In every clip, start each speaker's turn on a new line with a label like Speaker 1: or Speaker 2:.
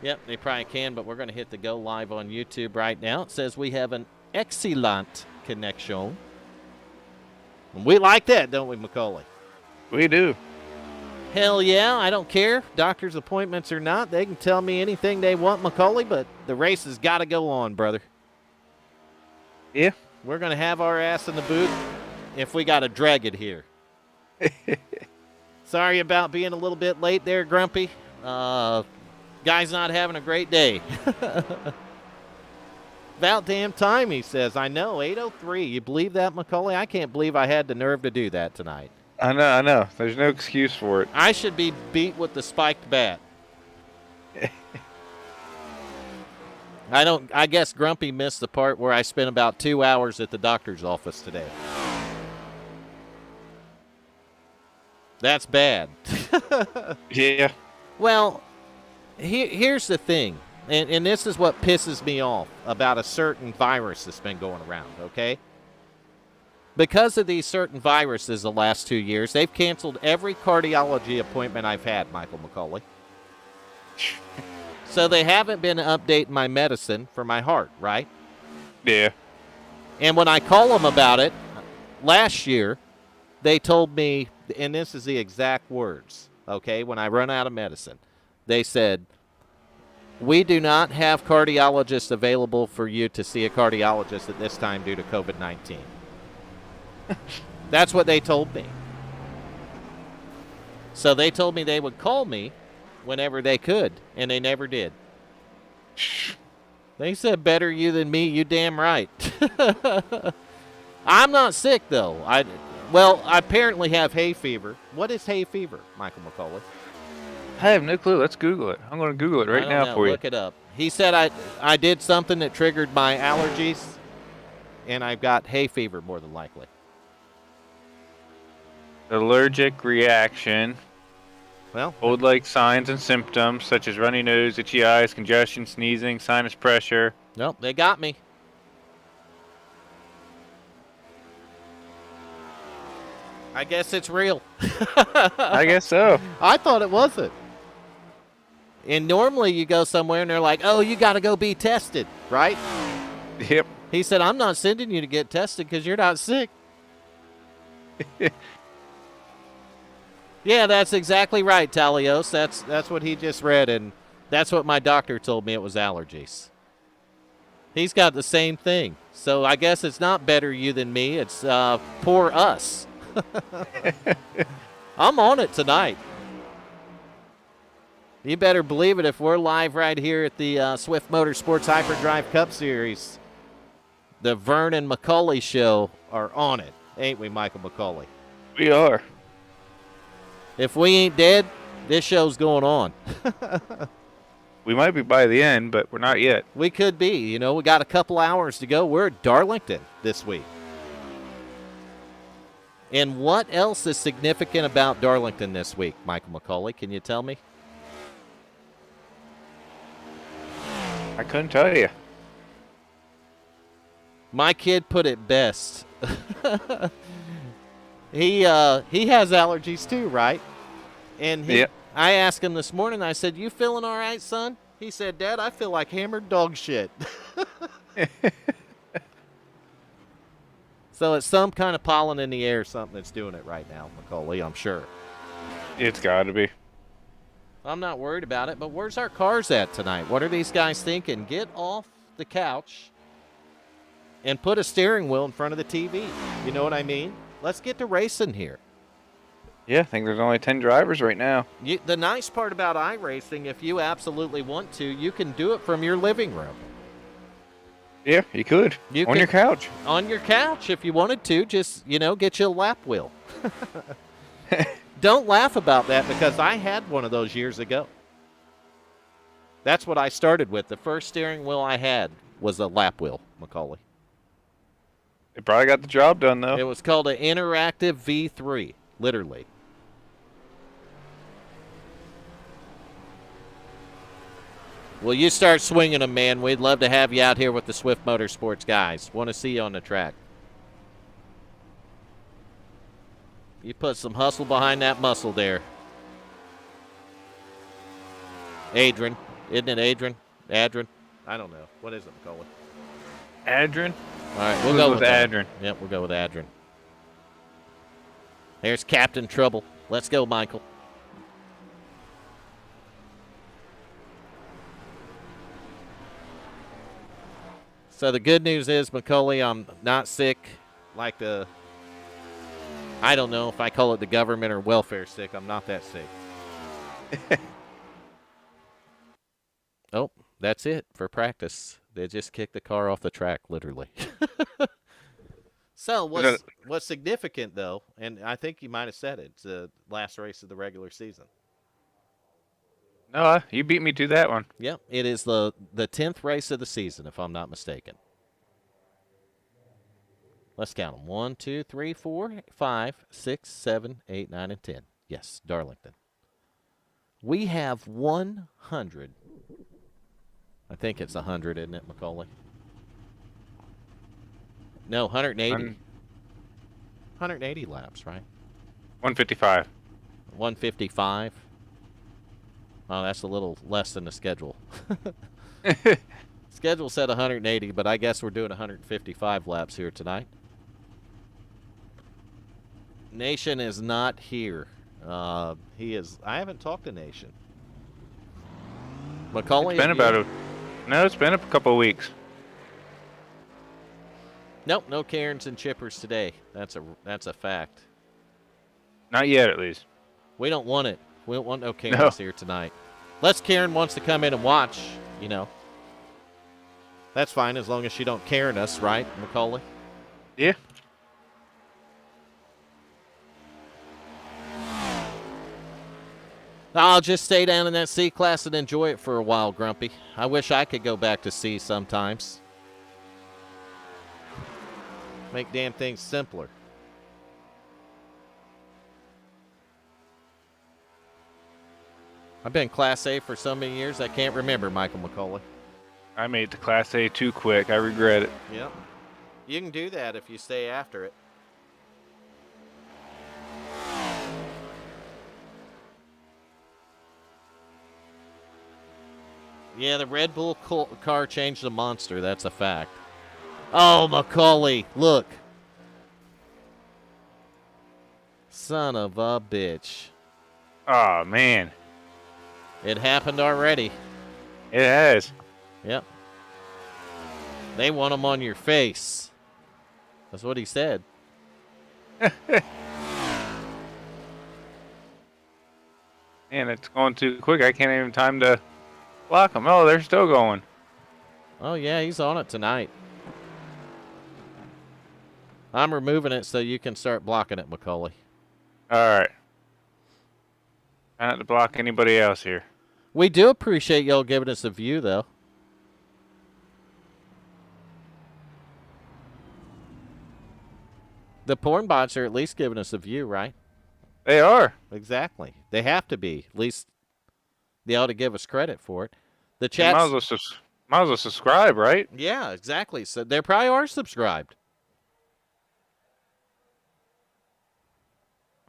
Speaker 1: Yep, they probably can, but we're going to hit the go live on YouTube right now. It says we have an excellent connection. And we like that, don't we, Macaulay?
Speaker 2: We do.
Speaker 1: Hell yeah, I don't care. Doctor's appointments or not. They can tell me anything they want, Macaulay, but the race has got to go on, brother.
Speaker 2: Yeah.
Speaker 1: We're going to have our ass in the booth if we got to drag it here. Sorry about being a little bit late there, Grumpy. Guy's not having a great day. About damn time, he says. I know, 8:03. You believe that, Macaulay? I can't believe I had the nerve to do that tonight.
Speaker 2: I know. There's no excuse for it.
Speaker 1: I should be beat with the spiked bat. I guess Grumpy missed the part where I spent about 2 hours at the doctor's office today. That's bad.
Speaker 2: Yeah.
Speaker 1: Well, here's the thing, and this is what pisses me off about a certain virus that's been going around, okay? Because of these certain viruses the last 2 years, they've canceled every cardiology appointment I've had, Michael McCauley. So they haven't been updating my medicine for my heart, right?
Speaker 2: Yeah.
Speaker 1: And when I call them about it last year, they told me, and this is the exact words, okay, when I run out of medicine, they said, we do not have cardiologists available for you to see a cardiologist at this time due to COVID-19. That's what they told me. So they told me they would call me whenever they could, and they never did. They said, better you than me, you damn right. I'm not sick, though. I apparently have hay fever. What is hay fever, Michael McCauley?
Speaker 2: I have no clue. Let's Google it. I'm going to Google it right now for you.
Speaker 1: Look it up. He said I did something that triggered my allergies, and I've got hay fever more than likely.
Speaker 2: Allergic reaction.
Speaker 1: Well,
Speaker 2: Cold-like signs and symptoms such as runny nose, itchy eyes, congestion, sneezing, sinus pressure.
Speaker 1: Nope, they got me. I guess it's real.
Speaker 2: I guess so.
Speaker 1: I thought it wasn't. And normally you go somewhere and they're like, oh, you got to go be tested, right?
Speaker 2: Yep.
Speaker 1: He said, I'm not sending you to get tested because you're not sick. Yeah, that's exactly right, Talios. That's what he just read, and that's what my doctor told me it was allergies. He's got the same thing. So I guess it's not better you than me. It's poor us. I'm on it tonight. You better believe it if we're live right here at the Swift Motorsports Hyperdrive Cup Series. The Vern and McCauley show are on it, ain't we, Michael McCauley?
Speaker 2: We are.
Speaker 1: If we ain't dead, this show's going on.
Speaker 2: We might be by the end, but we're not yet.
Speaker 1: We could be. You know, we got a couple hours to go. We're at Darlington this week. And what else is significant about Darlington this week, Michael McCauley? Can you tell me?
Speaker 2: I couldn't tell you.
Speaker 1: My kid put it best. He has allergies too, right? And
Speaker 2: Yep.
Speaker 1: I asked him this morning, I said, you feeling all right, son? He said, Dad, I feel like hammered dog shit. So it's some kind of pollen in the air, something that's doing it right now, Macaulay, I'm sure.
Speaker 2: It's got to be.
Speaker 1: I'm not worried about it, but where's our cars at tonight? What are these guys thinking? Get off the couch and put a steering wheel in front of the TV. You know what I mean? Let's get to racing here.
Speaker 2: Yeah, I think there's only 10 drivers right now.
Speaker 1: The nice part about iRacing, if you absolutely want to, you can do it from your living room.
Speaker 2: Yeah, you could. On your couch.
Speaker 1: On your couch, if you wanted to. Just, get you a lap wheel. Don't laugh about that because I had one of those years ago. That's what I started with. The first steering wheel I had was a lap wheel, Macaulay.
Speaker 2: It probably got the job done, though.
Speaker 1: It was called an interactive V3, literally. Well, you start swinging them, man. We'd love to have you out here with the Swift Motorsports guys. Want to see you on the track. You put some hustle behind that muscle there. Adrian. Isn't it Adrian? Adrian? I don't know. What is it, Macaulay?
Speaker 2: Adrian?
Speaker 1: All right, we'll go with that.
Speaker 2: Adrian.
Speaker 1: Yep, we'll go with Adrian. There's Captain Trouble. Let's go, Michael. So the good news is, Macaulay, I'm not sick like the, I don't know if I call it the government or welfare sick. I'm not that sick. Oh, that's it for practice. They just kicked the car off the track, literally. So what's significant, though, and I think you might have said it, it's the last race of the regular season.
Speaker 2: No, you beat me to that one.
Speaker 1: Yep, it is the 10th race of the season, if I'm not mistaken. Let's count them. 1, 2, 3, 4, 5, 6, 7, 8, 9, and 10. Yes, Darlington. We have 100. I think it's 100, isn't it, Macaulay? No, 180. 180 laps, right?
Speaker 2: 155.
Speaker 1: 155. Oh, that's a little less than the schedule. Schedule said 180, but I guess we're doing 155 laps here tonight. Nation is not here. He is. I haven't talked to Nation. Macaulay.
Speaker 2: It's been a couple of weeks.
Speaker 1: Nope, no Karens and Chippers today. That's a fact.
Speaker 2: Not yet, at least.
Speaker 1: We don't want it. We don't want no Karens here tonight. Unless Karen wants to come in and watch, That's fine as long as she don't Karen us, right, Macaulay?
Speaker 2: Yeah.
Speaker 1: I'll just stay down in that C class and enjoy it for a while, Grumpy. I wish I could go back to C sometimes. Make damn things simpler. I've been Class A for so many years I can't remember, Michael McCauley.
Speaker 2: I made it to Class A too quick. I regret it.
Speaker 1: Yep. You can do that if you stay after it. Yeah, the Red Bull car changed the monster. That's a fact. Oh, Macaulay, look. Son of a bitch.
Speaker 2: Oh, man.
Speaker 1: It happened already.
Speaker 2: It has.
Speaker 1: Yep. They want them on your face. That's what he said.
Speaker 2: Man, it's going too quick. I can't even time to block them. Oh, they're still going.
Speaker 1: Oh, yeah, he's on it tonight. I'm removing it so you can start blocking it, Macaulay.
Speaker 2: All right. Try not to block anybody else here.
Speaker 1: We do appreciate y'all giving us a view, though. The porn bots are at least giving us a view, right?
Speaker 2: They are.
Speaker 1: Exactly. They have to be. At least they ought to give us credit for it. The chat.
Speaker 2: Might as well subscribe, right?
Speaker 1: Yeah, exactly. So they probably are subscribed.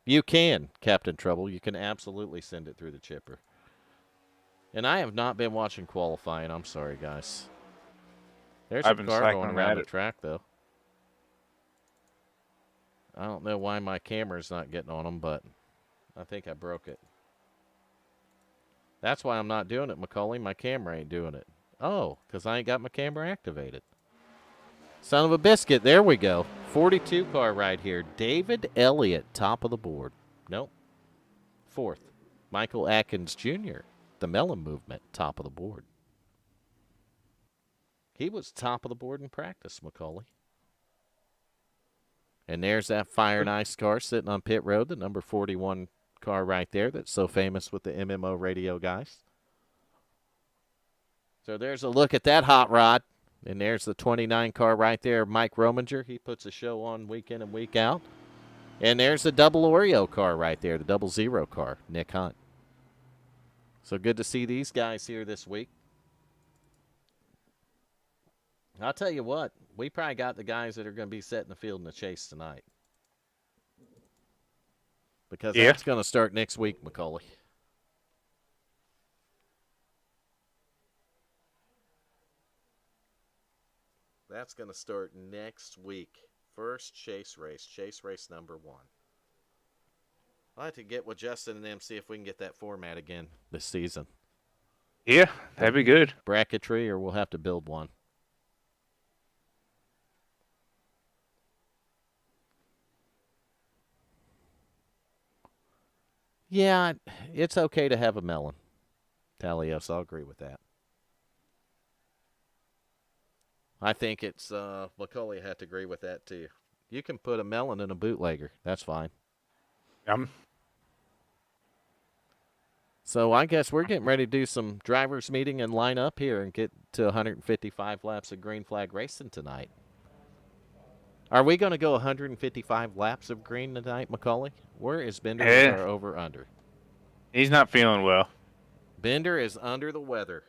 Speaker 1: You can, Captain Trouble. You can absolutely send it through the chipper. And I have not been watching qualifying. I'm sorry, guys. There's a car going around the track, though. I don't know why my camera's not getting on them, but I think I broke it. That's why I'm not doing it, Macaulay. My camera ain't doing it. Oh, because I ain't got my camera activated. Son of a biscuit. There we go. 42 car right here. David Elliott, top of the board. Nope. Fourth. Michael Atkins Jr., the Melon Movement, top of the board. He was top of the board in practice, Macaulay. And there's that Fire and Ice car sitting on pit road, the number 41 car right there that's so famous with the MMO radio guys. So there's a look at that hot rod. And there's the 29 car right there, Mike Rominger. He puts a show on week in and week out. And there's the double Oreo car right there, the 00 car, Nick Hunt. So good to see these guys here this week. I'll tell you what, we probably got the guys that are going to be setting the field in the chase tonight. Because that's going to start next week, Macaulay. That's going to start next week. First chase race number 1. I'll have to get with Justin and them, see if we can get that format again this season.
Speaker 2: Yeah, that'd be good.
Speaker 1: Bracketry, or we'll have to build one. Yeah, it's okay to have a melon. Talios, I'll agree with that. I think it's, Macaulay had to agree with that too. You can put a melon in a bootlegger. That's fine. So I guess we're getting ready to do some drivers meeting and line up here and get to 155 laps of green flag racing tonight. Are we going to go 155 laps of green tonight, Macaulay? Where is Bender with our over-under?
Speaker 2: He's not feeling well.
Speaker 1: Bender is under the weather.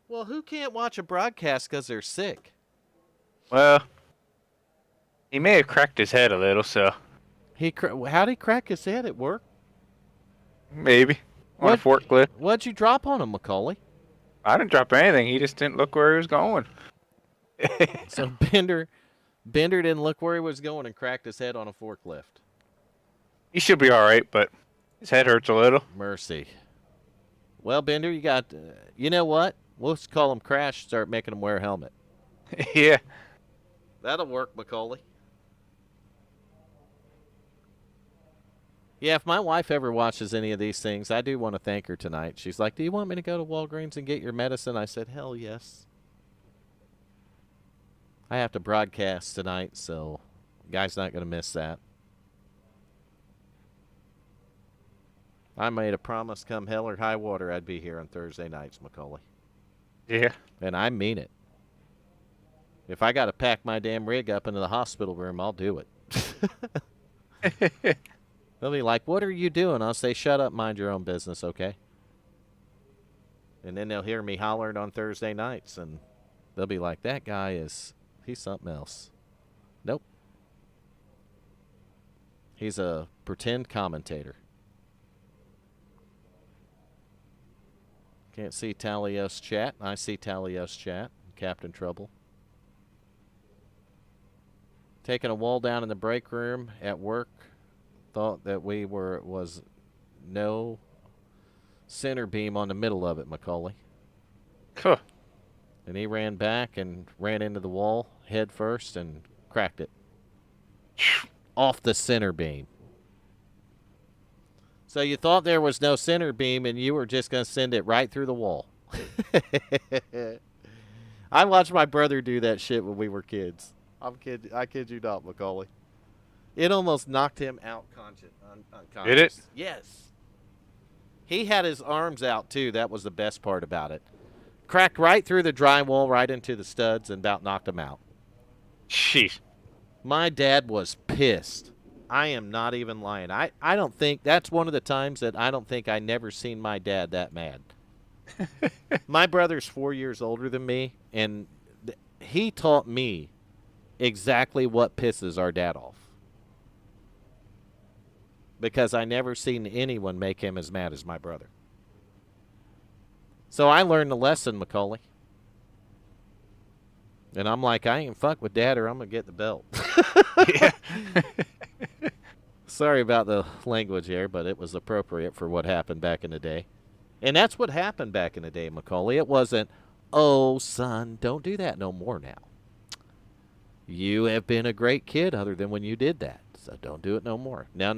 Speaker 1: Well, who can't watch a broadcast because they're sick?
Speaker 2: Well, he may have cracked his head a little, so.
Speaker 1: How'd he crack his head at work?
Speaker 2: Maybe. On a forklift.
Speaker 1: What'd you drop on him, Macaulay?
Speaker 2: I didn't drop anything. He just didn't look where he was going.
Speaker 1: So Bender didn't look where he was going and cracked his head on a forklift.
Speaker 2: He should be all right, but his head hurts a little.
Speaker 1: Mercy. Well, Bender, you got, you know what? We'll just call him Crash, start making him wear a helmet.
Speaker 2: Yeah.
Speaker 1: That'll work, Macaulay. Yeah, if my wife ever watches any of these things, I do want to thank her tonight. She's like, do you want me to go to Walgreens and get your medicine? I said, hell yes. I have to broadcast tonight, so guy's not going to miss that. I made a promise come hell or high water I'd be here on Thursday nights, Macaulay.
Speaker 2: Yeah.
Speaker 1: And I mean it. If I got to pack my damn rig up into the hospital room, I'll do it. They'll be like, what are you doing? I'll say, shut up, mind your own business, okay? And then they'll hear me hollering on Thursday nights, and they'll be like, that guy he's something else. Nope. He's a pretend commentator. Can't see Talios chat. I see Talios chat. Captain Trouble. Taking a wall down in the break room at work. Thought that was no center beam on the middle of it, Macaulay.
Speaker 2: Huh.
Speaker 1: And he ran back and ran into the wall head first and cracked it. Off the center beam. So you thought there was no center beam and you were just going to send it right through the wall. I watched my brother do that shit when we were kids. I kid you not, Macaulay. It almost knocked him out unconscious.
Speaker 2: Did it?
Speaker 1: Yes. He had his arms out, too. That was the best part about it. Cracked right through the drywall, right into the studs, and about knocked him out.
Speaker 2: Jeez.
Speaker 1: My dad was pissed. I am not even lying. I don't think that's one of the times that I don't think I never seen my dad that mad. My brother's 4 years older than me, and he taught me exactly what pisses our dad off. Because I never seen anyone make him as mad as my brother. So I learned the lesson, Macaulay. And I'm like, I ain't fuck with Dad or I'm going to get the belt.
Speaker 2: Yeah.
Speaker 1: Sorry about the language here, but it was appropriate for what happened back in the day. And that's what happened back in the day, Macaulay. It wasn't, oh, son, don't do that no more now. You have been a great kid other than when you did that. So don't do it no more. No.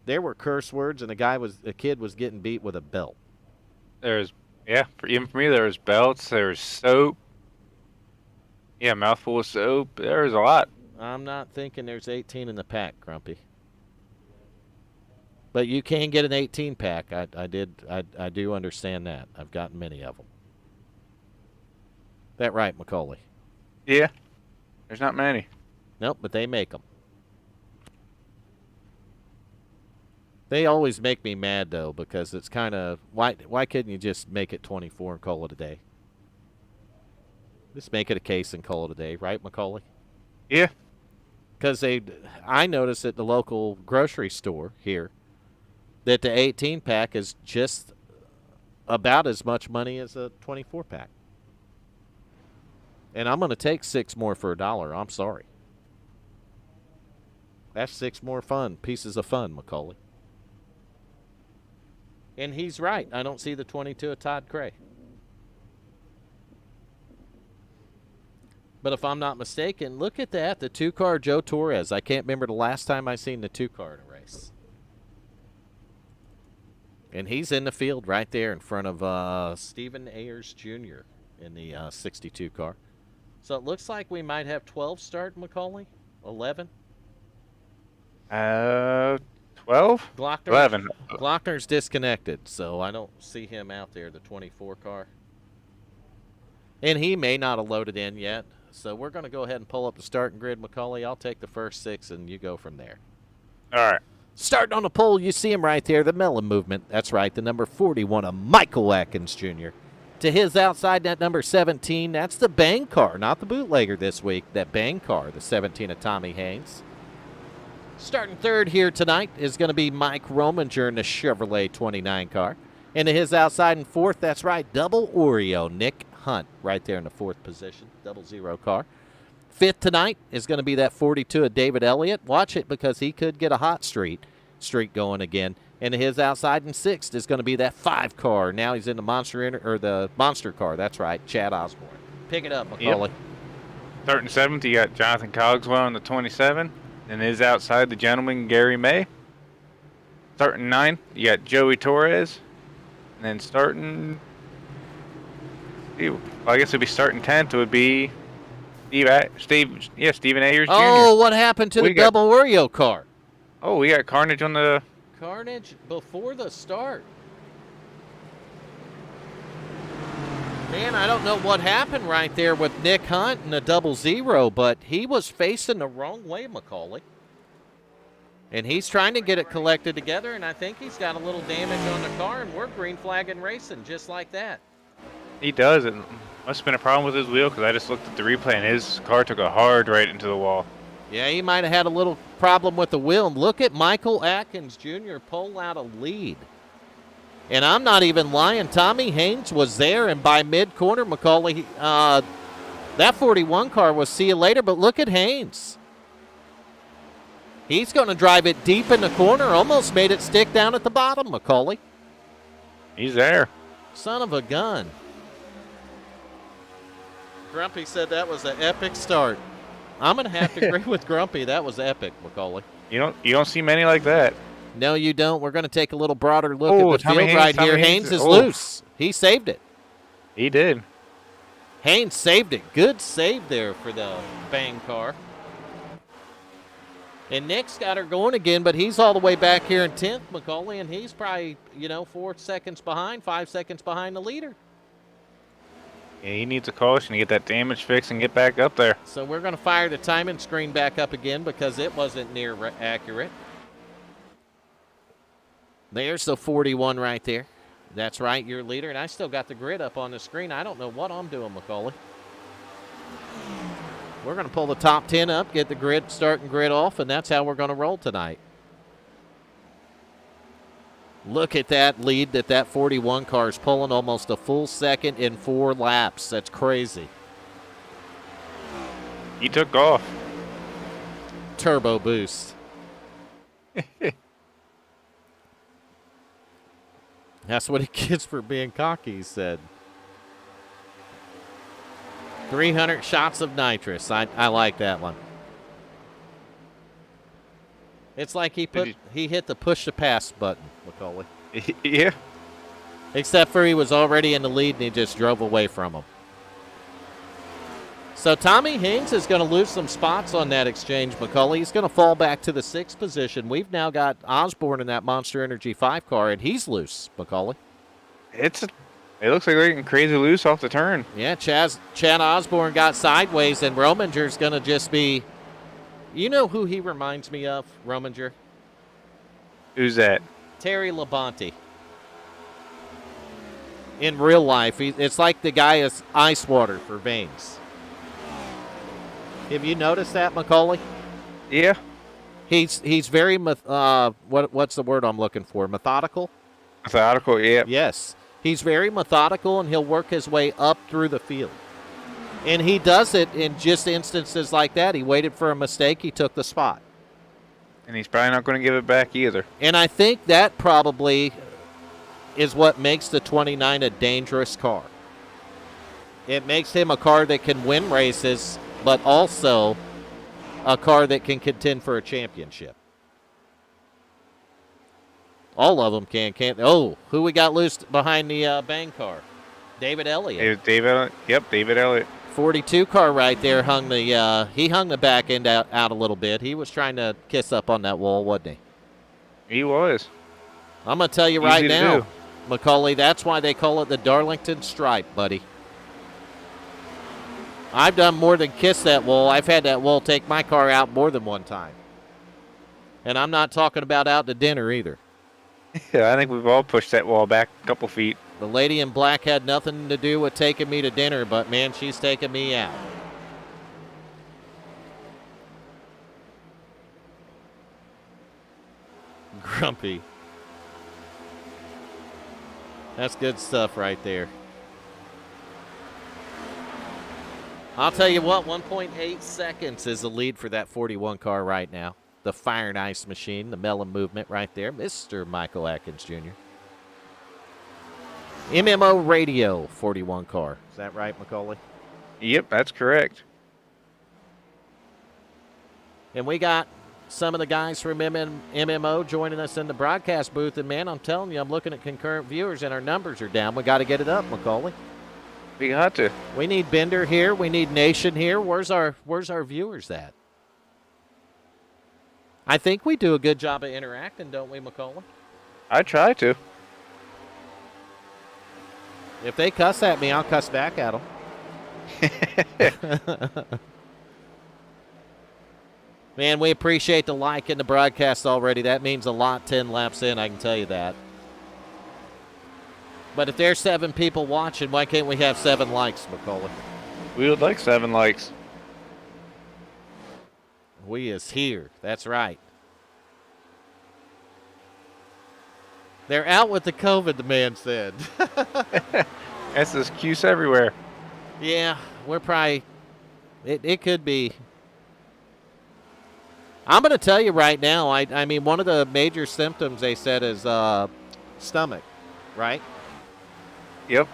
Speaker 1: There were curse words, and a kid was getting beat with a belt.
Speaker 2: Even for me, there was belts, there was soap. Yeah, mouthful of soap. There was a lot.
Speaker 1: I'm not thinking there's 18 in the pack, Grumpy. But you can get an 18 pack. I do understand that. I've gotten many of them. That right, Macaulay?
Speaker 2: Yeah. There's not many.
Speaker 1: Nope, but they make them. They always make me mad, though, because it's kind of, why couldn't you just make it 24 and call it a day? Just make it a case and call it a day, right, Macaulay?
Speaker 2: Yeah.
Speaker 1: Because I noticed at the local grocery store here that the 18-pack is just about as much money as a 24-pack. And I'm going to take 6 more for $1. I'm sorry. That's 6 more pieces of fun, Macaulay. And he's right. I don't see the 22 of Todd Cray. But if I'm not mistaken, look at that. The 2-car Joe Torres. I can't remember the last time I seen the 2-car in a race. And he's in the field right there in front of Stephen Ayers Jr. in the 62 car. So it looks like we might have 12 starting, Macaulay. 11.
Speaker 2: 12?
Speaker 1: Glockner,
Speaker 2: 11.
Speaker 1: Glockner's disconnected, so I don't see him out there, the 24 car. And he may not have loaded in yet. So we're going to go ahead and pull up the starting grid, Macaulay. I'll take the first 6, and you go from there.
Speaker 2: All right.
Speaker 1: Starting on the pole, you see him right there, the melon movement. That's right, the number 41 of Michael Atkins Jr. To his outside, that number 17, that's the bang car, not the bootlegger this week. That bang car, the 17 of Tommy Haynes. Starting third here tonight is going to be Mike Rominger in the Chevrolet 29 car. And to his outside and fourth, that's right, double Oreo, Nick Hunt, right there in the 4th position, 00 car. Fifth tonight is going to be that 42 of David Elliott. Watch it because he could get a hot streak going again. And to his outside and 6th is going to be that 5 car. Now he's in the monster car. That's right, Chad Osborne. Pick it up, Macaulay.
Speaker 2: Yep. Starting 7th, you got Jonathan Cogswell in the 27. And his outside, the gentleman, Gary May. Starting 9th, you got Joey Torres. And then starting, well, I guess it would be starting 10th. It would be Stephen Ayers Jr.
Speaker 1: Oh, what happened to the double Oreo car?
Speaker 2: Oh, we got Carnage on the...
Speaker 1: Carnage before the start. Man, I don't know what happened right there with Nick Hunt and the 00, but he was facing the wrong way, Macaulay. And he's trying to get it collected together, and I think he's got a little damage on the car, and we're green flagging racing just like that.
Speaker 2: He does. It must have been a problem with his wheel because I just looked at the replay, and his car took a hard right into the wall.
Speaker 1: Yeah, he might have had a little problem with the wheel. Look at Michael Atkins Jr. pull out a lead. And I'm not even lying. Tommy Haynes was there, and by mid-corner, Macaulay, that 41 car was see you later, but look at Haynes. He's going to drive it deep in the corner, almost made it stick down at the bottom, Macaulay.
Speaker 2: He's there.
Speaker 1: Son of a gun. Grumpy said that was an epic start. I'm going to have to agree with Grumpy. That was epic, Macaulay.
Speaker 2: You don't see many like that.
Speaker 1: No, you don't. We're going to take a little broader look at the field right here. Haynes is loose. He saved it.
Speaker 2: He did.
Speaker 1: Haynes saved it. Good save there for the bang car. And Nick's got her going again, but he's all the way back here in 10th, Macaulay, and he's probably, 4 seconds behind, 5 seconds behind the leader.
Speaker 2: Yeah, he needs a caution to get that damage fixed and get back up there.
Speaker 1: So we're going to fire the timing screen back up again because it wasn't near accurate. There's the 41 right there. That's right, your leader. And I still got the grid up on the screen. I don't know what I'm doing, Macaulay. We're going to pull the top 10 up, get the starting grid off, and that's how we're going to roll tonight. Look at that lead that 41 car is pulling, almost a full second in 4 laps. That's crazy.
Speaker 2: He took off.
Speaker 1: Turbo boost. That's what he gets for being cocky, he said. 300 shots of nitrous. I like that one. It's like he hit the push to pass button, Macaulay.
Speaker 2: Yeah.
Speaker 1: Except for he was already in the lead and he just drove away from him. So Tommy Haynes is going to lose some spots on that exchange, Macaulay. He's going to fall back to the 6th position. We've now got Osborne in that Monster Energy 5 car, and he's loose, Macaulay.
Speaker 2: It looks like they're getting crazy loose off the turn.
Speaker 1: Yeah, Chad Osborne got sideways, and Rominger's going to just be... You know who he reminds me of, Rominger?
Speaker 2: Who's that?
Speaker 1: Terry Labonte. In real life, it's like the guy is ice water for veins. Have you noticed that, Macaulay?
Speaker 2: Yeah.
Speaker 1: He's very what's the word I'm looking for? Methodical?
Speaker 2: Methodical, yeah.
Speaker 1: Yes. He's very methodical, and he'll work his way up through the field. And he does it in just instances like that. He waited for a mistake. He took the spot.
Speaker 2: And he's probably not going to give it back either.
Speaker 1: And I think that probably is what makes the 29 a dangerous car. It makes him a car that can win races, but also a car that can contend for a championship. All of them can't. Oh, who we got loose behind the bang car? David Elliott.
Speaker 2: David Elliott.
Speaker 1: 42 car right there he hung the back end out a little bit. He was trying to kiss up on that wall, wasn't he?
Speaker 2: He was.
Speaker 1: I'm going to tell you right now, Macaulay, that's why they call it the Darlington stripe, buddy. I've done more than kiss that wall. I've had that wall take my car out more than one time. And I'm not talking about out to dinner either.
Speaker 2: Yeah, I think we've all pushed that wall back a couple feet.
Speaker 1: The lady in black had nothing to do with taking me to dinner, but, man, she's taking me out. Grumpy. That's good stuff right there. I'll tell you what, 1.8 seconds is the lead for that 41 car right now. The Fire and Ice Machine, the melon movement right there. Mr. Michael Atkins Jr. MMO Radio 41 car. Is that right, Macaulay?
Speaker 2: Yep, that's correct.
Speaker 1: And we got some of the guys from MMO joining us in the broadcast booth. And, man, I'm telling you, I'm looking at concurrent viewers, and our numbers are down. We got to get it up, Macaulay.
Speaker 2: We got to.
Speaker 1: We need Bender here. We need Nation here. Where's our viewers at? I think we do a good job of interacting, don't we, Macaulay?
Speaker 2: I try to.
Speaker 1: If they cuss at me, I'll cuss back at them. Man, we appreciate the like in the broadcast already. That means a lot 10 laps in, I can tell you that. But if there's 7 people watching, why can't we have 7 likes, Macaulay?
Speaker 2: We would like 7 likes.
Speaker 1: We is here. That's right. They're out with the COVID, the man said.
Speaker 2: That's this excuse everywhere.
Speaker 1: Yeah, we're probably... It could be... I'm going to tell you right now, I mean, one of the major symptoms they said is stomach, right?
Speaker 2: Yep.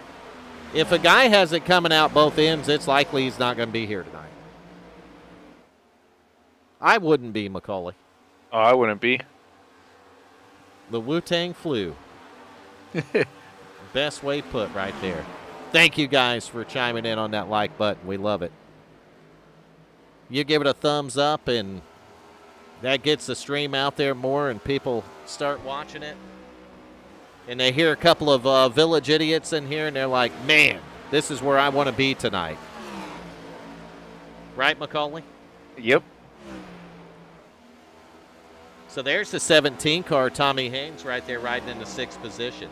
Speaker 1: If a guy has it coming out both ends, it's likely he's not going to be here tonight. I wouldn't be, Macaulay.
Speaker 2: Oh, I wouldn't be.
Speaker 1: The Wu-Tang flu. Best way put right there. Thank you guys for chiming in on that like button. We love it. You give it a thumbs up, and that gets the stream out there more, and people start watching it. And they hear a couple of village idiots in here, and they're like, man, this is where I want to be tonight. Right, Macaulay?
Speaker 2: Yep.
Speaker 1: So there's the 17 car, Tommy Haynes, right there riding in the 6th position.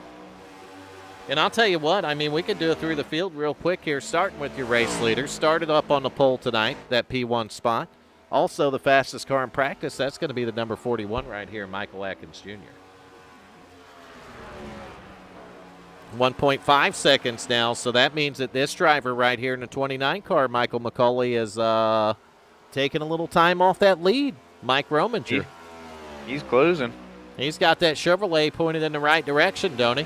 Speaker 1: And I'll tell you what, I mean, we could do it through the field real quick here, starting with your race leaders. Started up on the pole tonight, that P1 spot. Also, the fastest car in practice, that's going to be the number 41 right here, Michael Atkins Jr. 1.5 seconds now, so that means that this driver right here in the 29 car, Michael McCauley, is taking a little time off that lead. Mike Rominger.
Speaker 2: He's closing.
Speaker 1: He's got that Chevrolet pointed in the right direction, don't he?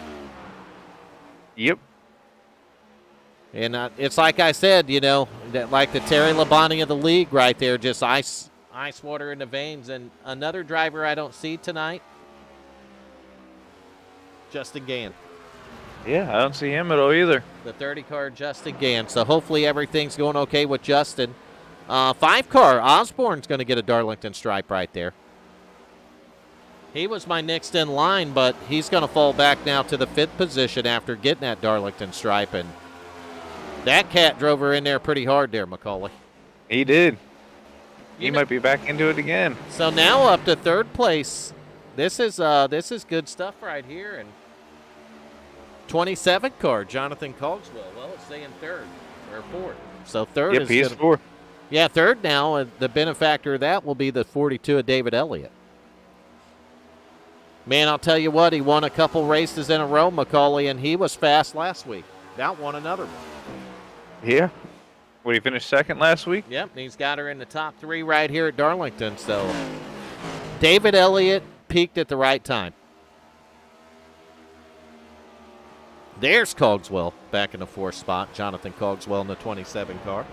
Speaker 2: Yep.
Speaker 1: And it's like I said, you know, that like the Terry Labonte of the league right there, just ice water in the veins. And another driver I don't see tonight, Justin Gann.
Speaker 2: Yeah, I don't see him at all either.
Speaker 1: The 30 car Justin Gann. So hopefully everything's going okay with Justin. 5 car Osborne's going to get a Darlington stripe right there. He was my next in line, but he's going to fall back now to the 5th position after getting that Darlington stripe. And that cat drove her in there pretty hard there, Macaulay.
Speaker 2: He did. He might be back into it again.
Speaker 1: So now up to 3rd place. This is good stuff right here. And 27 car, Jonathan Cogswell. Well, it's saying 3rd or 4th. So 3rd
Speaker 2: yep,
Speaker 1: is
Speaker 2: he's 4th.
Speaker 1: Yeah, 3rd now. The benefactor of that will be the 42 of David Elliott. Man, I'll tell you what, he won a couple races in a row, Macaulay, and he was fast last week. Now won another one.
Speaker 2: Yeah. What, he finished second last week?
Speaker 1: Yep, and he's got her in the top 3 right here at Darlington. So David Elliott peaked at the right time. There's Cogswell back in the 4th spot. Jonathan Cogswell in the 27 car.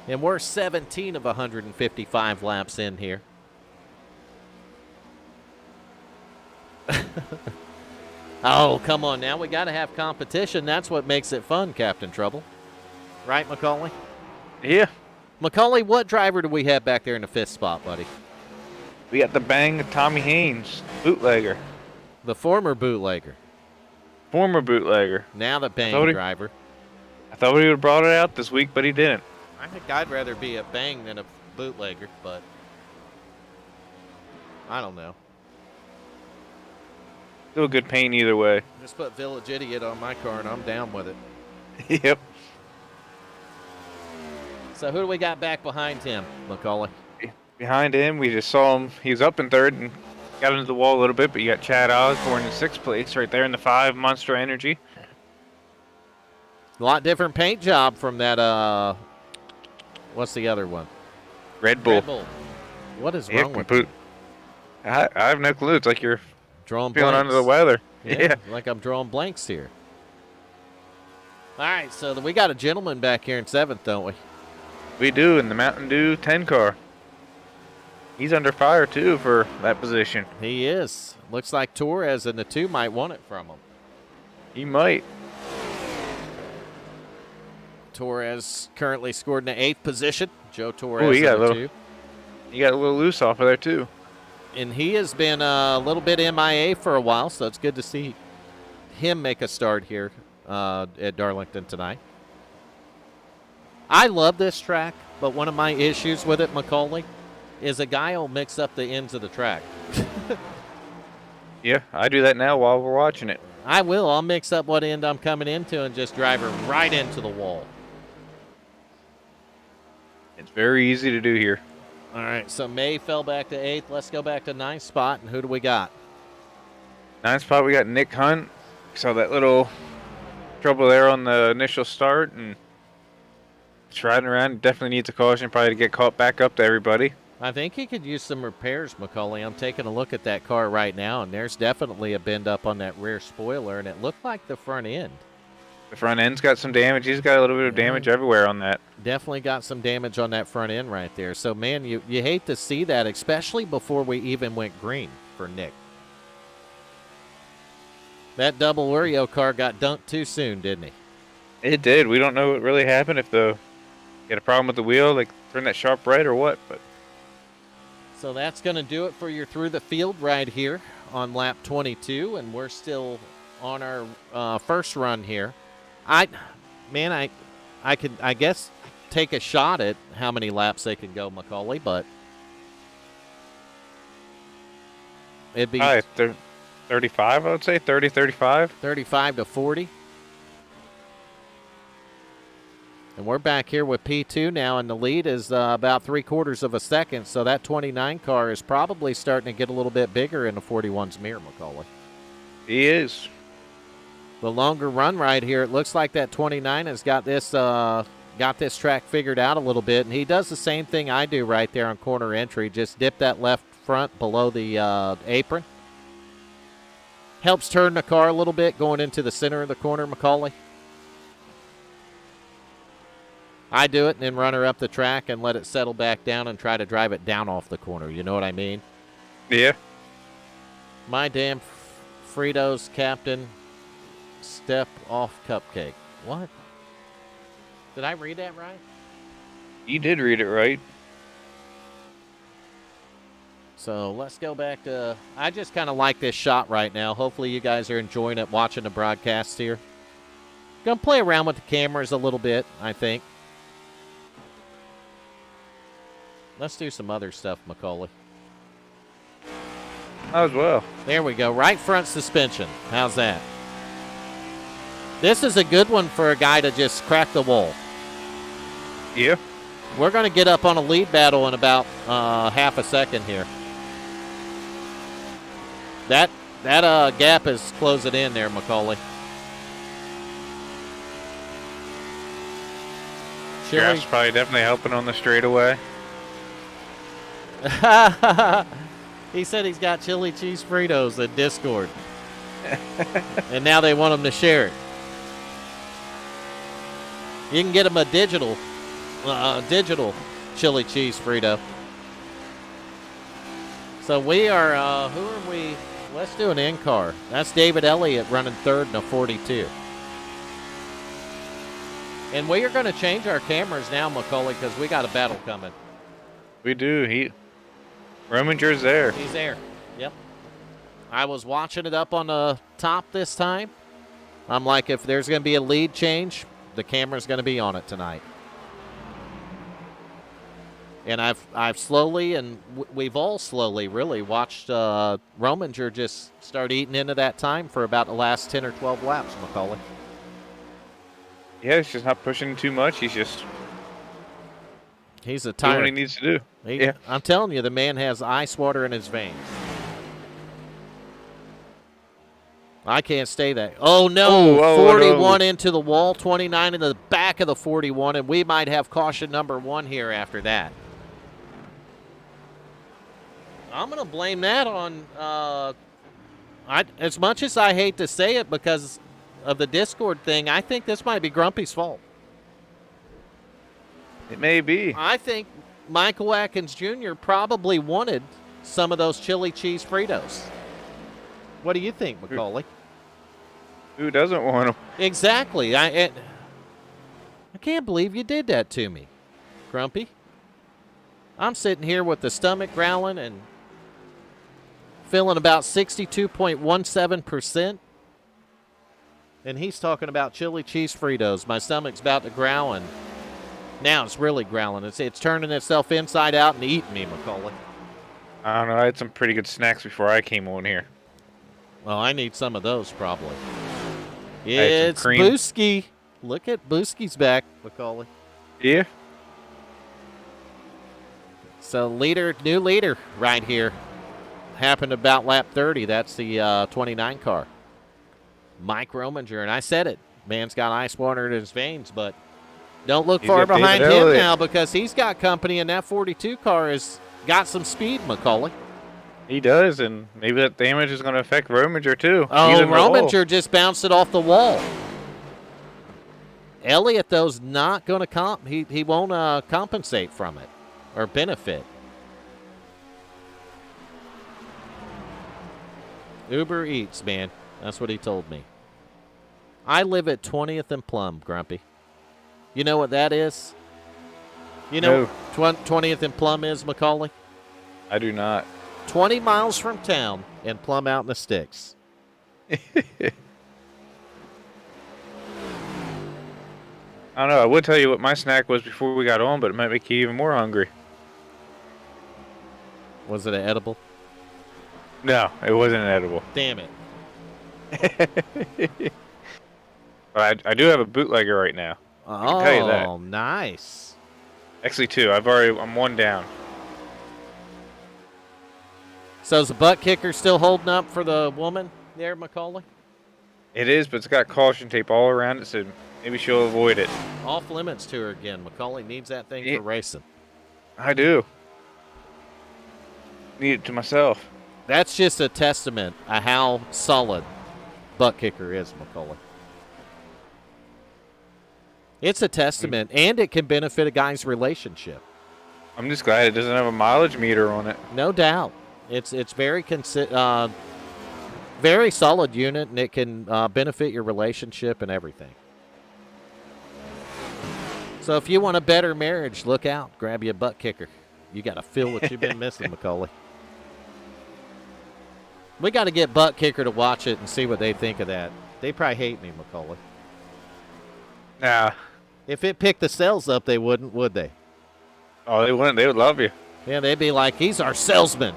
Speaker 1: And we're 17 of 155 laps in here. Oh, come on now. We got to have competition. That's what makes it fun, Captain Trouble. Right, Macaulay?
Speaker 2: Yeah.
Speaker 1: Macaulay, what driver do we have back there in the 5th spot, buddy?
Speaker 2: We got the bang of Tommy Haynes, bootlegger.
Speaker 1: The former bootlegger.
Speaker 2: Former bootlegger.
Speaker 1: Now the bang driver.
Speaker 2: I thought he would have brought it out this week, but he didn't.
Speaker 1: I think I'd rather be a bang than a bootlegger, but I don't know.
Speaker 2: Still a good paint either way.
Speaker 1: Just put Village Idiot on my car and I'm down with it.
Speaker 2: Yep.
Speaker 1: So who do we got back behind him, Macaulay?
Speaker 2: Behind him, we just saw him. He was up in 3rd and got into the wall a little bit, but you got Chad Osborne in 6th place right there in the 5, Monster Energy.
Speaker 1: A lot different paint job from that, what's the other one?
Speaker 2: Red Bull.
Speaker 1: Red Bull. What is wrong with you?
Speaker 2: I have no clue. It's like you're
Speaker 1: feeling
Speaker 2: blanks. Under the weather.
Speaker 1: Yeah, like I'm drawing blanks here. All right, so we got a gentleman back here in 7th, don't we?
Speaker 2: We do, in the Mountain Dew 10 car. He's under fire, too, for that position.
Speaker 1: He is. Looks like Torres in the 2 might want it from him.
Speaker 2: He might.
Speaker 1: Torres currently scored in the 8th position. Joe Torres
Speaker 2: he got
Speaker 1: in the 2.
Speaker 2: He got a little loose off of there, too.
Speaker 1: And he has been a little bit MIA for a while, so it's good to see him make a start here at Darlington tonight. I love this track, but one of my issues with it, Macaulay, is a guy will mix up the ends of the track.
Speaker 2: Yeah, I do that now while we're watching it.
Speaker 1: I will. I'll mix up what end I'm coming into and just drive her right into the wall.
Speaker 2: It's very easy to do here.
Speaker 1: All right, so May fell back to 8th. Let's go back to 9th spot, and who do we got?
Speaker 2: 9th spot, we got Nick Hunt. Saw that little trouble there on the initial start, and it's riding around. Definitely needs a caution, probably to get caught back up to everybody.
Speaker 1: I think he could use some repairs, Macaulay. I'm taking a look at that car right now, and there's definitely a bend up on that rear spoiler, and it looked like the front end.
Speaker 2: The front end's got some damage. He's got a little bit of damage everywhere on that.
Speaker 1: Definitely got some damage on that front end right there. So, man, you hate to see that, especially before we even went green for Nick. That double Oreo car got dunked too soon, didn't he?
Speaker 2: It did. We don't know what really happened, if you had a problem with the wheel, like turn that sharp right or what. But
Speaker 1: so that's going to do it for your through the field ride here on lap 22, and we're still on our first run here. I could, I guess, take a shot at how many laps they can go, Macaulay, but it'd be
Speaker 2: 35, I would say, 30, 35.
Speaker 1: 35 to 40. And we're back here with P2 now, and the lead is about 3/4 of a second, so that 29 car is probably starting to get a little bit bigger in the 41's mirror, Macaulay.
Speaker 2: He is.
Speaker 1: The longer run right here, it looks like that 29 has got this track figured out a little bit, and he does the same thing I do right there on corner entry. Just dip that left front below the apron. Helps turn the car a little bit going into the center of the corner, Macaulay. I do it and then run her up the track and let it settle back down and try to drive it down off the corner. You know what I mean?
Speaker 2: Yeah.
Speaker 1: My damn Fritos Captain Step Off Cupcake. What? Did I read that right?
Speaker 2: You did read it right.
Speaker 1: So let's go back to... I just kind of like this shot right now. Hopefully you guys are enjoying it, watching the broadcast here. Gonna play around with the cameras a little bit, I think. Let's do some other stuff, Macaulay.
Speaker 2: As well.
Speaker 1: There we go. Right front suspension. How's that? This is a good one for a guy to just crack the wall.
Speaker 2: Yeah.
Speaker 1: We're going to get up on a lead battle in about half a second here. That gap is closing in there, Macaulay.
Speaker 2: Draft's probably definitely helping on the straightaway.
Speaker 1: He said he's got chili cheese Fritos in Discord. And now they want him to share it. You can get him a digital chili cheese Frito. So we are, who are we? Let's do an in-car. That's David Elliott running third in a 42. And we are going to change our cameras now, Macaulay, because we got a battle coming.
Speaker 2: We do. Rominger's there.
Speaker 1: He's there. Yep. I was watching it up on the top this time. I'm like, if there's going to be a lead change, the camera's going to be on it tonight. And I've slowly, and we've all slowly really watched Rominger just start eating into that time for about the last 10 or 12 laps, Macaulay.
Speaker 2: Yeah, he's just not pushing too much. He's
Speaker 1: a
Speaker 2: doing
Speaker 1: tired.
Speaker 2: what he needs to do.
Speaker 1: I'm telling you, the man has ice water in his veins. I can't stay that. Oh, no. 41 into the wall, 29 in the back of the 41, and we might have caution number 1 here after that. I'm going to blame that on, as much as I hate to say it because of the Discord thing, I think this might be Grumpy's fault.
Speaker 2: It may be.
Speaker 1: I think Michael Atkins Jr. probably wanted some of those chili cheese Fritos. What do you think, Macaulay?
Speaker 2: Who doesn't want them?
Speaker 1: Exactly. I can't believe you did that to me, Grumpy. I'm sitting here with the stomach growling and feeling about 62.17%. And he's talking about chili cheese Fritos. My stomach's about to growl, and now it's really growling. It's turning itself inside out and eating me, Macaulay.
Speaker 2: I don't know. I had some pretty good snacks before I came on here.
Speaker 1: Well, I need some of those probably. It's Booski. Look at Booski's back, Macaulay.
Speaker 2: Yeah.
Speaker 1: So new leader right here. Happened about lap 30. That's the 29 car. Mike Rominger, and I said it. Man's got ice water in his veins, but don't look far behind him now because he's got company, and that 42 car has got some speed, Macaulay.
Speaker 2: He does, and maybe that damage is going to affect Rominger too.
Speaker 1: Oh, Rominger just bounced it off the wall. Elliott, though, is not going to he won't compensate from it or benefit. Uber Eats, man. That's what he told me. I live at 20th and Plum, Grumpy. You know what that is? You know what 20th and Plum is, Macaulay?
Speaker 2: I do not.
Speaker 1: 20 miles from town and Plum out in the sticks.
Speaker 2: I don't know. I would tell you what my snack was before we got on, but it might make you even more hungry.
Speaker 1: Was it an edible?
Speaker 2: No, it wasn't an edible.
Speaker 1: Damn it.
Speaker 2: But I do have a bootlegger right now. I can tell you that.
Speaker 1: Oh, nice.
Speaker 2: Actually, 2. I'm 1 down.
Speaker 1: So is the butt kicker still holding up for the woman there, Macaulay?
Speaker 2: It is, but it's got caution tape all around it, so maybe she'll avoid it.
Speaker 1: Off limits to her again. Macaulay needs that thing for racing.
Speaker 2: I do. Need it to myself.
Speaker 1: That's just a testament of how solid butt kicker is, Macaulay. It's a testament, and it can benefit a guy's relationship.
Speaker 2: I'm just glad it doesn't have a mileage meter on it.
Speaker 1: No doubt. It's very very solid unit, and it can benefit your relationship and everything. So if you want a better marriage, look out. Grab you a butt kicker. You got to feel what you've been missing, Macaulay. We got to get butt kicker to watch it and see what they think of that. They probably hate me, Macaulay.
Speaker 2: Nah.
Speaker 1: If it picked the sales up, they wouldn't, would they?
Speaker 2: Oh, they wouldn't. They would love you.
Speaker 1: Yeah, they'd be like, he's our salesman.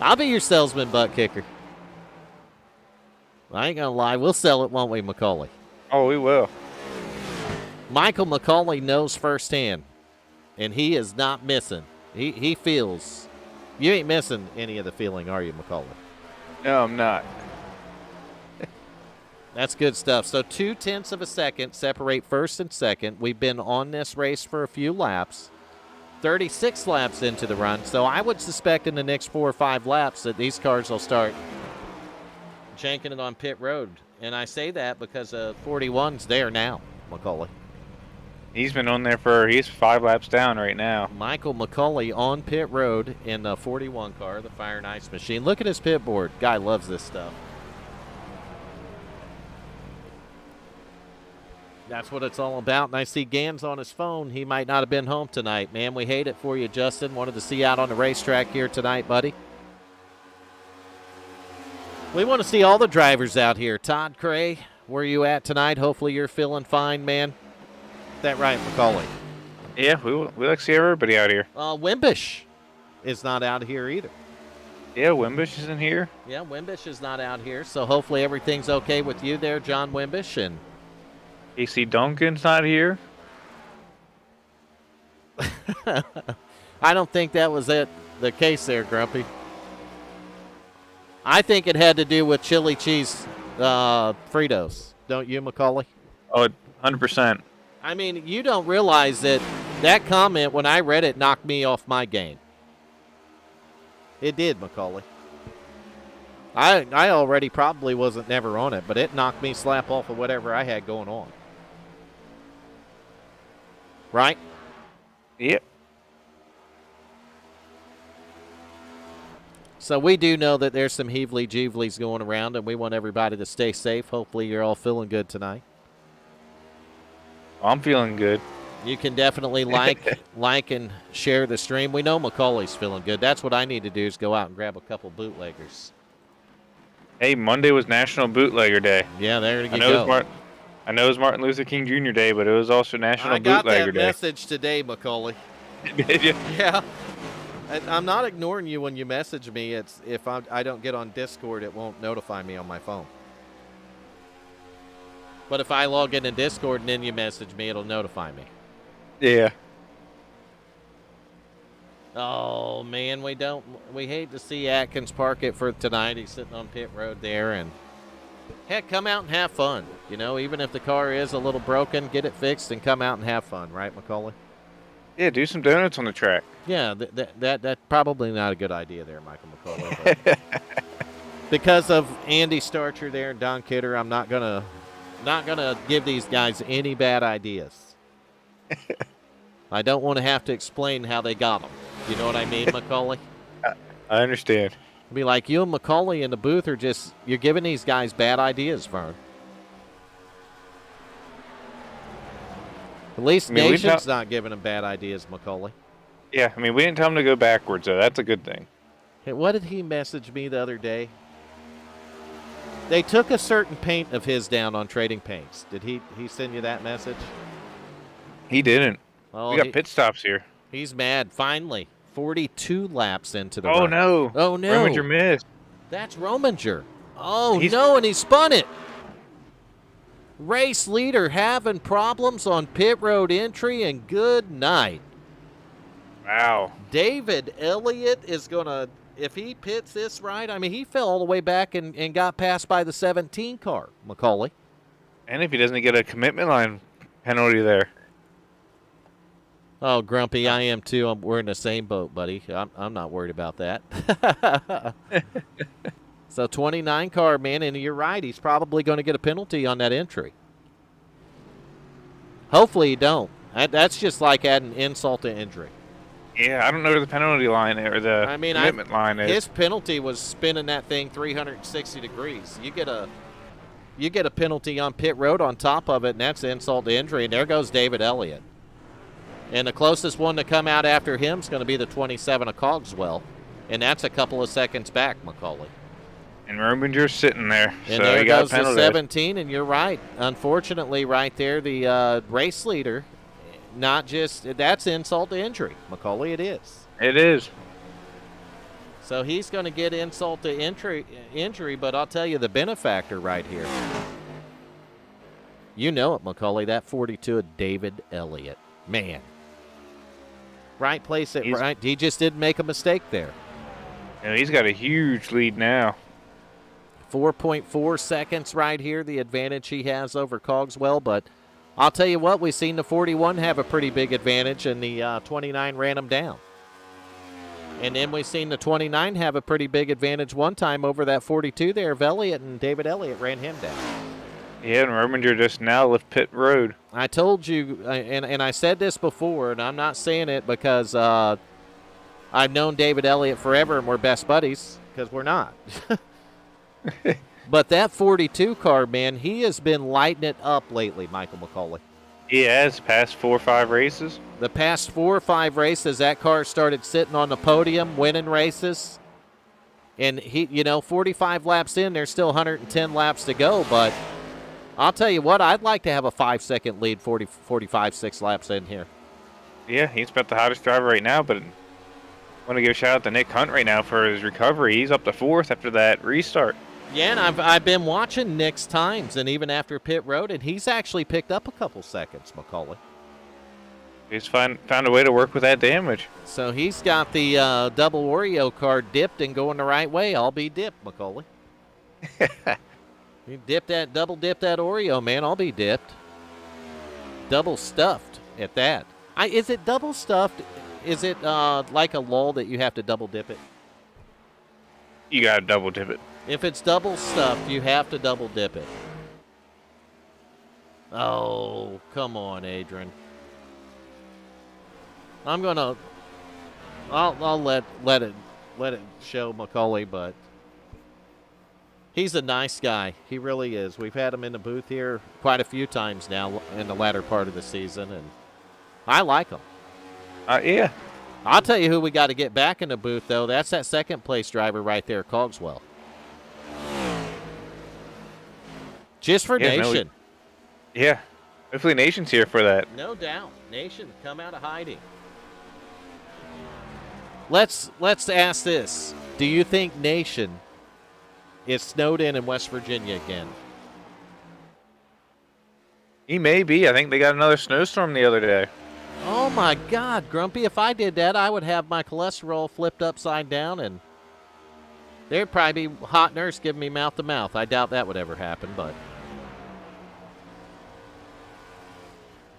Speaker 1: I'll be your salesman, butt kicker. I ain't going to lie. We'll sell it, won't we, Macaulay?
Speaker 2: Oh, we will.
Speaker 1: Michael Macaulay knows firsthand, and he is not missing. He feels. You ain't missing any of the feeling, are you, Macaulay?
Speaker 2: No, I'm not.
Speaker 1: That's good stuff. So 0.2 of a second separate first and second. We've been on this race for a few laps. 36 laps into the run. So I would suspect in the next 4 or 5 laps that these cars will start janking it on pit road. And I say that because 41's there now, McCauley.
Speaker 2: He's been on there he's 5 laps down right now.
Speaker 1: Michael McCauley on pit road in the 41 car, the Fire and Ice Machine. Look at his pit board. Guy loves this stuff. That's what it's all about. And I see Gans on his phone. He might not have been home tonight. Man, we hate it for you, Justin. Wanted to see you out on the racetrack here tonight, buddy. We want to see all the drivers out here. Todd Cray, where you at tonight? Hopefully you're feeling fine, man. Is that right, McCauley?
Speaker 2: Yeah, we like to see everybody out here.
Speaker 1: Wimbish is not out here either.
Speaker 2: Yeah, Wimbish isn't here.
Speaker 1: Yeah, Wimbish is not out here. So hopefully everything's okay with you there, John Wimbish. And
Speaker 2: AC Duncan's not here.
Speaker 1: I don't think that was the case there, Grumpy. I think it had to do with chili cheese Fritos. Don't you, McCauley?
Speaker 2: Oh, 100%.
Speaker 1: I mean, you don't realize that comment, when I read it, knocked me off my game. It did, McCauley. I already probably wasn't never on it, but it knocked me slap off of whatever I had going on. Right?
Speaker 2: Yep.
Speaker 1: So we do know that there's some heavly-jeevlies going around, and we want everybody to stay safe. Hopefully you're all feeling good tonight.
Speaker 2: I'm feeling good.
Speaker 1: You can definitely like and share the stream. We know McCauley's feeling good. That's what I need to do is go out and grab a couple bootleggers.
Speaker 2: Hey, Monday was National Bootlegger Day.
Speaker 1: Yeah, there you go.
Speaker 2: I know it was Martin Luther King Jr. Day, but it was also National Bootlegger Day.
Speaker 1: I got that message today, McCauley.
Speaker 2: Did you?
Speaker 1: Yeah. I'm not ignoring you when you message me. It's if I don't get on Discord, it won't notify me on my phone. But if I log in Discord and then you message me, it'll notify me.
Speaker 2: Yeah.
Speaker 1: Oh, man, we hate to see Atkins park it for tonight. He's sitting on pit road there. And, heck, come out and have fun. You know, even if the car is a little broken, get it fixed and come out and have fun. Right, McCauley?
Speaker 2: Yeah, do some donuts on the track.
Speaker 1: Yeah, that's probably not a good idea there, Michael McCauley. But because of Andy Starcher there and Don Kidder, I'm not gonna give these guys any bad ideas. I don't want to have to explain how they got them. You know what I mean, McCauley?
Speaker 2: I understand.
Speaker 1: Be like, you and McCauley in the booth are you're giving these guys bad ideas, Vern. At least Nation's not giving them bad ideas, McCauley.
Speaker 2: Yeah, I mean, we didn't tell him to go backwards, so that's a good thing.
Speaker 1: Hey, what did he message me the other day? They took a certain paint of his down on Trading Paints. Did he send you that message?
Speaker 2: He didn't.
Speaker 1: Oh,
Speaker 2: we got pit stops here.
Speaker 1: He's mad. Finally, 42 laps into the
Speaker 2: run.
Speaker 1: No. Oh, no.
Speaker 2: Rominger missed.
Speaker 1: That's Rominger. Oh, no, and he spun it. Race leader having problems on pit road entry, and good night.
Speaker 2: Wow.
Speaker 1: David Elliott is going to, if he pits this right, I mean, he fell all the way back and got passed by the 17 car, McCauley.
Speaker 2: And if he doesn't get a commitment line penalty there.
Speaker 1: Oh, Grumpy, I am too. We're in the same boat, buddy. I'm not worried about that. So 29 car, man, and you're right. He's probably going to get a penalty on that entry. Hopefully you don't. That's just like adding insult to injury.
Speaker 2: Yeah, I don't know where the penalty line or the commitment line is.
Speaker 1: His penalty was spinning that thing 360 degrees. You get a penalty on pit road on top of it, and that's insult to injury. And there goes David Elliott. And the closest one to come out after him is going to be the 27 of Cogswell, and that's a couple of seconds back, McCauley.
Speaker 2: And Rominger's sitting there.
Speaker 1: And
Speaker 2: so
Speaker 1: there
Speaker 2: he got
Speaker 1: goes the 17, and you're right. Unfortunately, right there, the race leader, that's insult to injury, McCauley, it is.
Speaker 2: It is.
Speaker 1: So he's going to get insult to injury, but I'll tell you the benefactor right here. You know it, McCauley, that 42 of David Elliott. Man. Right place at right. He just didn't make a mistake there.
Speaker 2: And he's got a huge lead now.
Speaker 1: 4.4 seconds right here, the advantage he has over Cogswell. But I'll tell you what, we've seen the 41 have a pretty big advantage, and the 29 ran him down. And then we've seen the 29 have a pretty big advantage one time over that 42 there of Elliott, and David Elliott ran him down.
Speaker 2: Yeah, and Rominger just now left pit road.
Speaker 1: I told you, and I said this before, and I'm not saying it because I've known David Elliott forever and we're best buddies, because we're not. But that 42 car, man, he has been lighting it up lately, Michael McCauley.
Speaker 2: He has past 4 or 5 races.
Speaker 1: The past 4 or 5 races, that car started sitting on the podium, winning races. And he, 45 laps in, there's still 110 laps to go. But I'll tell you what, I'd like to have a 5-second lead, 45, 6 laps in here.
Speaker 2: Yeah, he's about the hottest driver right now, but I want to give a shout out to Nick Hunt right now for his recovery. He's up to 4th after that restart.
Speaker 1: Yeah, and I've been watching Nick's times, and even after pit road, and he's actually picked up a couple seconds, McCauley.
Speaker 2: He's found a way to work with that damage.
Speaker 1: So he's got the double Oreo car dipped and going the right way. I'll be dipped, McCauley. You double dip that Oreo, man. I'll be dipped. Double stuffed at that. Is it double stuffed? Is it like a lull that you have to double dip it?
Speaker 2: You got to double dip it.
Speaker 1: If it's double stuffed, you have to double dip it. Oh, come on, Adrian. I'm gonna. I'll let it show McCauley, but he's a nice guy. He really is. We've had him in the booth here quite a few times now in the latter part of the season, and I like him.
Speaker 2: Yeah.
Speaker 1: I'll tell you who we got to get back in the booth, though. That's that second place driver right there, Cogswell. Just for Nation.
Speaker 2: Yeah. Hopefully Nation's here for that.
Speaker 1: No doubt. Nation, come out of hiding. Let's ask this. Do you think Nation is snowed in West Virginia again?
Speaker 2: He may be. I think they got another snowstorm the other day.
Speaker 1: Oh, my God, Grumpy. If I did that, I would have my cholesterol flipped upside down, and there'd probably be a hot nurse giving me mouth-to-mouth. I doubt that would ever happen, but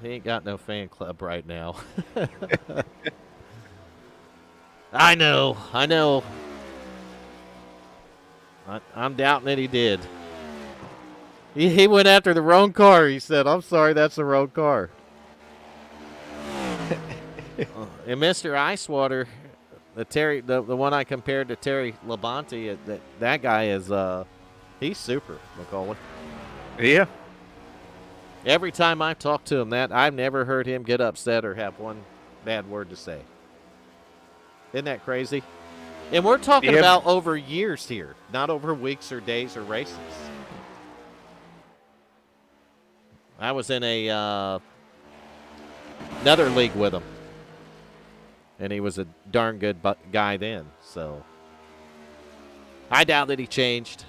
Speaker 1: he ain't got no fan club right now. I know. I'm doubting that he did. He went after the wrong car. He said, I'm sorry, that's the wrong car. And Mr. Icewater, the one I compared to Terry Labonte, that guy is he's super, McCauley.
Speaker 2: Yeah.
Speaker 1: Every time I talk to him, I've never heard him get upset or have one bad word to say. Isn't that crazy? And we're talking about over years here, not over weeks or days or races. I was in another league with him, and he was a darn good guy then. So I doubt that he changed.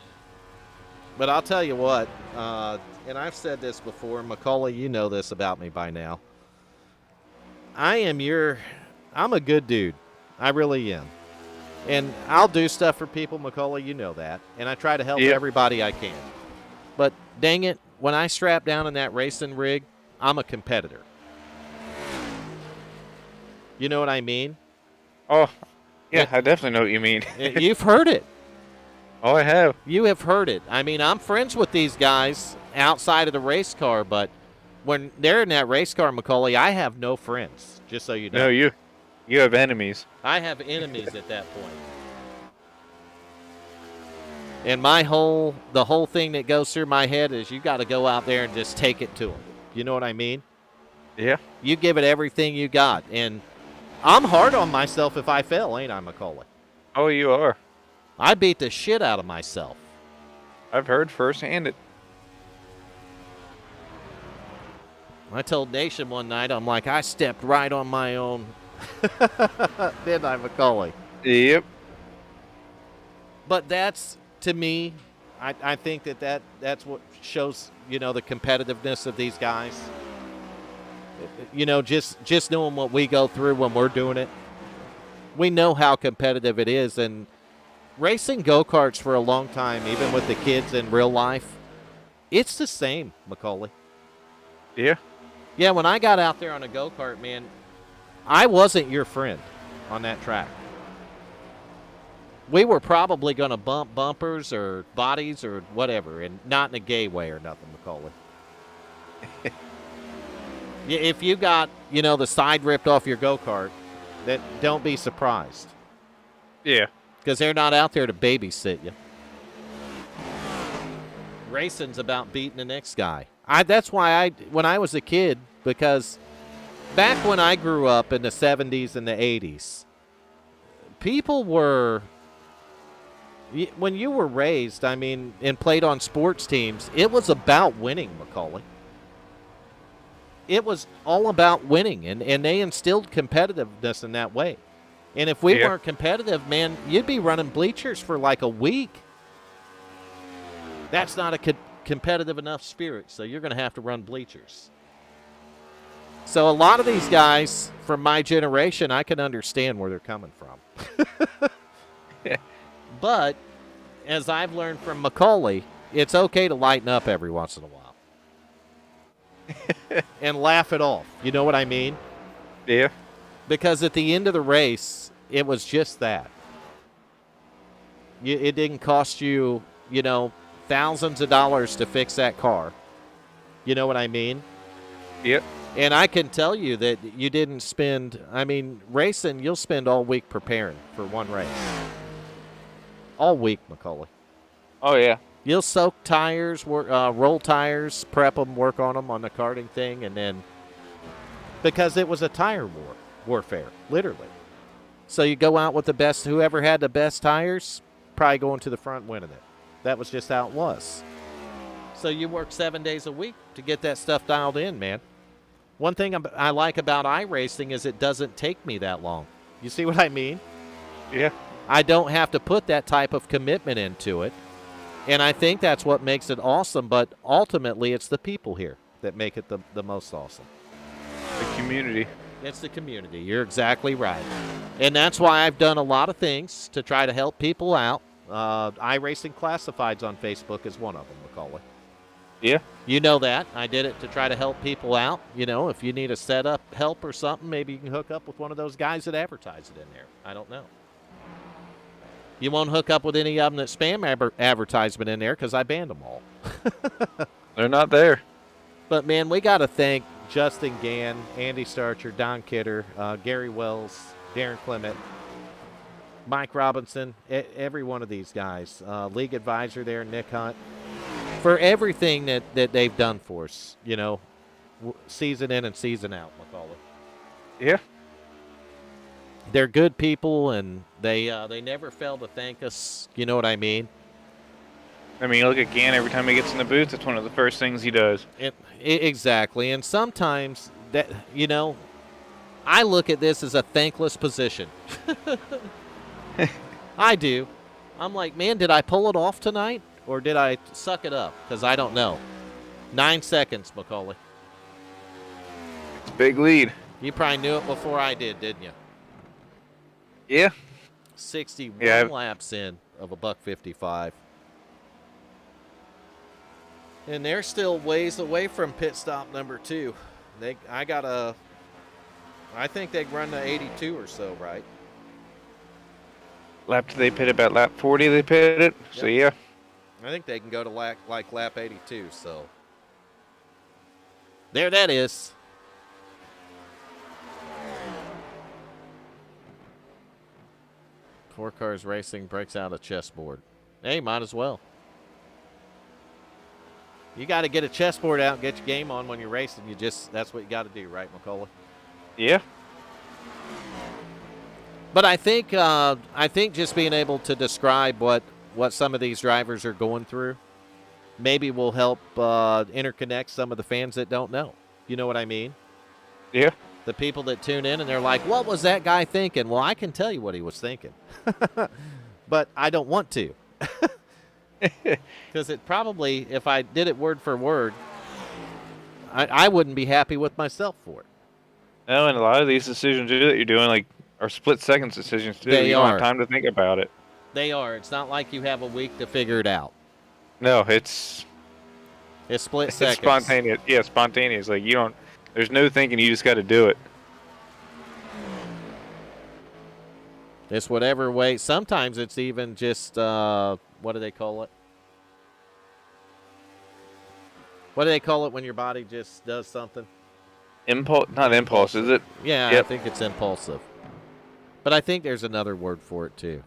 Speaker 1: But I'll tell you what, and I've said this before, McCauley, you know this about me by now. I'm a good dude. I really am. And I'll do stuff for people, McCauley, you know that. And I try to help everybody I can. But dang it, when I strap down in that racing rig, I'm a competitor. You know what I mean?
Speaker 2: Oh, yeah, I definitely know what you mean.
Speaker 1: You've heard it.
Speaker 2: Oh, I have.
Speaker 1: You have heard it. I mean, I'm friends with these guys outside of the race car, but when they're in that race car, McCauley, I have no friends, just so you know.
Speaker 2: No, you have enemies.
Speaker 1: I have enemies at that point. And the whole thing that goes through my head is you got to go out there and just take it to them. You know what I mean?
Speaker 2: Yeah.
Speaker 1: You give it everything you got. And I'm hard on myself if I fail, ain't I, McCauley?
Speaker 2: Oh, you are.
Speaker 1: I beat the shit out of myself.
Speaker 2: I've heard firsthand it.
Speaker 1: I told Nation one night, I'm like, I stepped right on my own. Didn't I, McCauley?
Speaker 2: Yep.
Speaker 1: But that's, to me, I think that's what shows, the competitiveness of these guys. Just knowing what we go through when we're doing it. We know how competitive it is, and Racing go-karts for a long time, even with the kids in real life, it's the same, Macaulay.
Speaker 2: Yeah.
Speaker 1: Yeah, when I got out there on a go-kart, man, I wasn't your friend on that track. We were probably going to bump bumpers or bodies or whatever, and not in a gay way or nothing, Macaulay. If you got, the side ripped off your go-kart, don't be surprised.
Speaker 2: Yeah.
Speaker 1: Because they're not out there to babysit you. Racing's about beating the next guy. That's why when I was a kid, because back when I grew up in the 70s and the 80s, people were, when you were raised, and played on sports teams, it was about winning, Macaulay. It was all about winning, and they instilled competitiveness in that way. And if we weren't competitive, man, you'd be running bleachers for like a week. That's not a competitive enough spirit, so you're going to have to run bleachers. So a lot of these guys from my generation, I can understand where they're coming from. But as I've learned from Macaulay, it's okay to lighten up every once in a while. And laugh it off. You know what I mean?
Speaker 2: Yeah.
Speaker 1: Because at the end of the race, it was just that. It didn't cost you, thousands of dollars to fix that car. You know what I mean?
Speaker 2: Yep.
Speaker 1: And I can tell you that you didn't spend, racing, you'll spend all week preparing for one race. All week, Macaulay.
Speaker 2: Oh, yeah.
Speaker 1: You'll soak tires, roll tires, prep them, work on them on the karting thing, and then, because it was a tire warfare, literally. So you go out with the best, whoever had the best tires, probably going to the front winning it. That was just how it was. So you work 7 days a week to get that stuff dialed in, man. One thing I like about iRacing is it doesn't take me that long. You see what I mean?
Speaker 2: Yeah.
Speaker 1: I don't have to put that type of commitment into it. And I think that's what makes it awesome, but ultimately it's the people here that make it the most awesome.
Speaker 2: The community.
Speaker 1: It's the community. You're exactly right. And that's why I've done a lot of things to try to help people out. iRacing Classifieds on Facebook is one of them, Macaulay.
Speaker 2: Yeah.
Speaker 1: You know that. I did it to try to help people out. If you need a setup help or something, maybe you can hook up with one of those guys that advertise it in there. I don't know. You won't hook up with any of them that spam advertisement in there because I banned them all.
Speaker 2: They're not there.
Speaker 1: But, man, we got to thank Justin Gann, Andy Starcher, Don Kidder, Gary Wells, Darren Clement, Mike Robinson, every one of these guys, league advisor there, Nick Hunt, for everything that they've done for us, season in and season out, Macaulay.
Speaker 2: Yeah.
Speaker 1: They're good people, and they never fail to thank us. You know what I mean?
Speaker 2: Look at Gann. Every time he gets in the booth, it's one of the first things he does.
Speaker 1: Exactly. And sometimes, that I look at this as a thankless position. I do. I'm like, man, did I pull it off tonight? Or did I suck it up? Because I don't know. 9 seconds, Macaulay.
Speaker 2: It's a big lead.
Speaker 1: You probably knew it before I did, didn't you?
Speaker 2: Yeah.
Speaker 1: 61 laps in of a $155. And they're still ways away from pit stop number 2. I think they run to 82 or so, right?
Speaker 2: Lap they pit about lap 40 they pitted it.
Speaker 1: Yep.
Speaker 2: So, yeah.
Speaker 1: I think they can go to lap 82, so. There that is. Four Cars Racing breaks out a chessboard. Hey, might as well. You got to get a chessboard out and get your game on when you're racing. That's what you got to do, right, Macaulay?
Speaker 2: Yeah.
Speaker 1: But I think just being able to describe what some of these drivers are going through maybe will help interconnect some of the fans that don't know. You know what I mean?
Speaker 2: Yeah.
Speaker 1: The people that tune in and they're like, what was that guy thinking? Well, I can tell you what he was thinking. But I don't want to. Because it probably, if I did it word for word, I wouldn't be happy with myself for it.
Speaker 2: No, and a lot of these decisions that you're doing, are split-second decisions, too.
Speaker 1: They
Speaker 2: You don't
Speaker 1: are.
Speaker 2: have time to think about it.
Speaker 1: They are. It's not like you have a week to figure it out.
Speaker 2: No, it's
Speaker 1: split seconds.
Speaker 2: Spontaneous. Yeah, spontaneous. Like you don't. There's no thinking. You just got to do it.
Speaker 1: It's whatever way. Sometimes it's even just what do they call it? What do they call it when your body just does something?
Speaker 2: Impulse, not impulse, is it?
Speaker 1: Yeah,
Speaker 2: Yep.
Speaker 1: I think it's impulsive. But I think there's another word for it too.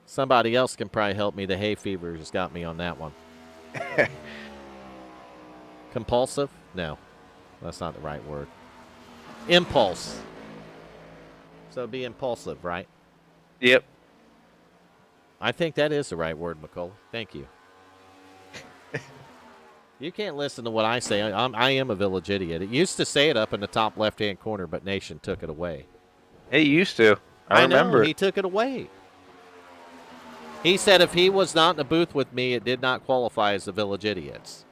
Speaker 1: Somebody else can probably help me. The hay fever has got me on that one. Compulsive? No, that's not the right word. Impulse. So be impulsive, right?
Speaker 2: Yep.
Speaker 1: I think that is the right word, McCullough. Thank you. You can't listen to what I say. I am a village idiot. It used to say it up in the top left-hand corner, but Nation took it away.
Speaker 2: He used to. I remember.
Speaker 1: Know, he took it away. He said if he was not in the booth with me, it did not qualify as the village idiots.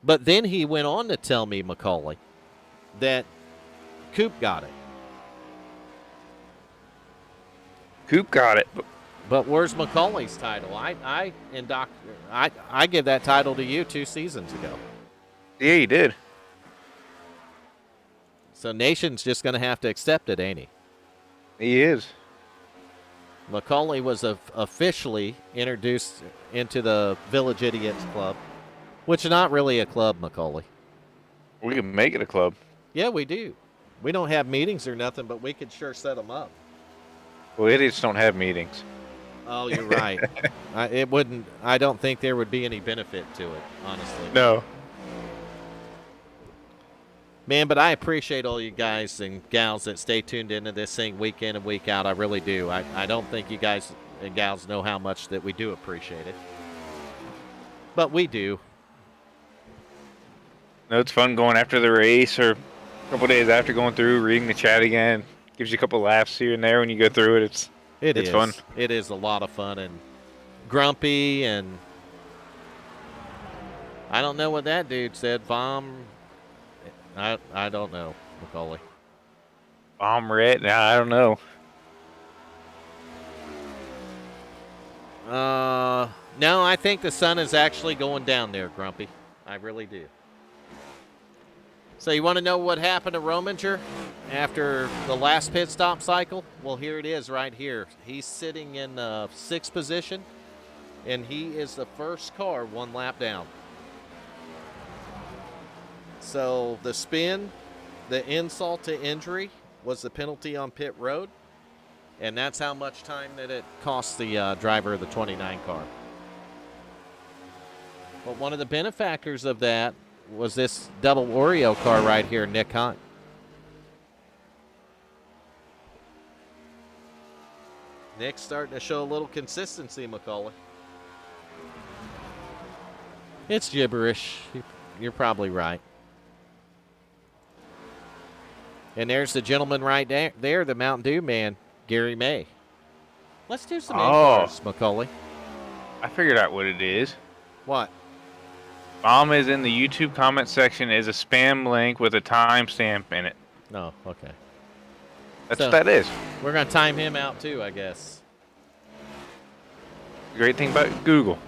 Speaker 1: But then he went on to tell me, Macaulay, that Coop got it.
Speaker 2: Coop got it.
Speaker 1: But where's Macaulay's title? I give that title to you 2 seasons ago.
Speaker 2: Yeah, he did.
Speaker 1: So Nation's just going to have to accept it, ain't he?
Speaker 2: He is.
Speaker 1: Macaulay was officially introduced into the Village Idiots Club, which is not really a club, Macaulay.
Speaker 2: We can make it a club.
Speaker 1: Yeah, we do. We don't have meetings or nothing, but we could sure set them up.
Speaker 2: Well, idiots don't have meetings.
Speaker 1: Oh, you're right. I don't think there would be any benefit to it, honestly.
Speaker 2: No.
Speaker 1: Man, but I appreciate all you guys and gals that stay tuned into this thing week in and week out. I really do. I don't think you guys and gals know how much that we do appreciate it. But we do.
Speaker 2: No, it's fun going after the race or a couple days after going through, reading the chat again. Gives you a couple laughs here and there when you go through it. It's fun.
Speaker 1: It is a lot of fun and grumpy and I don't know what that dude said. I don't know, Macaulay.
Speaker 2: Bomb red? Nah, I don't know.
Speaker 1: No, I think the sun is actually going down there, Grumpy. I really do. So you want to know what happened to Rominger after the last pit stop cycle? Well, here it is right here. He's sitting in 6th position, and he is the first car 1 lap down. So the spin, the insult to injury was the penalty on pit road, and that's how much time that it cost the driver of the 29 car. But one of the benefactors of that was this double Oreo car right here, Nick Hunt. Nick's starting to show a little consistency, Macaulay. It's gibberish. You're probably right. And there's the gentleman right there, the Mountain Dew man, Gary May. Let's do some cars, Macaulay.
Speaker 2: I figured out what it is.
Speaker 1: What?
Speaker 2: Bomb is in the YouTube comment section is a spam link with a timestamp in it.
Speaker 1: No, okay.
Speaker 2: That's what that is.
Speaker 1: We're going to time him out too, I guess.
Speaker 2: The great thing about Google.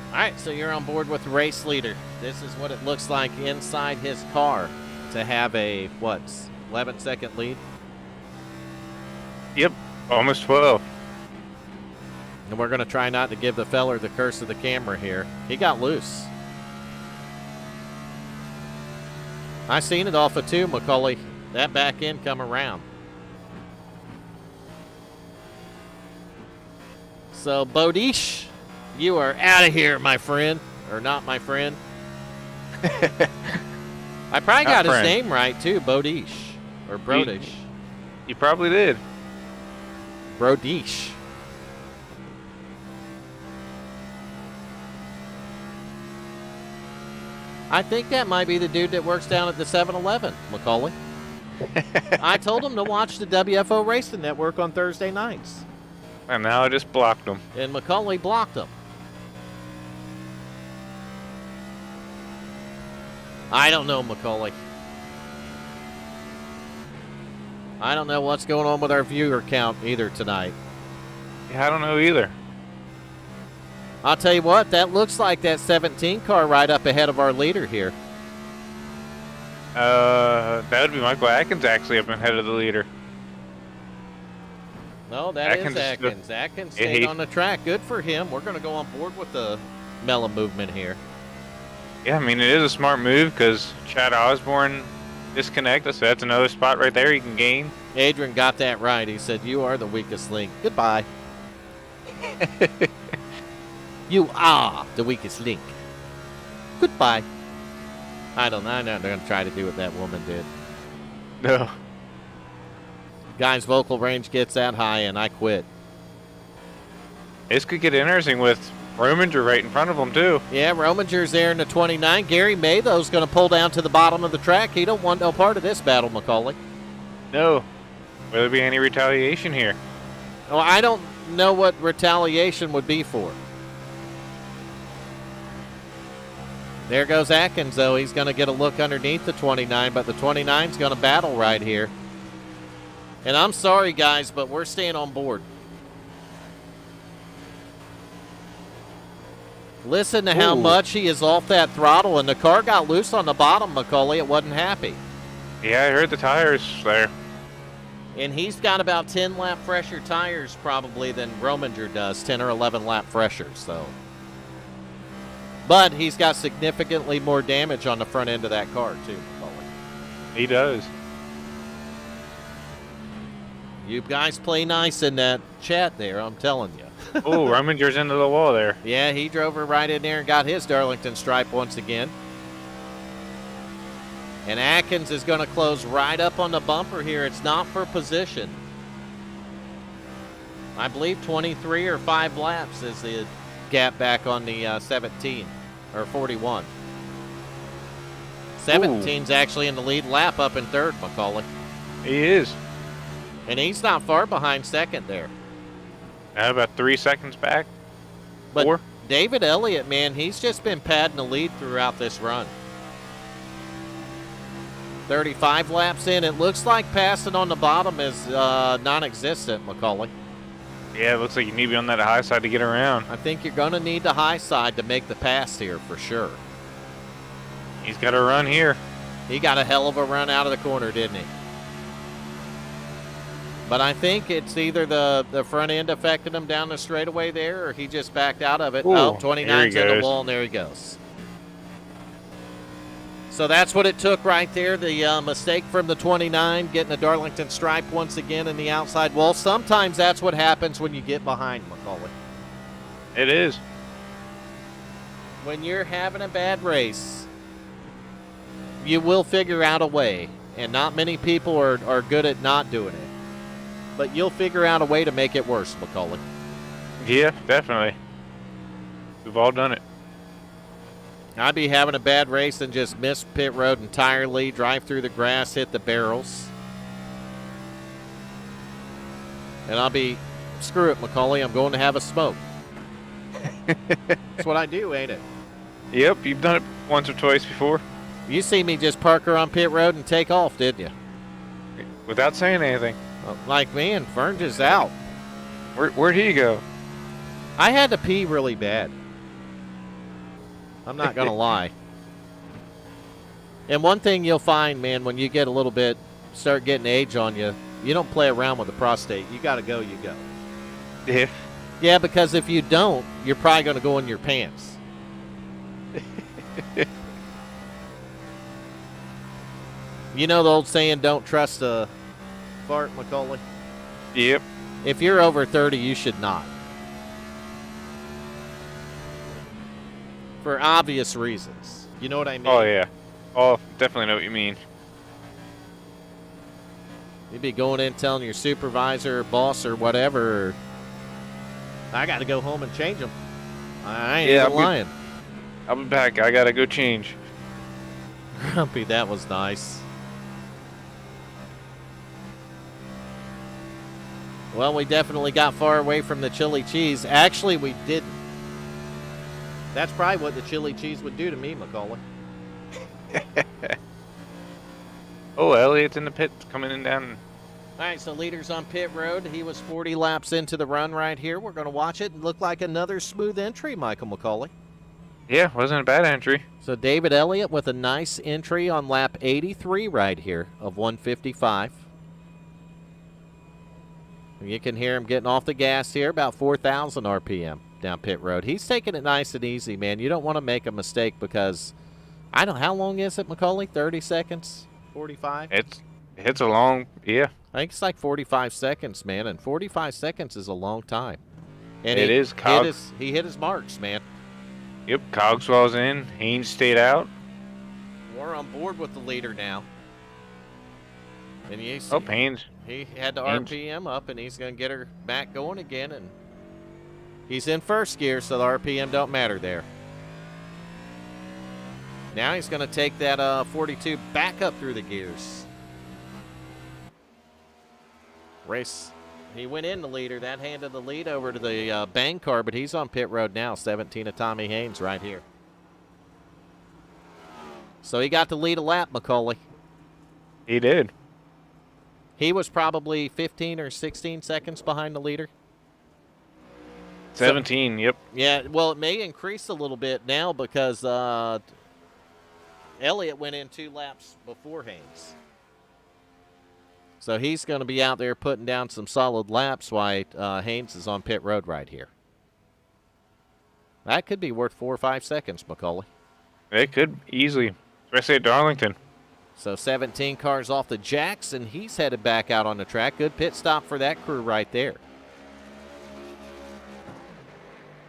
Speaker 1: All right, so you're on board with the race leader. This is what it looks like inside his car to have a, 11-second lead?
Speaker 2: Yep, almost 12.
Speaker 1: And we're going to try not to give the feller the curse of the camera here. He got loose. I seen it off of 2, Macaulay. That back end come around. So, Bodish, you are out of here, my friend. Or not my friend. I probably got his name right, too. Bodish. Or Brodish.
Speaker 2: You probably did.
Speaker 1: Brodish. I think that might be the dude that works down at the 7-Eleven, Macaulay. I told him to watch the WFO Racing Network on Thursday nights.
Speaker 2: And now I just blocked him.
Speaker 1: And Macaulay blocked him. I don't know, Macaulay. I don't know what's going on with our viewer count either tonight.
Speaker 2: Yeah, I don't know either.
Speaker 1: I'll tell you what, that looks like that 17 car right up ahead of our leader here.
Speaker 2: That would be Michael Atkins actually up ahead of the leader.
Speaker 1: No, that
Speaker 2: Atkins
Speaker 1: is
Speaker 2: is good.
Speaker 1: Atkins. Atkins
Speaker 2: Yeah,
Speaker 1: stayed
Speaker 2: he-
Speaker 1: on the track. Good for him. We're going to go on board with the mellow movement here.
Speaker 2: Yeah, I mean, it is a smart move because Chad Osborne disconnected, so that's another spot right there he can gain.
Speaker 1: Adrian got that right. He said, "You are the weakest link. Goodbye." You are the weakest link. Goodbye. I don't know. I'm not going to try to do what that woman did.
Speaker 2: No.
Speaker 1: Guy's vocal range gets that high, and I quit.
Speaker 2: This could get interesting with Rominger right in front of him, too.
Speaker 1: Yeah, Rominger's there in the 29. Gary May, though, is going to pull down to the bottom of the track. He don't want no part of this battle, Macaulay.
Speaker 2: No. Will there be any retaliation here?
Speaker 1: Well, I don't know what retaliation would be for. There goes Atkins, though. He's going to get a look underneath the 29, but the 29's going to battle right here. And I'm sorry, guys, but we're staying on board. Listen to how
Speaker 2: Ooh.
Speaker 1: much he is off that throttle, and the car got loose on the bottom, Macaulay. It wasn't happy.
Speaker 2: Yeah, I heard the tires there.
Speaker 1: And he's got about 10 lap fresher tires probably than Rominger does, 10 or 11 lap fresher. So, but he's got significantly more damage on the front end of that car too, Macaulay.
Speaker 2: He does.
Speaker 1: You guys play nice in that chat there, I'm telling you.
Speaker 2: Oh, Rominger's into the wall there.
Speaker 1: Yeah, he drove her right in there and got his Darlington stripe once again. And Atkins is going to close right up on the bumper here. It's not for position. I believe 23 or 5 laps is the gap back on the 17 or 41. 17's actually in the lead lap up in third, Macaulay.
Speaker 2: He is.
Speaker 1: And he's not far behind second there.
Speaker 2: Now about 3 seconds back.
Speaker 1: But
Speaker 2: 4.
Speaker 1: David Elliott, man, he's just been padding the lead throughout this run. 35 laps in. It looks like passing on the bottom is non-existent, Macaulay.
Speaker 2: Yeah, it looks like you need to be on that high side to get around.
Speaker 1: I think you're going to need the high side to make the pass here for sure.
Speaker 2: He's got to run here.
Speaker 1: He got a hell of a run out of the corner, didn't he? But I think it's either the front end affected him down the straightaway there, or he just backed out of it.
Speaker 2: Ooh,
Speaker 1: Oh, 29's
Speaker 2: there he
Speaker 1: in the
Speaker 2: goes.
Speaker 1: wall, and there he goes. So that's what it took right there. The mistake from the 29, getting the Darlington stripe once again in the outside wall. Sometimes that's what happens when you get behind, Macaulay.
Speaker 2: It is.
Speaker 1: When you're having a bad race, you will figure out a way. And not many people are good at not doing it. But you'll figure out a way to make it worse, Macaulay.
Speaker 2: Yeah, definitely. We've all done it.
Speaker 1: I'd be having a bad race and just miss pit road entirely, drive through the grass, hit the barrels. And I'll be, screw it, Macaulay, I'm going to have a smoke. That's what I do, ain't it?
Speaker 2: Yep, you've done it once or twice before.
Speaker 1: You see me just park her on pit road and take off, didn't you?
Speaker 2: Without saying anything.
Speaker 1: Like, man, Fern just out.
Speaker 2: Where'd he go?
Speaker 1: I had to pee really bad. I'm not going to lie. And one thing you'll find, man, when you get a little bit, start getting age on you, you don't play around with the prostate. You got to go, you go.
Speaker 2: Yeah.
Speaker 1: Yeah, because if you don't, you're probably going to go in your pants. You know the old saying, don't trust a fart, Macaulay?
Speaker 2: Yep.
Speaker 1: If you're over 30, you should not. For obvious reasons. You know what I mean?
Speaker 2: Oh, yeah. Oh, definitely know what you mean.
Speaker 1: You'd be going in telling your supervisor or boss or whatever, I got to go home and change them. I ain't even lying.
Speaker 2: I'll be back. I gotta go change.
Speaker 1: Grumpy, that was nice. Well, we definitely got far away from the chili cheese. Actually, we didn't. That's probably what the chili cheese would do to me, Macaulay.
Speaker 2: Oh, Elliot's in the pit, coming in down.
Speaker 1: All right, so leader's on pit road. He was 40 laps into the run right here. We're going to watch it. Look like another smooth entry, Michael McCauley.
Speaker 2: Yeah, wasn't a bad entry.
Speaker 1: So David Elliott with a nice entry on lap 83 right here of 155. You can hear him getting off the gas here, about 4,000 RPM down pit road. He's taking it nice and easy, man. You don't want to make a mistake because, I don't know, how long is it, McCauley? 30 seconds? 45?
Speaker 2: It's a long, yeah.
Speaker 1: I think it's like 45 seconds, man, and 45 seconds is a long time. And
Speaker 2: It is.
Speaker 1: He hit his marks, man.
Speaker 2: Yep, Cogswell's in. Haynes stayed out.
Speaker 1: We're on board with the leader now. And Haynes, he had the RPM up, and he's going to get her back going again, and he's in first gear, so the RPM don't matter there. Now he's going to take that 42 back up through the gears. Race. He went in the leader. That handed the lead over to the Bang car, but he's on pit road now. 17 of Tommy Haynes right here. So he got the lead a lap, McCauley.
Speaker 2: He did.
Speaker 1: He was probably 15 or 16 seconds behind the leader.
Speaker 2: 17, yep.
Speaker 1: Yeah, well, it may increase a little bit now because Elliott went in 2 laps before Haynes. So he's going to be out there putting down some solid laps while Haynes is on pit road right here. That could be worth 4 or 5 seconds, McCauley.
Speaker 2: It could easily, especially at Darlington.
Speaker 1: So 17 cars off the jacks, and he's headed back out on the track. Good pit stop for that crew right there.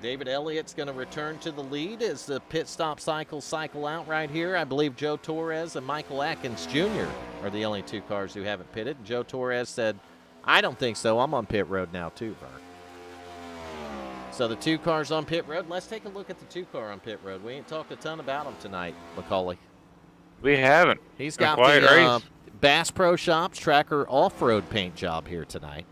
Speaker 1: David Elliott's going to return to the lead as the pit stop cycle out right here. I believe Joe Torres and Michael Atkins Jr. are the only 2 cars who haven't pitted. Joe Torres said, I don't think so. I'm on pit road now too, Vern. So the 2 cars on pit road. Let's take a look at the 2 car on pit road. We ain't talked a ton about him tonight, McCauley.
Speaker 2: We haven't.
Speaker 1: He's got the Bass Pro Shops Tracker off-road paint job here tonight.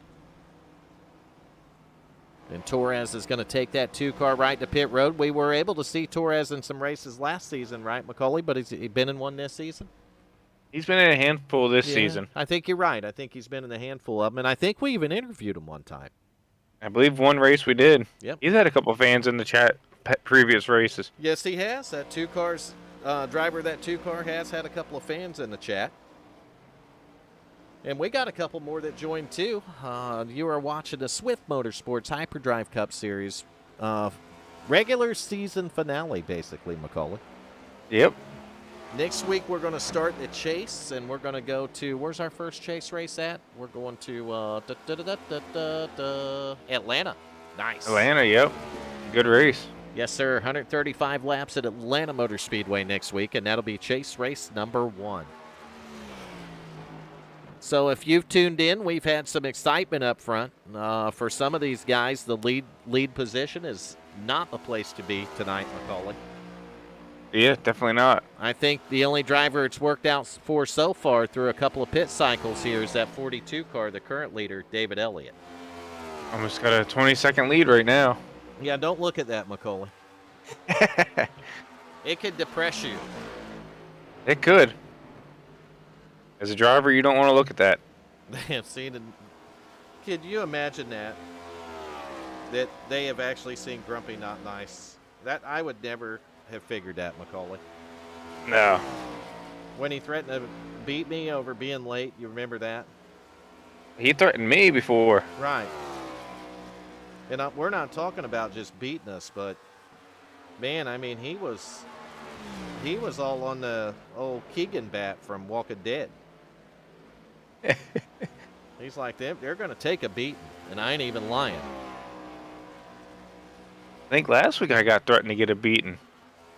Speaker 1: And Torres is going to take that 2 car right to pit road. We were able to see Torres in some races last season, right, McCauley? But has he been in one this season?
Speaker 2: He's been in a handful this season.
Speaker 1: I think you're right. I think he's been in a handful of them. And I think we even interviewed him one time.
Speaker 2: I believe one race we did.
Speaker 1: Yep.
Speaker 2: He's had a couple fans in the chat previous races.
Speaker 1: Yes, he has. That 2 cars, driver of that 2 car has had a couple of fans in the chat. And we got a couple more that joined, too. You are watching the Swift Motorsports Hyperdrive Cup Series regular season finale, basically, McCauley.
Speaker 2: Yep.
Speaker 1: Next week, we're going to start the chase, and we're going to go to, where's our first chase race at? We're going to Atlanta. Nice.
Speaker 2: Atlanta, yep. Good race.
Speaker 1: Yes, sir. 135 laps at Atlanta Motor Speedway next week, and that'll be chase race number 1. So if you've tuned in, we've had some excitement up front. For some of these guys, the lead position is not the place to be tonight, McCauley.
Speaker 2: Yeah, definitely not.
Speaker 1: I think the only driver it's worked out for so far through a couple of pit cycles here is that 42 car, the current leader, David Elliott.
Speaker 2: Almost got a 20-second lead right now.
Speaker 1: Yeah, don't look at that, McCauley. It could depress you.
Speaker 2: It could. As a driver, you don't want to look at that.
Speaker 1: Could you imagine that they have actually seen Grumpy Not Nice? That I would never have figured that, McCauley.
Speaker 2: No.
Speaker 1: When he threatened to beat me over being late, you remember that?
Speaker 2: He threatened me before.
Speaker 1: Right. And we're not talking about just beating us, but man, I mean, he was all on the old Keegan bat from Walking Dead. He's like, they're going to take a beating, and I ain't even lying.
Speaker 2: I think last week I got threatened to get a beating.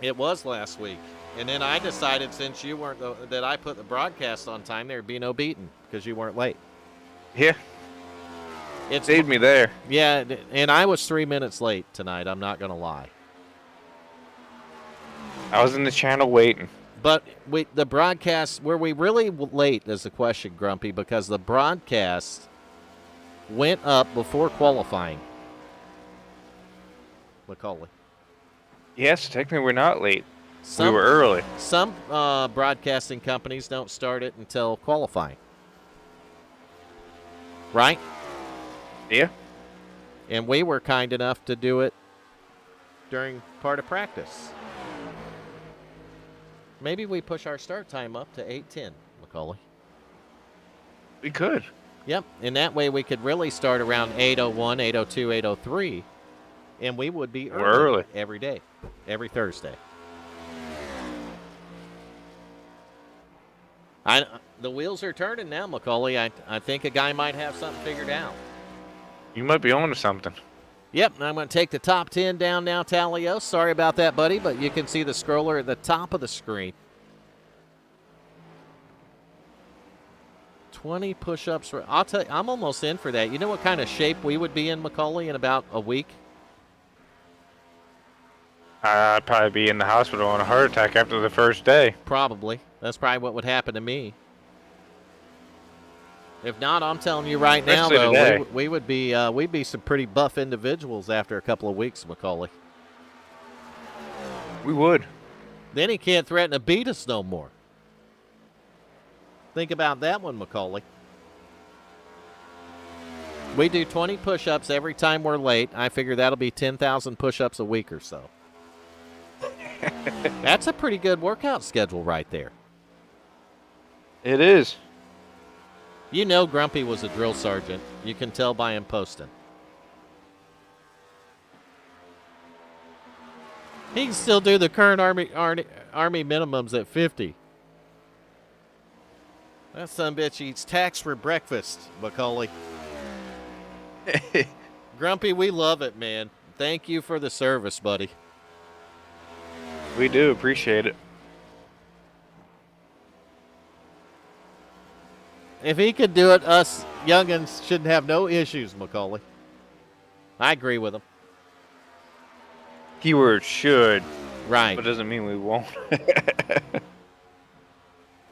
Speaker 1: It was last week. And then I decided since you weren't, that I put the broadcast on time, there'd be no beating because you weren't late.
Speaker 2: Yeah.
Speaker 1: It
Speaker 2: saved me there.
Speaker 1: Yeah, and I was 3 minutes late tonight. I'm not going to lie.
Speaker 2: I was in the channel waiting.
Speaker 1: But the broadcast, were we really late is the question, Grumpy, because the broadcast went up before qualifying. McCauley.
Speaker 2: Yes, technically we're not late. We were early.
Speaker 1: Some broadcasting companies don't start it until qualifying. right?
Speaker 2: Yeah.
Speaker 1: And we were kind enough to do it during part of practice. Maybe we push our start time up to 8:10, Macaulay.
Speaker 2: We could.
Speaker 1: Yep, and that way we could really start around 8:01, 8:02, 8:03, and we would be
Speaker 2: We're early.
Speaker 1: every day, every Thursday. The wheels are turning now, Macaulay. I think a guy might have something figured out.
Speaker 2: You might be on to something.
Speaker 1: Yep, and I'm going to take the top 10 down now, Talio. Sorry about that, buddy, but you can see the scroller at the top of the screen. 20 push-ups. I'll tell you, I'm almost in for that. You know what kind of shape we would be in, Macaulay, in about a week?
Speaker 2: I'd probably be in the hospital on a heart attack after the first day.
Speaker 1: Probably. That's probably what would happen to me. If not, I'm telling you right now,
Speaker 2: Especially
Speaker 1: though,
Speaker 2: today.
Speaker 1: we would be we'd be some pretty buff individuals after a couple of weeks, Macaulay.
Speaker 2: We would.
Speaker 1: Then he can't threaten to beat us no more. Think about that one, Macaulay. We do 20 push-ups every time we're late. I figure that'll be 10,000 push-ups a week or so. That's a pretty good workout schedule right there.
Speaker 2: It is.
Speaker 1: You know Grumpy was a drill sergeant. You can tell by him posting. He can still do the current Army minimums at 50. That sumbitch eats tax for breakfast, Macaulay. Grumpy, we love it, man. Thank you for the service, buddy.
Speaker 2: We do appreciate it.
Speaker 1: If he could do it, us youngins shouldn't have no issues, Macaulay. I agree with him.
Speaker 2: Keyword should,
Speaker 1: Right.
Speaker 2: but doesn't mean we won't.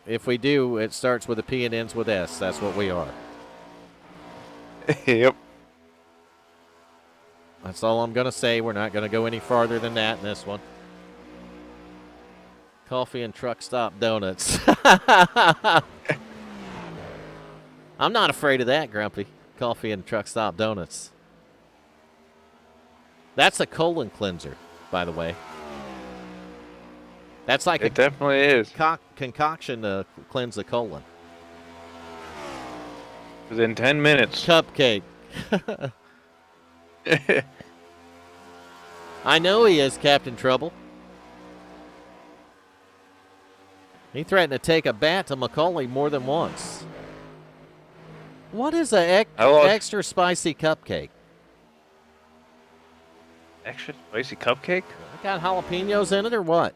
Speaker 1: If we do, it starts with a P and ends with S. That's what we are.
Speaker 2: Yep.
Speaker 1: That's all I'm going to say. We're not going to go any farther than that in this one. Coffee and truck stop donuts. I'm not afraid of that, Grumpy. Coffee and truck stop donuts. That's a colon cleanser, by the way. That's like
Speaker 2: It definitely is.
Speaker 1: concoction to cleanse the colon.
Speaker 2: Within 10 minutes.
Speaker 1: Cupcake. I know he is, Captain Trouble. He threatened to take a bat to Macaulay more than once. What is a extra spicy cupcake?
Speaker 2: Extra spicy cupcake?
Speaker 1: It got jalapenos in it or what?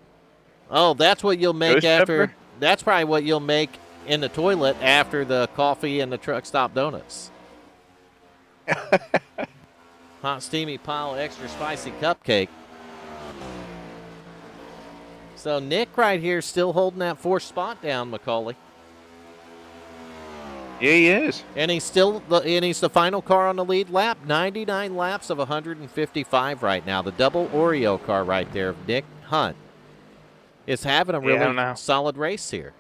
Speaker 1: Oh, that's what you'll make
Speaker 2: Ghost
Speaker 1: after.
Speaker 2: pepper?
Speaker 1: That's probably what you'll make in the toilet after the coffee and the truck stop donuts. Hot steamy pile extra spicy cupcake. So Nick right here still holding that fourth spot down, Macaulay.
Speaker 2: Yeah, he is.
Speaker 1: And he's the final car on the lead lap. 99 laps of 155 right now. The double Oreo car right there of Nick Hunt is having a really solid race here.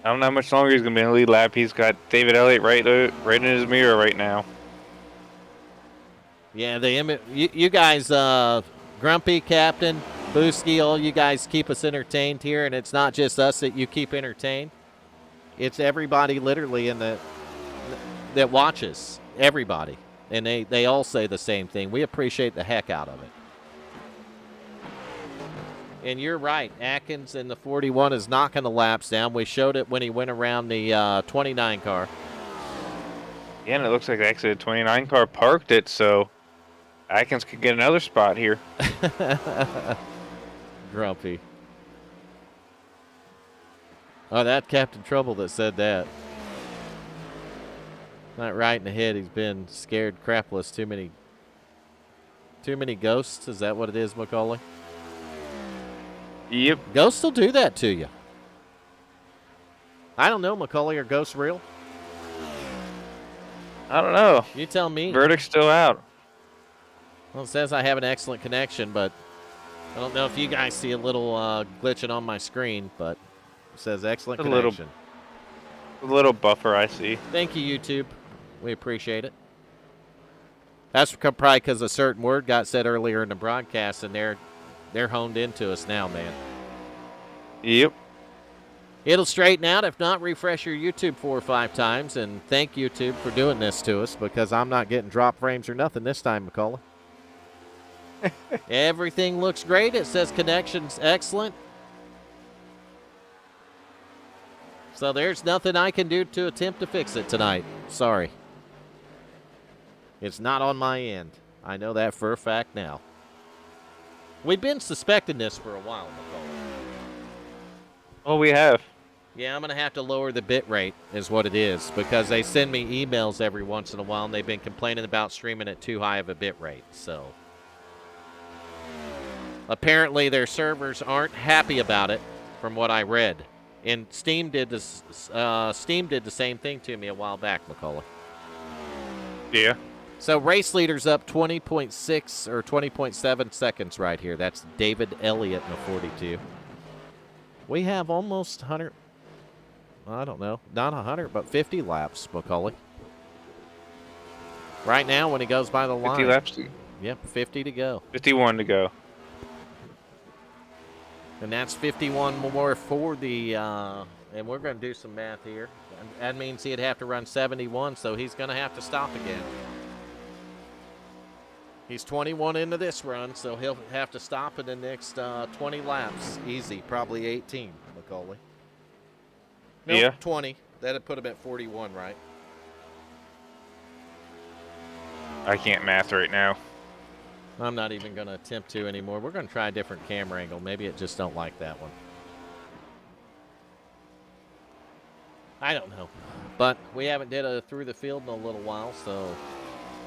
Speaker 2: I don't know how much longer he's going to be in the lead lap. He's got David Elliott right in his mirror right now.
Speaker 1: Yeah, you guys, Grumpy, Captain, Booski, all you guys keep us entertained here, and it's not just us that you keep entertained. It's everybody literally that watches, everybody. And they all say the same thing. We appreciate the heck out of it. And you're right. Atkins in the 41 is knocking the laps down. We showed it when he went around the 29 car.
Speaker 2: Yeah, and it looks like actually the 29 car parked it, so Atkins could get another spot here.
Speaker 1: Grumpy. Oh, that Captain Trouble that said that. Not right in the head. He's been scared crapless. Too many ghosts. Is that what it is, Macaulay?
Speaker 2: Yep.
Speaker 1: Ghosts will do that to you. I don't know, Macaulay. Are ghosts real?
Speaker 2: I don't know.
Speaker 1: You tell me.
Speaker 2: Verdict's still out.
Speaker 1: Well, it says I have an excellent connection, but I don't know if you guys see a little glitching on my screen, but it says excellent connection.
Speaker 2: A little buffer, I see.
Speaker 1: Thank you, YouTube. We appreciate it. That's probably because a certain word got said earlier in the broadcast, and they're honed into us now, man.
Speaker 2: Yep.
Speaker 1: It'll straighten out. If not, refresh your YouTube 4 or 5 times, and thank YouTube for doing this to us, because I'm not getting drop frames or nothing this time, McCullough. Everything looks great. It says connection's excellent. So there's nothing I can do to attempt to fix it tonight. Sorry. It's not on my end. I know that for a fact now. We've been suspecting this for a while, McCullough.
Speaker 2: Oh, we have.
Speaker 1: Yeah, I'm going to have to lower the bit rate is what it is, because they send me emails every once in a while, and they've been complaining about streaming at too high of a bit rate. So apparently their servers aren't happy about it from what I read. And Steam did the same thing to me a while back, McCullough.
Speaker 2: Yeah.
Speaker 1: So race leader's up 20.6 or 20.7 seconds right here. That's David Elliott in the 42. We have almost 100, I don't know, not 100, but 50 laps, McCullough. Right now when he goes by the line.
Speaker 2: 50 laps?
Speaker 1: Yep, 50 to go.
Speaker 2: 51 to go.
Speaker 1: And that's 51 more for the, and we're going to do some math here. That means he'd have to run 71, so he's going to have to stop again. He's 21 into this run, so he'll have to stop in the next 20 laps. Easy, probably 18, McCullough. Nope,
Speaker 2: yeah.
Speaker 1: 20. That'd put him at 41, right?
Speaker 2: I can't math right now.
Speaker 1: I'm not even going to attempt to anymore. We're going to try a different camera angle. Maybe it just don't like that one. I don't know. But we haven't did a through the field in a little while, so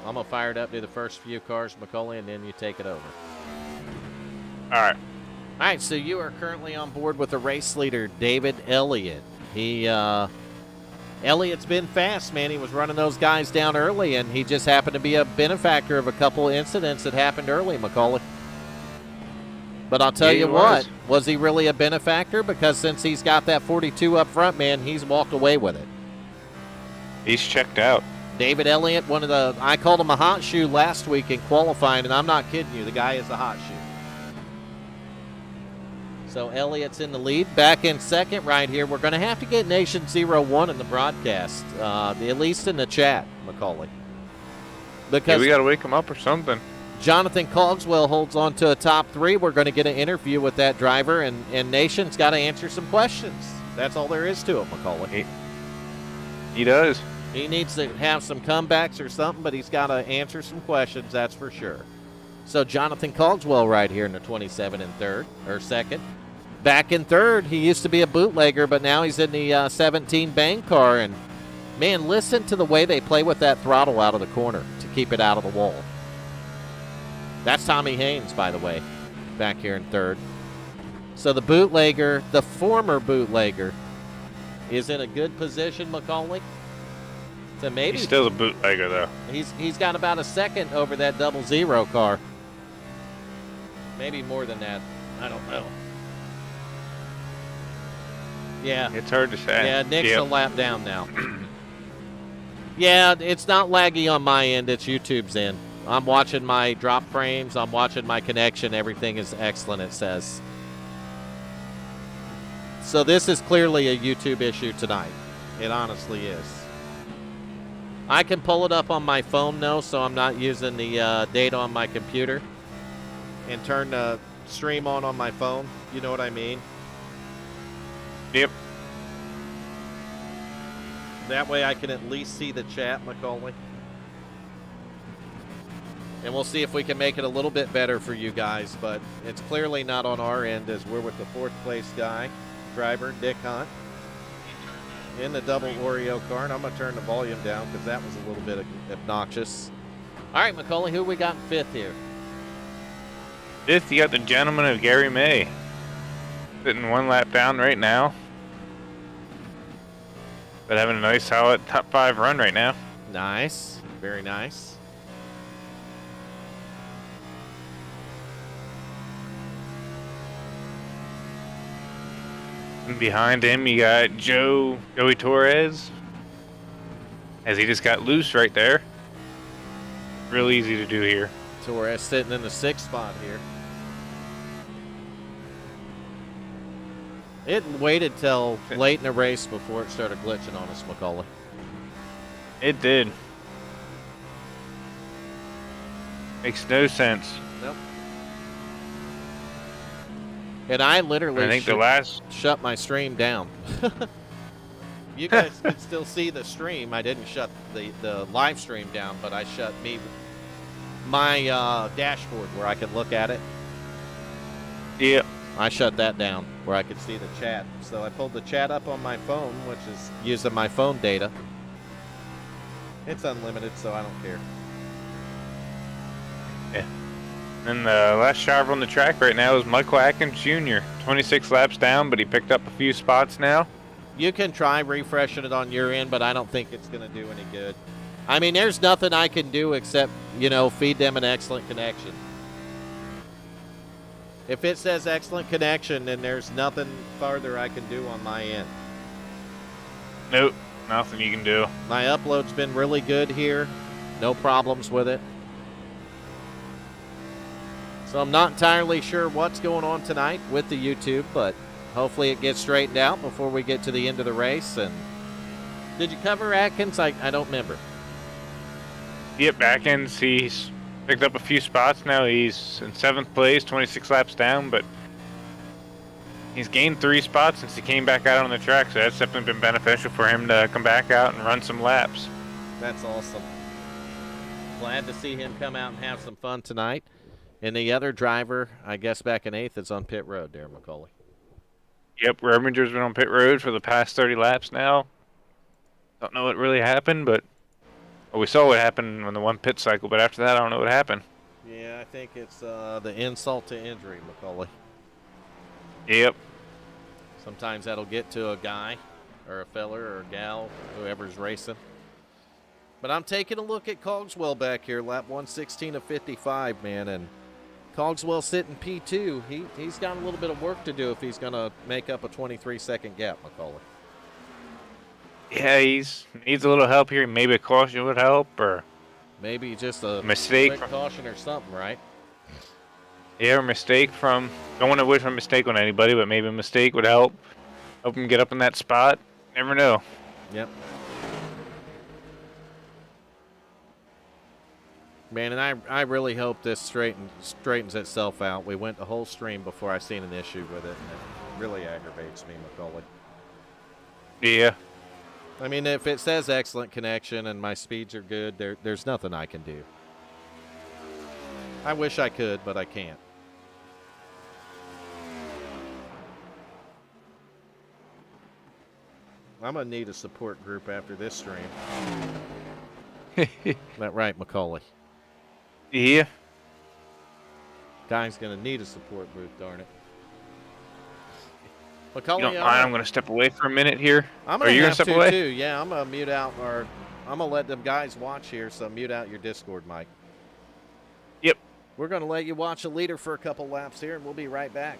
Speaker 1: I'm going to fire it up, do the first few cars, McCullough, and then you take it over.
Speaker 2: All right.
Speaker 1: All right, so you are currently on board with the race leader, David Elliott. Elliott's been fast, man. He was running those guys down early, and he just happened to be a benefactor of a couple incidents that happened early, McCullough. But I'll tell you what, was he really a benefactor? Because since he's got that 42 up front, man, he's walked away with it.
Speaker 2: He's checked out.
Speaker 1: David Elliott, I called him a hot shoe last week in qualifying, and I'm not kidding you. The guy is a hot shoe. So Elliott's in the lead. Back in second right here. We're going to have to get Nation 01 in the broadcast, at least in the chat, McCullough. Because
Speaker 2: we got to wake him up or something.
Speaker 1: Jonathan Cogswell holds on to a top 3. We're going to get an interview with that driver, and Nation's got to answer some questions. That's all there is to it, McCullough.
Speaker 2: He does.
Speaker 1: He needs to have some comebacks or something, but he's got to answer some questions, that's for sure. So Jonathan Cogswell right here in the 27 and second. Back in third, he used to be a bootlegger, but now he's in the 17 bang car. And, man, listen to the way they play with that throttle out of the corner to keep it out of the wall. That's Tommy Haynes, by the way, back here in third. So the bootlegger, the former bootlegger, is in a good position, McCullough. So maybe
Speaker 2: he's still a bootlegger, though.
Speaker 1: He's got about a second over that 00 car. Maybe more than that. I don't know. Yeah.
Speaker 2: It's hard to say.
Speaker 1: Yeah, Nick's a lap down now. Yeah, it's not laggy on my end. It's YouTube's end. I'm watching my drop frames. I'm watching my connection. Everything is excellent, it says. So this is clearly a YouTube issue tonight. It honestly is. I can pull it up on my phone, though, so I'm not using the data on my computer. And turn the stream on my phone. You know what I mean?
Speaker 2: Yep.
Speaker 1: That way I can at least see the chat, McCullough. And we'll see if we can make it a little bit better for you guys. But it's clearly not on our end, as we're with the 4th place guy, driver, Dick Hunt, in the double Oreo car. And I'm going to turn the volume down because that was a little bit obnoxious. All right, McCullough, who we got in 5th here?
Speaker 2: 5th, you got the gentleman of Gary May. Sitting 1 lap down right now. But having a nice, solid top 5 run right now.
Speaker 1: Nice. Very nice.
Speaker 2: And behind him, you got Joey Torres. as he just got loose right there. Real easy to do here.
Speaker 1: So we're sitting in the 6th spot here. It waited till late in the race before it started glitching on us, Macaulay.
Speaker 2: It did. Makes no sense.
Speaker 1: Nope. And I literally
Speaker 2: I think
Speaker 1: shut my stream down. You guys can still see the stream. I didn't shut the live stream down, but I shut my dashboard where I can look at it.
Speaker 2: Yeah.
Speaker 1: I shut that down where I could see the chat. So I pulled the chat up on my phone, which is using my phone data. It's unlimited, so I don't care.
Speaker 2: Yeah. And the last driver on the track right now is Michael Atkins Jr. 26 laps down, but he picked up a few spots now.
Speaker 1: You can try refreshing it on your end, but I don't think it's going to do any good. I mean, there's nothing I can do except, feed them an excellent connection. If it says excellent connection, then there's nothing farther I can do on my end.
Speaker 2: Nope, nothing you can do.
Speaker 1: My upload's been really good here. No problems with it. So I'm not entirely sure what's going on tonight with the YouTube, but hopefully it gets straightened out before we get to the end of the race. And did you cover Atkins? I don't remember.
Speaker 2: Yep, Atkins, he's picked up a few spots now. He's in 7th place, 26 laps down, but he's gained 3 spots since he came back out on the track, so that's definitely been beneficial for him to come back out and run some laps.
Speaker 1: That's awesome. Glad to see him come out and have some fun tonight. And the other driver, I guess back in 8th, is on pit road there, Macaulay.
Speaker 2: Yep, Rominger's been on pit road for the past 30 laps now. Don't know what really happened, but we saw what happened on the one pit cycle, but after that, I don't know what happened.
Speaker 1: Yeah, I think it's the insult to injury, Macaulay.
Speaker 2: Yep.
Speaker 1: Sometimes that'll get to a guy or a feller or a gal, whoever's racing. But I'm taking a look at Cogswell back here, lap 116 of 55, man, and Cogswell sitting P2. He's got a little bit of work to do if he's going to make up a 23-second gap, Macaulay.
Speaker 2: Yeah, he needs a little help here. Maybe a caution would help, or
Speaker 1: maybe just a
Speaker 2: mistake
Speaker 1: quick caution or something, right?
Speaker 2: Yeah, or mistake from. Don't want to wish a mistake on anybody, but maybe a mistake would help him get up in that spot. Never know.
Speaker 1: Yep. Man, and I really hope this straightens itself out. We went the whole stream before I seen an issue with it, and it really aggravates me, Macaulay.
Speaker 2: Yeah.
Speaker 1: I mean, if it says excellent connection and my speeds are good, there's nothing I can do. I wish I could, but I can't. I'm going to need a support group after this stream. That right, Macaulay?
Speaker 2: Yeah.
Speaker 1: Guy's going to need a support booth, darn it. Macaulay,
Speaker 2: you don't mind, I'm going to step away for a minute here.
Speaker 1: I'm going to step away? Too. Yeah, I'm going to mute out, or I'm going to let them guys watch here, so mute out your Discord, Mike.
Speaker 2: Yep.
Speaker 1: We're going to let you watch a leader for a couple laps here, and we'll be right back.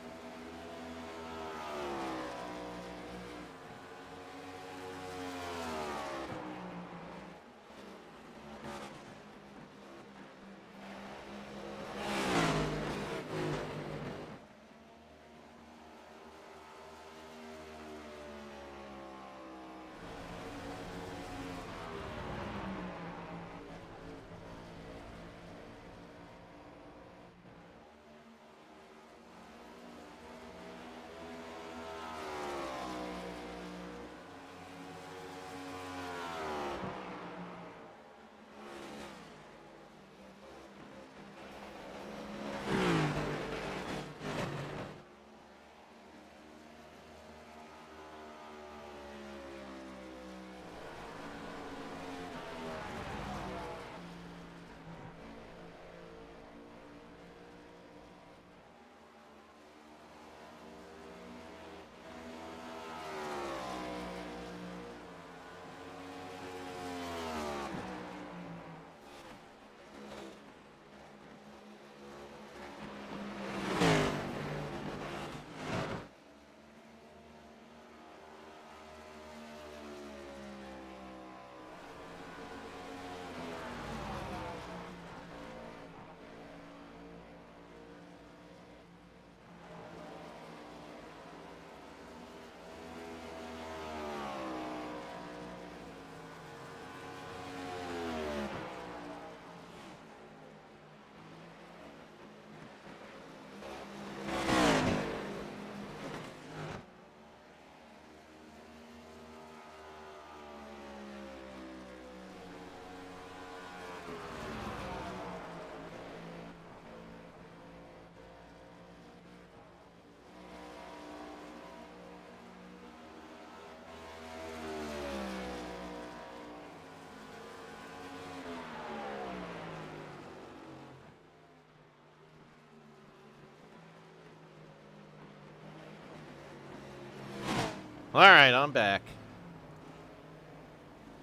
Speaker 1: All right, I'm back.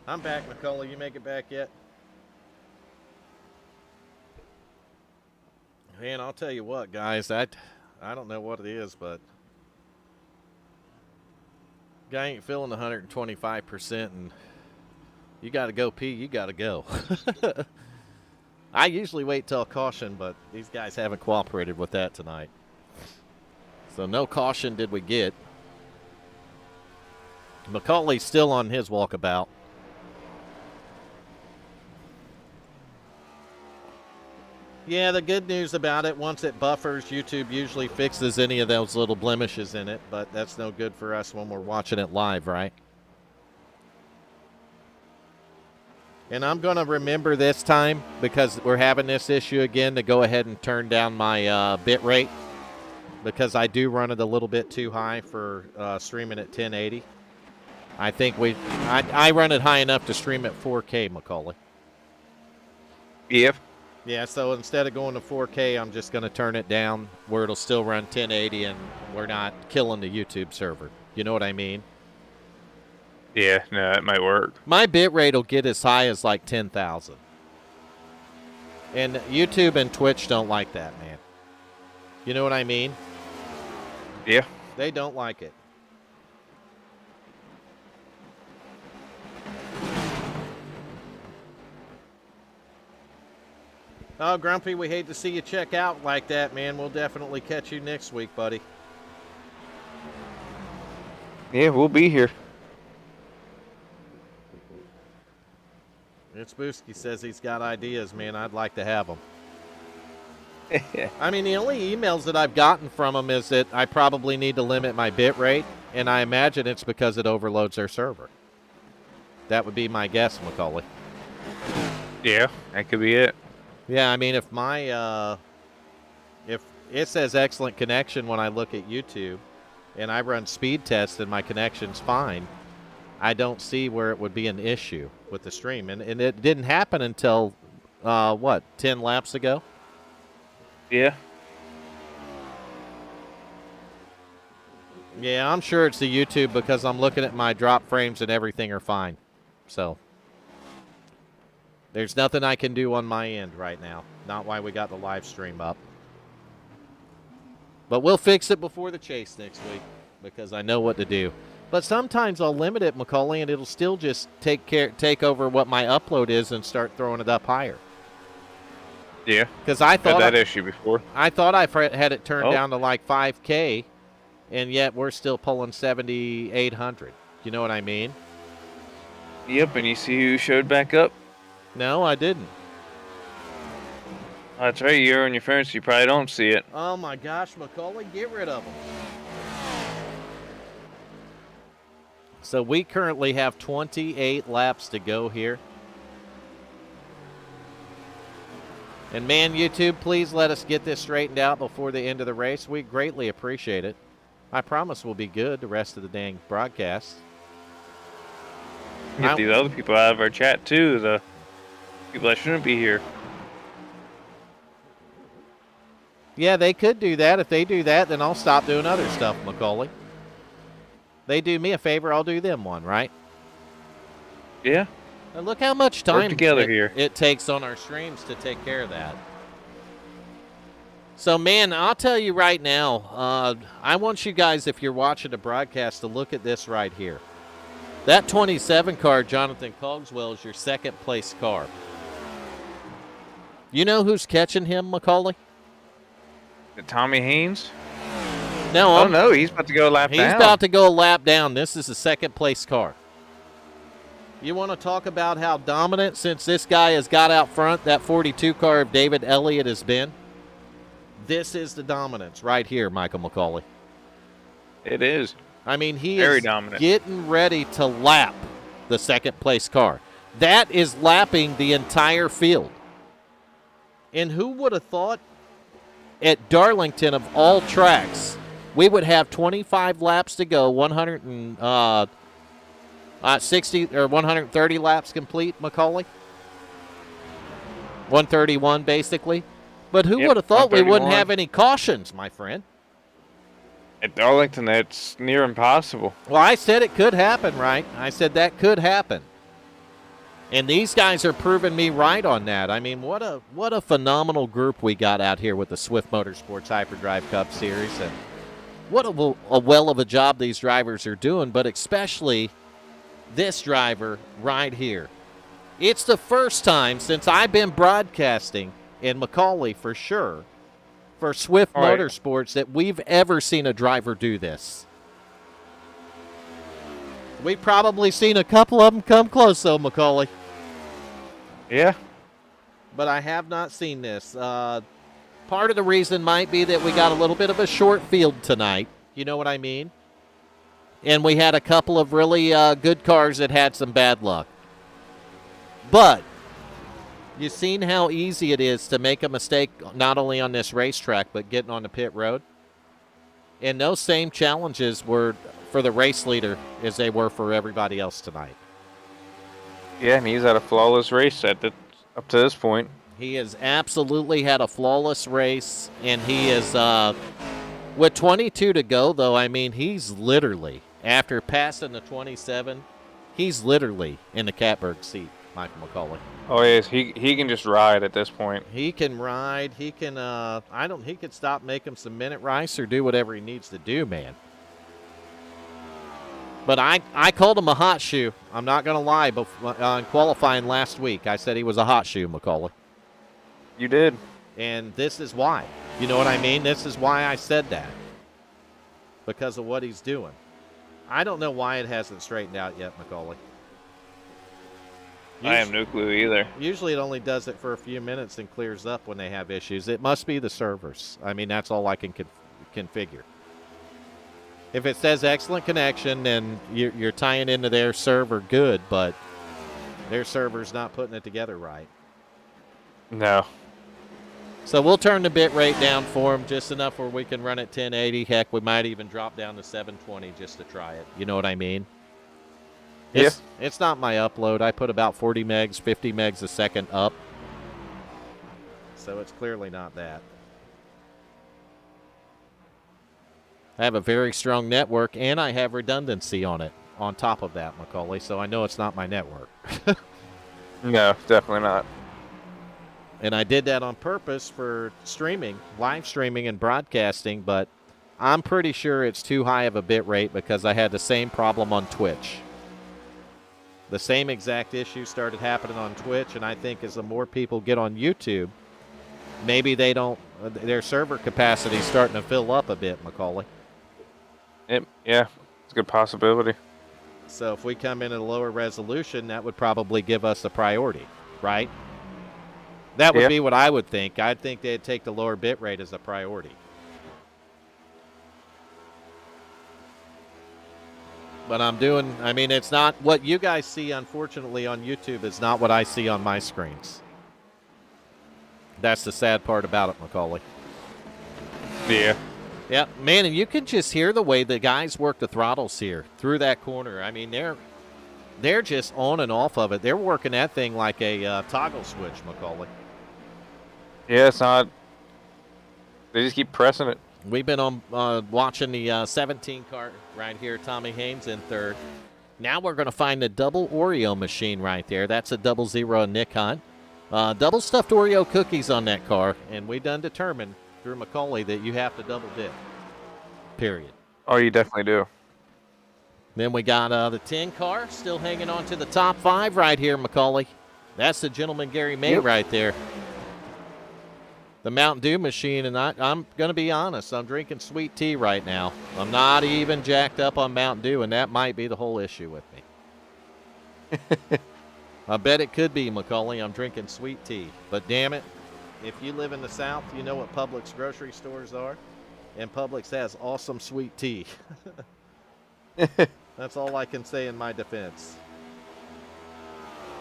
Speaker 1: I'm back, McCullough. You make it back yet? Man, I'll tell you what, guys. I don't know what it is, but guy ain't feeling 125%, and you got to go pee. You got to go. I usually wait till caution, but these guys haven't cooperated with that tonight. So no caution did we get. McCauley's still on his walkabout. Yeah, the good news about it, once it buffers, YouTube usually fixes any of those little blemishes in it, but that's no good for us when we're watching it live, right? And I'm going to remember this time, because we're having this issue again, to go ahead and turn down my bit rate, because I do run it a little bit too high for streaming at 1080. I think I run it high enough to stream at 4K, Macaulay.
Speaker 2: Yep.
Speaker 1: Yeah, so instead of going to 4K, I'm just going to turn it down where it'll still run 1080 and we're not killing the YouTube server. You know what I mean?
Speaker 2: Yeah, no, that might work.
Speaker 1: My bit rate will get as high as like 10,000. And YouTube and Twitch don't like that, man. You know what I mean?
Speaker 2: Yeah.
Speaker 1: They don't like it. Oh, Grumpy, we hate to see you check out like that, man. We'll definitely catch you next week, buddy.
Speaker 2: Yeah, we'll be here.
Speaker 1: It's Booski says he's got ideas, man. I'd like to have them. I mean, the only emails that I've gotten from him is that I probably need to limit my bit rate, and I imagine it's because it overloads their server. That would be my guess, Macaulay.
Speaker 2: Yeah, that could be it.
Speaker 1: Yeah, I mean, if my if it says excellent connection when I look at YouTube, and I run speed tests and my connection's fine, I don't see where it would be an issue with the stream. And it didn't happen until, 10 laps ago?
Speaker 2: Yeah.
Speaker 1: Yeah, I'm sure it's the YouTube because I'm looking at my drop frames and everything are fine. So there's nothing I can do on my end right now. Not why we got the live stream up. But we'll fix it before the chase next week because I know what to do. But sometimes I'll limit it, Macaulay, and it'll still just take over what my upload is and start throwing it up higher.
Speaker 2: Yeah.
Speaker 1: Because I thought
Speaker 2: had that issue before.
Speaker 1: I thought I had it turned down to like 5K, and yet we're still pulling 7,800. You know what I mean?
Speaker 2: Yep, and you see who showed back up?
Speaker 1: No, I didn't.
Speaker 2: That's right, you're on your phone, so you probably don't see it.
Speaker 1: Oh my gosh, Macaulay, get rid of them. So we currently have 28 laps to go here. And man, YouTube, please let us get this straightened out before the end of the race. We greatly appreciate it. I promise we'll be good the rest of the dang broadcast.
Speaker 2: Get these other people out of our chat, too. The people that shouldn't be here.
Speaker 1: Yeah, they could do that. If they do that, then I'll stop doing other stuff, Macaulay. They do me a favor, I'll do them one, right?
Speaker 2: Yeah.
Speaker 1: And look how much time
Speaker 2: here.
Speaker 1: It takes on our streams to take care of that. So, man, I'll tell you right now, I want you guys, if you're watching the broadcast, to look at this right here. That 27 car, Jonathan Cogswell, is your second place car. You know who's catching him, Macaulay?
Speaker 2: Tommy Haynes?
Speaker 1: No.
Speaker 2: Oh, no, he's about to go a lap down.
Speaker 1: He's about to go a lap down. This is the second place car. You want to talk about how dominant, since this guy has got out front, that 42 car of David Elliott has been? This is the dominance right here, Michael McCauley.
Speaker 2: It is.
Speaker 1: I mean, he
Speaker 2: Very
Speaker 1: is
Speaker 2: dominant.
Speaker 1: Getting ready to lap the second place car. That is lapping the entire field. And who would have thought at Darlington, of all tracks, we would have 25 laps to go, 160 or 130 laps complete, Macaulay? 131, basically. But who would have thought we wouldn't have any cautions, my friend?
Speaker 2: At Darlington, that's near impossible.
Speaker 1: Well, I said it could happen, right? I said that could happen. And these guys are proving me right on that. I mean, what a phenomenal group we got out here with the Swift Motorsports Hyperdrive Cup Series. And what a well of a job these drivers are doing, but especially this driver right here. It's the first time since I've been broadcasting in McCauley for sure for Swift Motorsports that we've ever seen a driver do this. We've probably seen a couple of them come close, though, McCauley.
Speaker 2: Yeah.
Speaker 1: But I have not seen this. Part of the reason might be that we got a little bit of a short field tonight. You know what I mean? And we had a couple of really good cars that had some bad luck. But you've seen how easy it is to make a mistake not only on this racetrack but getting on the pit road. And those same challenges were for the race leader as they were for everybody else tonight.
Speaker 2: Yeah, and he's had a flawless race up to this point.
Speaker 1: He has absolutely had a flawless race, and he is, with 22 to go, though, I mean, he's literally, after passing the 27, he's literally in the catbird seat, Michael McCauley.
Speaker 2: Oh, yes, he can just ride at this point.
Speaker 1: He can ride. He can, he could stop making some minute rice or do whatever he needs to do, man. But I called him a hot shoe. I'm not going to lie. In qualifying last week, I said he was a hot shoe, McCauley.
Speaker 2: You did.
Speaker 1: And this is why. You know what I mean? This is why I said that. Because of what he's doing. I don't know why it hasn't straightened out yet, McCauley.
Speaker 2: I have no clue either.
Speaker 1: Usually it only does it for a few minutes and clears up when they have issues. It must be the servers. I mean, that's all I can configure. If it says excellent connection, then you're tying into their server good, but their server's not putting it together right.
Speaker 2: No.
Speaker 1: So we'll turn the bit rate down for them just enough where we can run at 1080. Heck, we might even drop down to 720 just to try it. You know what I mean? It's not my upload. I put about 40 megs, 50 megs a second up. So it's clearly not that. I have a very strong network, and I have redundancy on it on top of that, McCauley, so I know it's not my network.
Speaker 2: No, definitely not.
Speaker 1: And I did that on purpose for streaming, live streaming and broadcasting, but I'm pretty sure it's too high of a bit rate because I had the same problem on Twitch. The same exact issue started happening on Twitch, and I think as the more people get on YouTube, maybe their server capacity is starting to fill up a bit, McCauley.
Speaker 2: Yeah, it's a good possibility.
Speaker 1: So if we come in at a lower resolution, that would probably give us a priority, right? That would be what I would think. I'd think they'd take the lower bit rate as a priority. But it's not what you guys see, unfortunately, on YouTube is not what I see on my screens. That's the sad part about it, McCauley.
Speaker 2: Yeah.
Speaker 1: Yeah, man, and you can just hear the way the guys work the throttles here through that corner. I mean, they're just on and off of it. They're working that thing like a toggle switch, McCauley.
Speaker 2: Yeah, it's not. They just keep pressing it.
Speaker 1: We've been on watching the 17 car right here, Tommy Haynes in third. Now we're going to find the double Oreo machine right there. That's a 00 Nick Hunt. Double stuffed Oreo cookies on that car, and we done determined through McCauley that you have to double dip. Period.
Speaker 2: Oh, you definitely do.
Speaker 1: Then we got the 10 car still hanging on to the top 5 right here, McCauley. That's the gentleman Gary May right there. The Mountain Dew machine, and I'm going to be honest, I'm drinking sweet tea right now. I'm not even jacked up on Mountain Dew, and that might be the whole issue with me. I bet it could be, McCauley. I'm drinking sweet tea. But damn it, if you live in the South, you know what Publix grocery stores are. And Publix has awesome sweet tea. That's all I can say in my defense.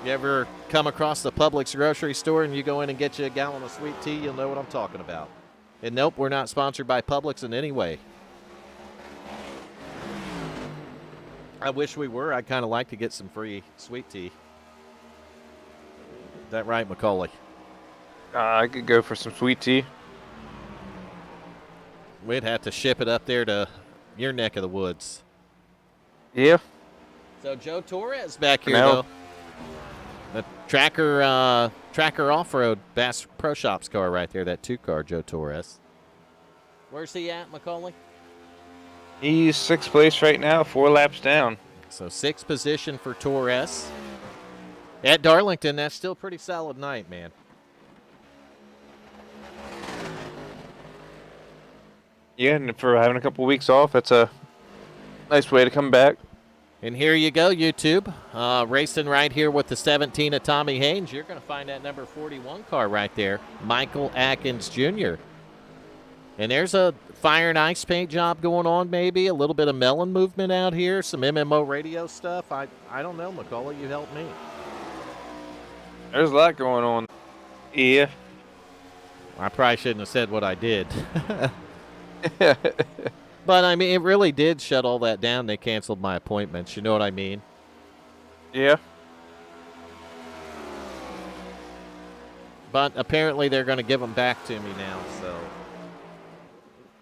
Speaker 1: You ever come across the Publix grocery store and you go in and get you a gallon of sweet tea, you'll know what I'm talking about. And nope, we're not sponsored by Publix in any way. I wish we were. I'd kind of like to get some free sweet tea. Is that right, McCauley?
Speaker 2: I could go for some sweet tea.
Speaker 1: We'd have to ship it up there to your neck of the woods.
Speaker 2: Yeah.
Speaker 1: So Joe Torres back here,
Speaker 2: No.
Speaker 1: though. The Tracker Off-Road Bass Pro Shops car right there, that 2-car Joe Torres. Where's he at, Macaulay?
Speaker 2: He's 6th place right now, 4 laps down.
Speaker 1: So 6th position for Torres. At Darlington, that's still a pretty solid night, man.
Speaker 2: Yeah, and for having a couple weeks off, that's a nice way to come back.
Speaker 1: And here you go, YouTube. Racing right here with the 17 of Tommy Haynes. You're going to find that number 41 car right there, Michael Atkins Jr. And there's a fire and ice paint job going on, maybe. A little bit of melon movement out here. Some MMO radio stuff. I don't know, Macaulay. You help me.
Speaker 2: There's a lot going on. Yeah.
Speaker 1: I probably shouldn't have said what I did. But, I mean, it really did shut all that down. They canceled my appointments. You know what I mean?
Speaker 2: Yeah.
Speaker 1: But apparently they're going to give them back to me now, so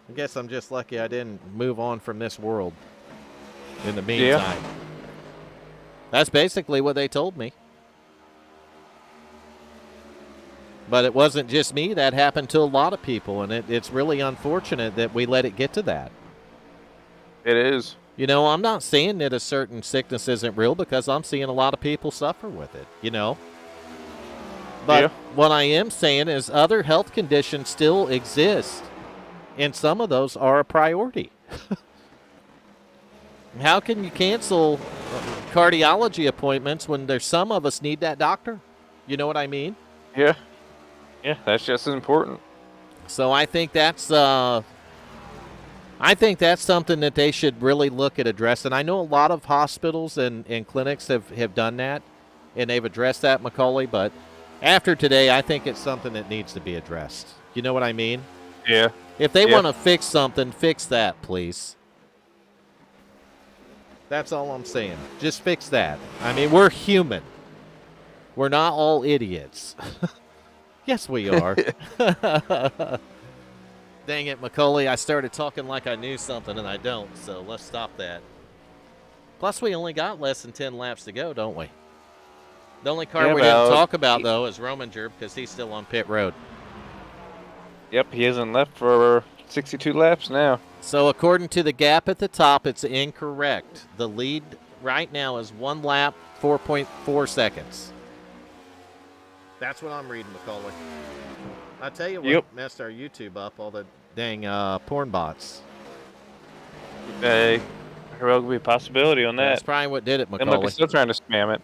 Speaker 1: I guess I'm just lucky I didn't move on from this world in the meantime. Yeah. That's basically what they told me. But it wasn't just me. That happened to a lot of people, and it's really unfortunate that we let it get to that.
Speaker 2: It is.
Speaker 1: You know, I'm not saying that a certain sickness isn't real because I'm seeing a lot of people suffer with it, you know. But what I am saying is other health conditions still exist, and some of those are a priority. How can you cancel cardiology appointments when there's some of us need that doctor? You know what I mean?
Speaker 2: Yeah. Yeah, that's just as important.
Speaker 1: So I think that's something that they should really look at addressing. I know a lot of hospitals and clinics have done that, and they've addressed that, Macaulay, but after today, I think it's something that needs to be addressed. You know what I mean?
Speaker 2: Yeah.
Speaker 1: If they want to fix something, fix that, please. That's all I'm saying. Just fix that. I mean, we're human. We're not all idiots. Yes, we are. Dang it, Macaulay. I started talking like I knew something, and I don't, so let's stop that. Plus, we only got less than 10 laps to go, don't we? The only car we didn't talk about, though, is Rominger because he's still on pit road.
Speaker 2: Yep, he hasn't left for 62 laps now.
Speaker 1: So, according to the gap at the top, it's incorrect. The lead right now is 1 lap, 4.4 seconds. That's what I'm reading, Macaulay. I tell you what messed our YouTube up, all the dang porn bots.
Speaker 2: There will be a possibility on that.
Speaker 1: That's probably what did it, Macaulay.
Speaker 2: They're still trying to spam it.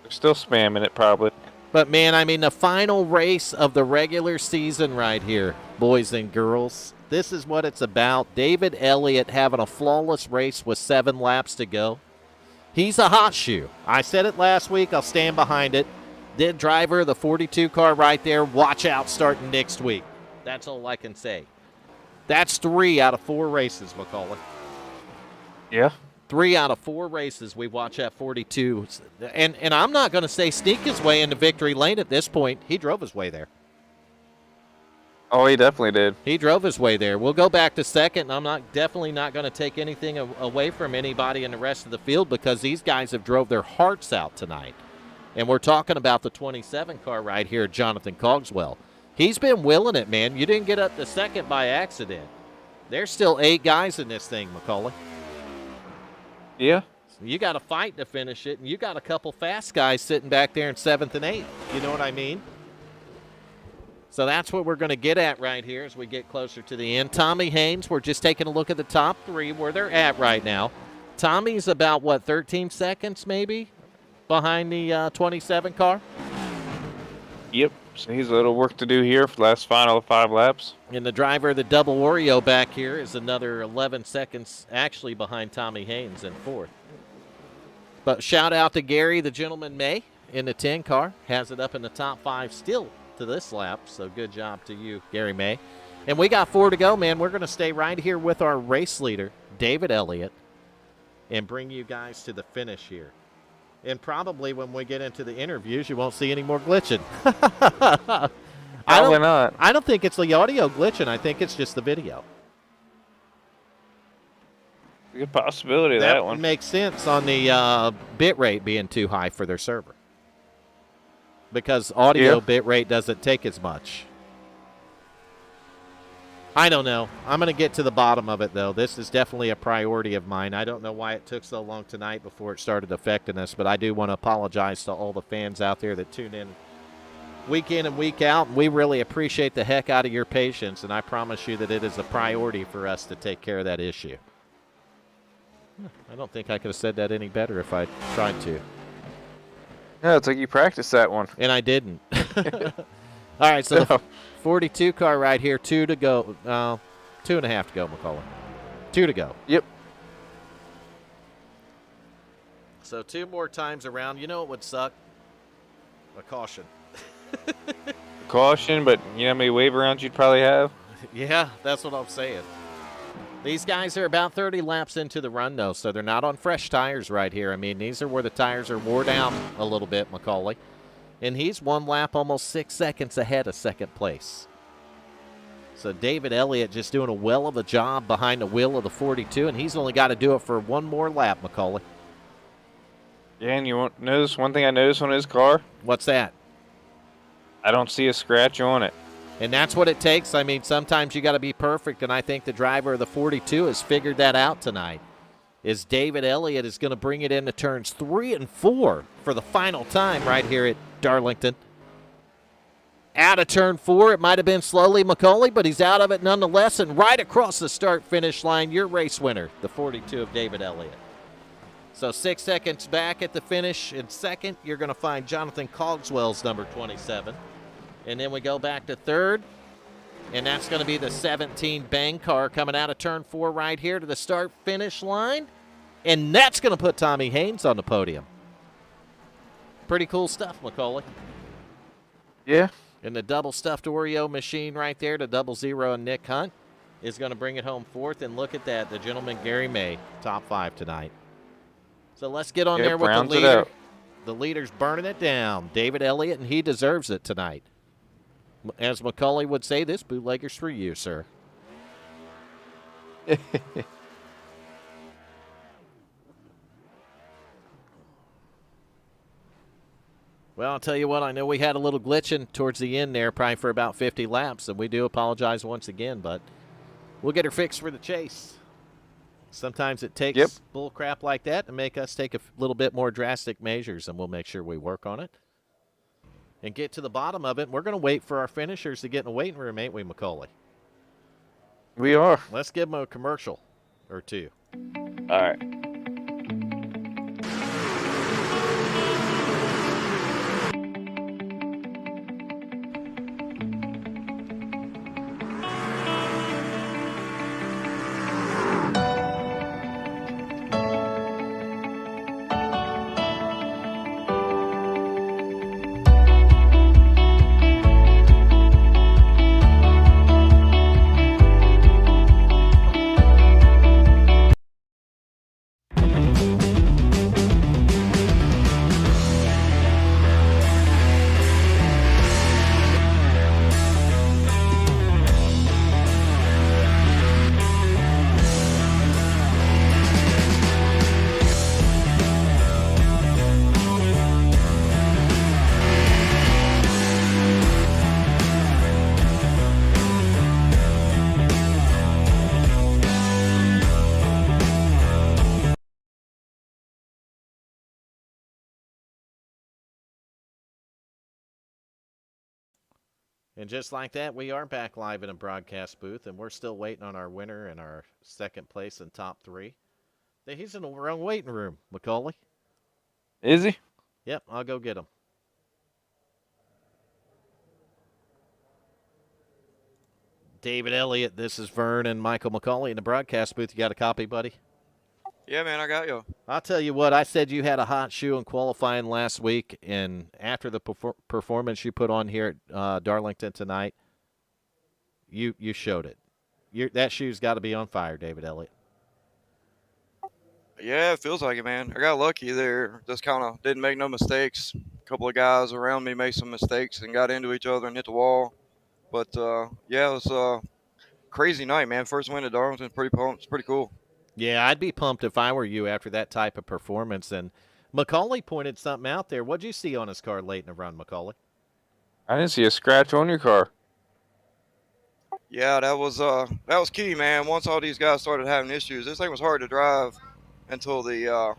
Speaker 2: They're still spamming it, probably.
Speaker 1: But, man, I mean, the final race of the regular season right here, boys and girls. This is what it's about. David Elliott having a flawless race with 7 laps to go. He's a hot shoe. I said it last week. I'll stand behind it. The driver, the 42 car right there, watch out starting next week. That's all I can say. That's 3 out of 4 races, Macaulay.
Speaker 2: Yeah.
Speaker 1: 3 out of 4 races we watch at 42. And I'm not going to say sneak his way into victory lane at this point. He drove his way there.
Speaker 2: Oh, he definitely did.
Speaker 1: He drove his way there. We'll go back to second. I'm definitely not going to take anything away from anybody in the rest of the field because these guys have drove their hearts out tonight. And we're talking about the 27 car right here, Jonathan Cogswell. He's been willing it, man. You didn't get up to second by accident. There's still 8 guys in this thing, Macaulay.
Speaker 2: Yeah.
Speaker 1: So you got to fight to finish it, and you got a couple fast guys sitting back there in 7th and 8th. You know what I mean? So that's what we're going to get at right here as we get closer to the end. Tommy Haynes, we're just taking a look at the top 3, where they're at right now. Tommy's about, 13 seconds maybe behind the 27 car?
Speaker 2: Yep. So he's a little work to do here for the last final 5 laps.
Speaker 1: And the driver of the double Oreo back here is another 11 seconds actually behind Tommy Haynes in 4th. But shout out to Gary, the gentleman May, in the 10 car. Has it up in the top 5 still to this lap. So good job to you, Gary May. And we got 4 to go, man. We're going to stay right here with our race leader, David Elliott, and bring you guys to the finish here. And probably when we get into the interviews, you won't see any more glitching.
Speaker 2: Probably not.
Speaker 1: I don't think it's the audio glitching. I think it's just the video.
Speaker 2: Good possibility of
Speaker 1: That
Speaker 2: that
Speaker 1: would
Speaker 2: one.
Speaker 1: make sense on the bit rate being too high for their server. Because audio
Speaker 2: Yeah.
Speaker 1: bit rate doesn't take as much. I don't know. I'm going to get to the bottom of it, though. This is definitely a priority of mine. I don't know why it took so long tonight before it started affecting us, but I do want to apologize to all the fans out there that tune in and week out. We really appreciate the heck out of your patience, and I promise you that it is a priority for us to take care of that issue. I don't think I could have said that any better if I tried to.
Speaker 2: Yeah, it's like you practiced that one.
Speaker 1: And I didn't. All right, so the 42 car right here, 2 to go. 2.5 to go, McCullough. 2 to go.
Speaker 2: Yep.
Speaker 1: So 2 more times around. You know what would suck? A caution.
Speaker 2: Caution, but you know how many wave rounds you'd probably have?
Speaker 1: Yeah, that's what I'm saying. These guys are about 30 laps into the run, though, so they're not on fresh tires right here. I mean, these are where the tires are wore down a little bit, Macaulay. And he's 1 lap, almost 6 seconds ahead of second place. So David Elliott just doing a well of a job behind the wheel of the 42, and he's only got to do it for 1 more lap, Macaulay.
Speaker 2: Yeah, and you won't notice one thing I noticed on his car?
Speaker 1: What's that?
Speaker 2: I don't see a scratch on it.
Speaker 1: And that's what it takes. I mean, sometimes you got to be perfect, and I think the driver of the 42 has figured that out tonight. Is David Elliott is going to bring it into turns 3 and 4 for the final time right here at Darlington. Out of turn 4, it might have been slowly Macaulay, but he's out of it nonetheless, and right across the start-finish line, your race winner, the 42 of David Elliott. So 6 seconds back at the finish. In second, you're going to find Jonathan Cogswell's number 27. And then we go back to third, and that's going to be the 17 Bang car coming out of turn 4 right here to the start-finish line. And that's going to put Tommy Haynes on the podium. Pretty cool stuff, Macaulay.
Speaker 2: Yeah.
Speaker 1: And the double stuffed Oreo machine right there, the 00 and Nick Hunt, is going to bring it home 4th. And look at that, the gentleman Gary May, top 5 tonight. So let's get on there with the leader. The leader's burning it down. David Elliott, and he deserves it tonight. As Macaulay would say, this bootlegger's for you, sir. Well, I'll tell you what, I know we had a little glitching towards the end there, probably for about 50 laps, and we do apologize once again, but we'll get her fixed for the chase. Sometimes it takes bull crap like that to make us take a little bit more drastic measures, and we'll make sure we work on it and get to the bottom of it. We're going to wait for our finishers to get in the waiting room, ain't we, Macaulay?
Speaker 2: We are.
Speaker 1: Let's give them a commercial or two.
Speaker 2: All right.
Speaker 1: And just like that, we are back live in a broadcast booth, and we're still waiting on our winner and our second place and top 3. He's in the wrong waiting room, Macaulay.
Speaker 2: Is he?
Speaker 1: Yep, I'll go get him. David Elliott, this is Vern and Michael Macaulay in the broadcast booth. You got a copy, buddy?
Speaker 3: Yeah, man, I got you.
Speaker 1: I'll tell you what, I said you had a hot shoe in qualifying last week, and after the performance you put on here at Darlington tonight, you showed it. That shoe's got to be on fire, David Elliott.
Speaker 3: Yeah, it feels like it, man. I got lucky there. Just kind of didn't make no mistakes. A couple of guys around me made some mistakes and got into each other and hit the wall. But, yeah, it was a crazy night, man. First win at Darlington, pretty pumped. It's pretty cool.
Speaker 1: Yeah, I'd be pumped if I were you after that type of performance. And Macaulay pointed something out there. What'd you see on his car late in the run, Macaulay?
Speaker 2: I didn't see a scratch on your car.
Speaker 3: Yeah, that was key, man. Once all these guys started having issues, this thing was hard to drive until the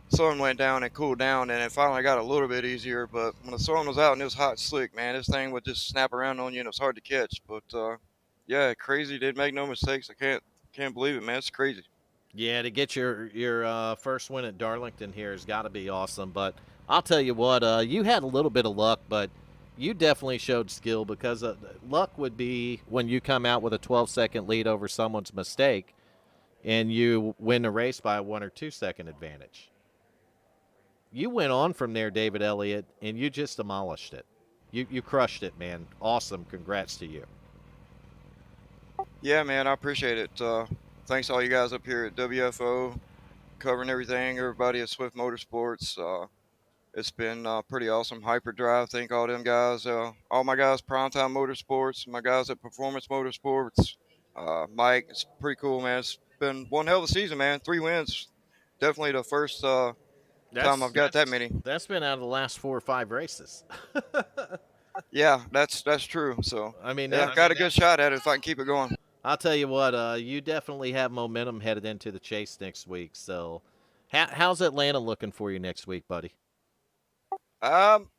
Speaker 3: sun went down and cooled down, and it finally got a little bit easier. But when the sun was out and it was hot and slick, man, this thing would just snap around on you, and it was hard to catch. But yeah, crazy. Didn't make no mistakes. I can't believe it, man. It's crazy.
Speaker 1: Yeah, to get your first win at Darlington here has got to be awesome. But I'll tell you what, you had a little bit of luck, but you definitely showed skill because luck would be when you come out with a 12-second lead over someone's mistake and you win the race by a 1 or 2 second advantage. You went on from there, David Elliott, and you just demolished it. You crushed it, man. Awesome. Congrats to you.
Speaker 3: Yeah, man, I appreciate it. Thanks to all you guys up here at WFO covering everything. Everybody at Swift Motorsports. It's been pretty awesome. Hyperdrive, thank all them guys. All my guys, Primetime Motorsports, my guys at Performance Motorsports. Mike, it's pretty cool, man. It's been one hell of a season, man. 3 wins. Definitely the first time I've got that many.
Speaker 1: That's been out of the last 4 or 5 races.
Speaker 3: Yeah, that's true. So
Speaker 1: I mean,
Speaker 3: yeah, got a good shot at it if I can keep it going.
Speaker 1: I'll tell you what, you definitely have momentum headed into the chase next week. So, how's Atlanta looking for you next week, buddy?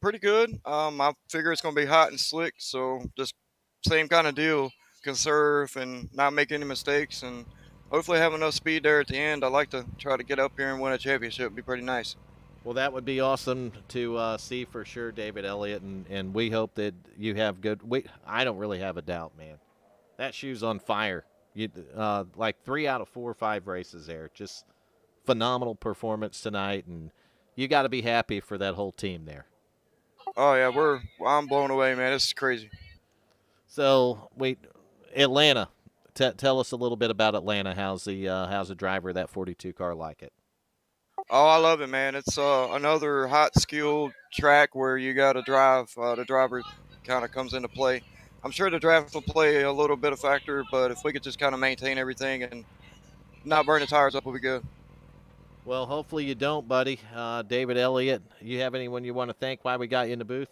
Speaker 3: Pretty good. I figure it's gonna be hot and slick, so just same kind of deal. Conserve and not make any mistakes, and hopefully have enough speed there at the end. I like to try to get up here and win a championship. It'd be pretty nice.
Speaker 1: Well, that would be awesome to see for sure, David Elliott, and we hope that you have good. I don't really have a doubt, man. That shoe's on fire. You like 3 out of 4 or 5 races there. Just phenomenal performance tonight, and you got to be happy for that whole team there.
Speaker 3: Oh yeah, I'm blown away, man. This is crazy.
Speaker 1: So Atlanta. Tell us a little bit about Atlanta. How's the driver of that 42 car like it?
Speaker 3: Oh, I love it, man. It's another hot, skilled track where you got to drive. The driver kind of comes into play. I'm sure the draft will play a little bit of factor, but if we could just kind of maintain everything and not burn the tires up, we'll be good.
Speaker 1: Well, hopefully you don't, buddy. David Elliott, you have anyone you want to thank while we got you in the booth?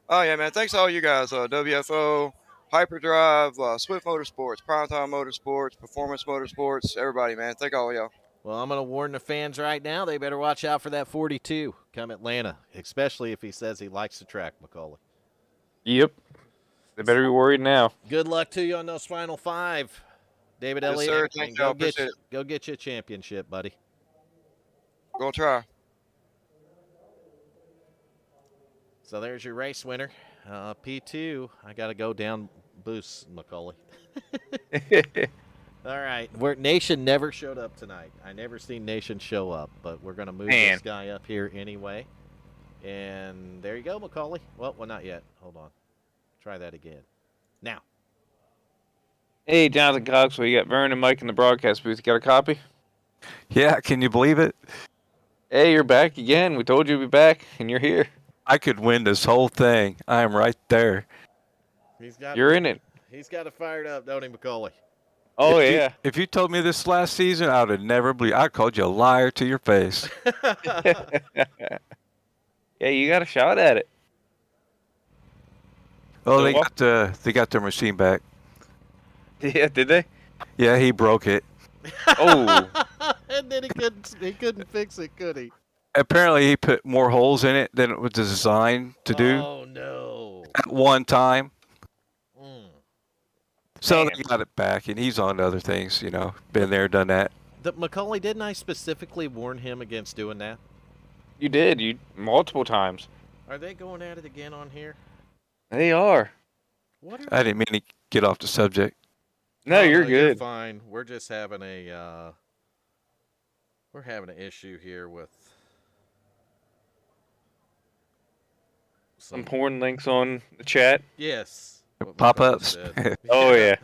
Speaker 3: Oh yeah, man. Thanks to all you guys. WFO, Hyperdrive, Swift Motorsports, Primetime Motorsports, Performance Motorsports, everybody, man. Thank all y'all.
Speaker 1: Well, I'm going to warn the fans right now. They better watch out for that 42 come Atlanta, especially if he says he likes the track, Macaulay.
Speaker 2: Yep. They better be worried now.
Speaker 1: Good luck to you on those final 5, David
Speaker 3: Yes,
Speaker 1: Elliott.
Speaker 3: sir. Thank y'all. Appreciate it.
Speaker 1: Go get you a championship, buddy.
Speaker 3: Gonna try.
Speaker 1: So there's your race winner. P2, I got to go down boost, Macaulay. All right. Nation never showed up tonight. I never seen Nation show up, but we're going to move this guy up here anyway. And there you go, Macaulay. Well, not yet. Hold on. Try that again. Now.
Speaker 2: Hey, Jonathan Cox, you got Vern and Mike in the broadcast booth. You got a copy?
Speaker 4: Yeah, can you believe it?
Speaker 2: Hey, you're back again. We told you to be back, and you're here.
Speaker 4: I could win this whole thing. I am right there.
Speaker 2: You're in it.
Speaker 1: He's got it fired up, don't he, Macaulay?
Speaker 2: Oh, yeah.
Speaker 4: If you told me this last season, I would have never believed. I called you a liar to your face.
Speaker 2: Yeah, you got a shot at it.
Speaker 4: Oh, they got their machine back.
Speaker 2: Yeah, did they?
Speaker 4: Yeah, he broke it.
Speaker 2: Oh.
Speaker 1: And then he couldn't fix it, could he?
Speaker 4: Apparently, he put more holes in it than it was designed to do
Speaker 1: Oh, no.
Speaker 4: at one time. So
Speaker 2: Damn.
Speaker 4: they got it back, and he's on to other things, Been there, done that.
Speaker 1: Macaulay, didn't I specifically warn him against doing that?
Speaker 2: You did. You multiple times.
Speaker 1: Are they going at it again on here?
Speaker 2: They are.
Speaker 1: What
Speaker 4: I didn't mean to get off the subject.
Speaker 2: No, you're
Speaker 1: You're
Speaker 2: good.
Speaker 1: fine. We're just having an issue here with
Speaker 2: Some porn links on the chat.
Speaker 1: Yes. what
Speaker 4: Pop-ups.
Speaker 1: Macaulay said.
Speaker 2: Oh, yeah.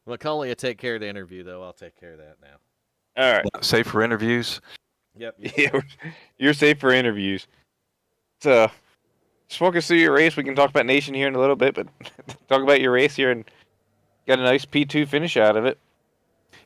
Speaker 1: Macaulay will take care of the interview, though. I'll take care of that now.
Speaker 2: All right.
Speaker 4: Safe for interviews.
Speaker 1: Yep.
Speaker 2: Yeah, you're safe for interviews. So, just walk us through your race. We can talk about Nation here in a little bit, but talk about your race here and got a nice P2 finish out of it.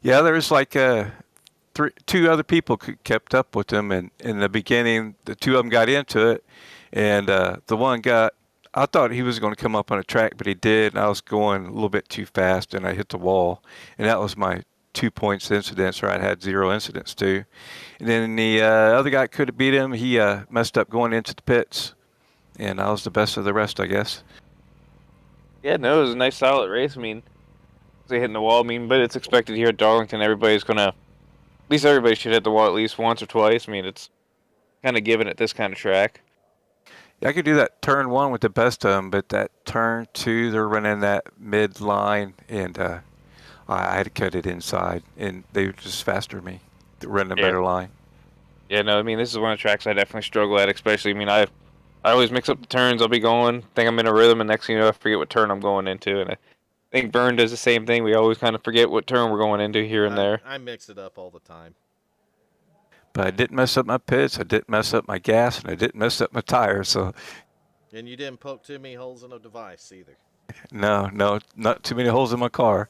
Speaker 4: Yeah, there was like two other people kept up with him, and in the beginning, the two of them got into it, and the one got. I thought he was going to come up on a track, but he did, and I was going a little bit too fast, and I hit the wall, and that was my 2 points incidents, or I had 0 incidents too. And then the other guy could have beat him. He messed up going into the pits, and I was the best of the rest, I guess.
Speaker 2: Yeah, no, it was a nice solid race. I mean, they hitting the wall. I mean, but it's expected here at Darlington. Everybody's gonna, at least everybody should hit the wall at least once or twice. I mean, it's kind of given at this kind of track.
Speaker 4: Yeah, I could do that turn 1 with the best of them, but that turn 2, they're running that mid line, and I had to cut it inside, and they were just faster than me. They're running a better line.
Speaker 2: Yeah, no, I mean, this is one of the tracks I definitely struggle at, especially, I mean, I always mix up the turns. I'll be going, think I'm in a rhythm, and next thing you know, I forget what turn I'm going into, and I think Vern does the same thing. We always kind of forget what turn we're going into here and there.
Speaker 1: I mix it up all the time.
Speaker 4: But I didn't mess up my pits, I didn't mess up my gas, and I didn't mess up my tires, so...
Speaker 1: And you didn't poke too many holes in a device either.
Speaker 4: No, not too many holes in my car.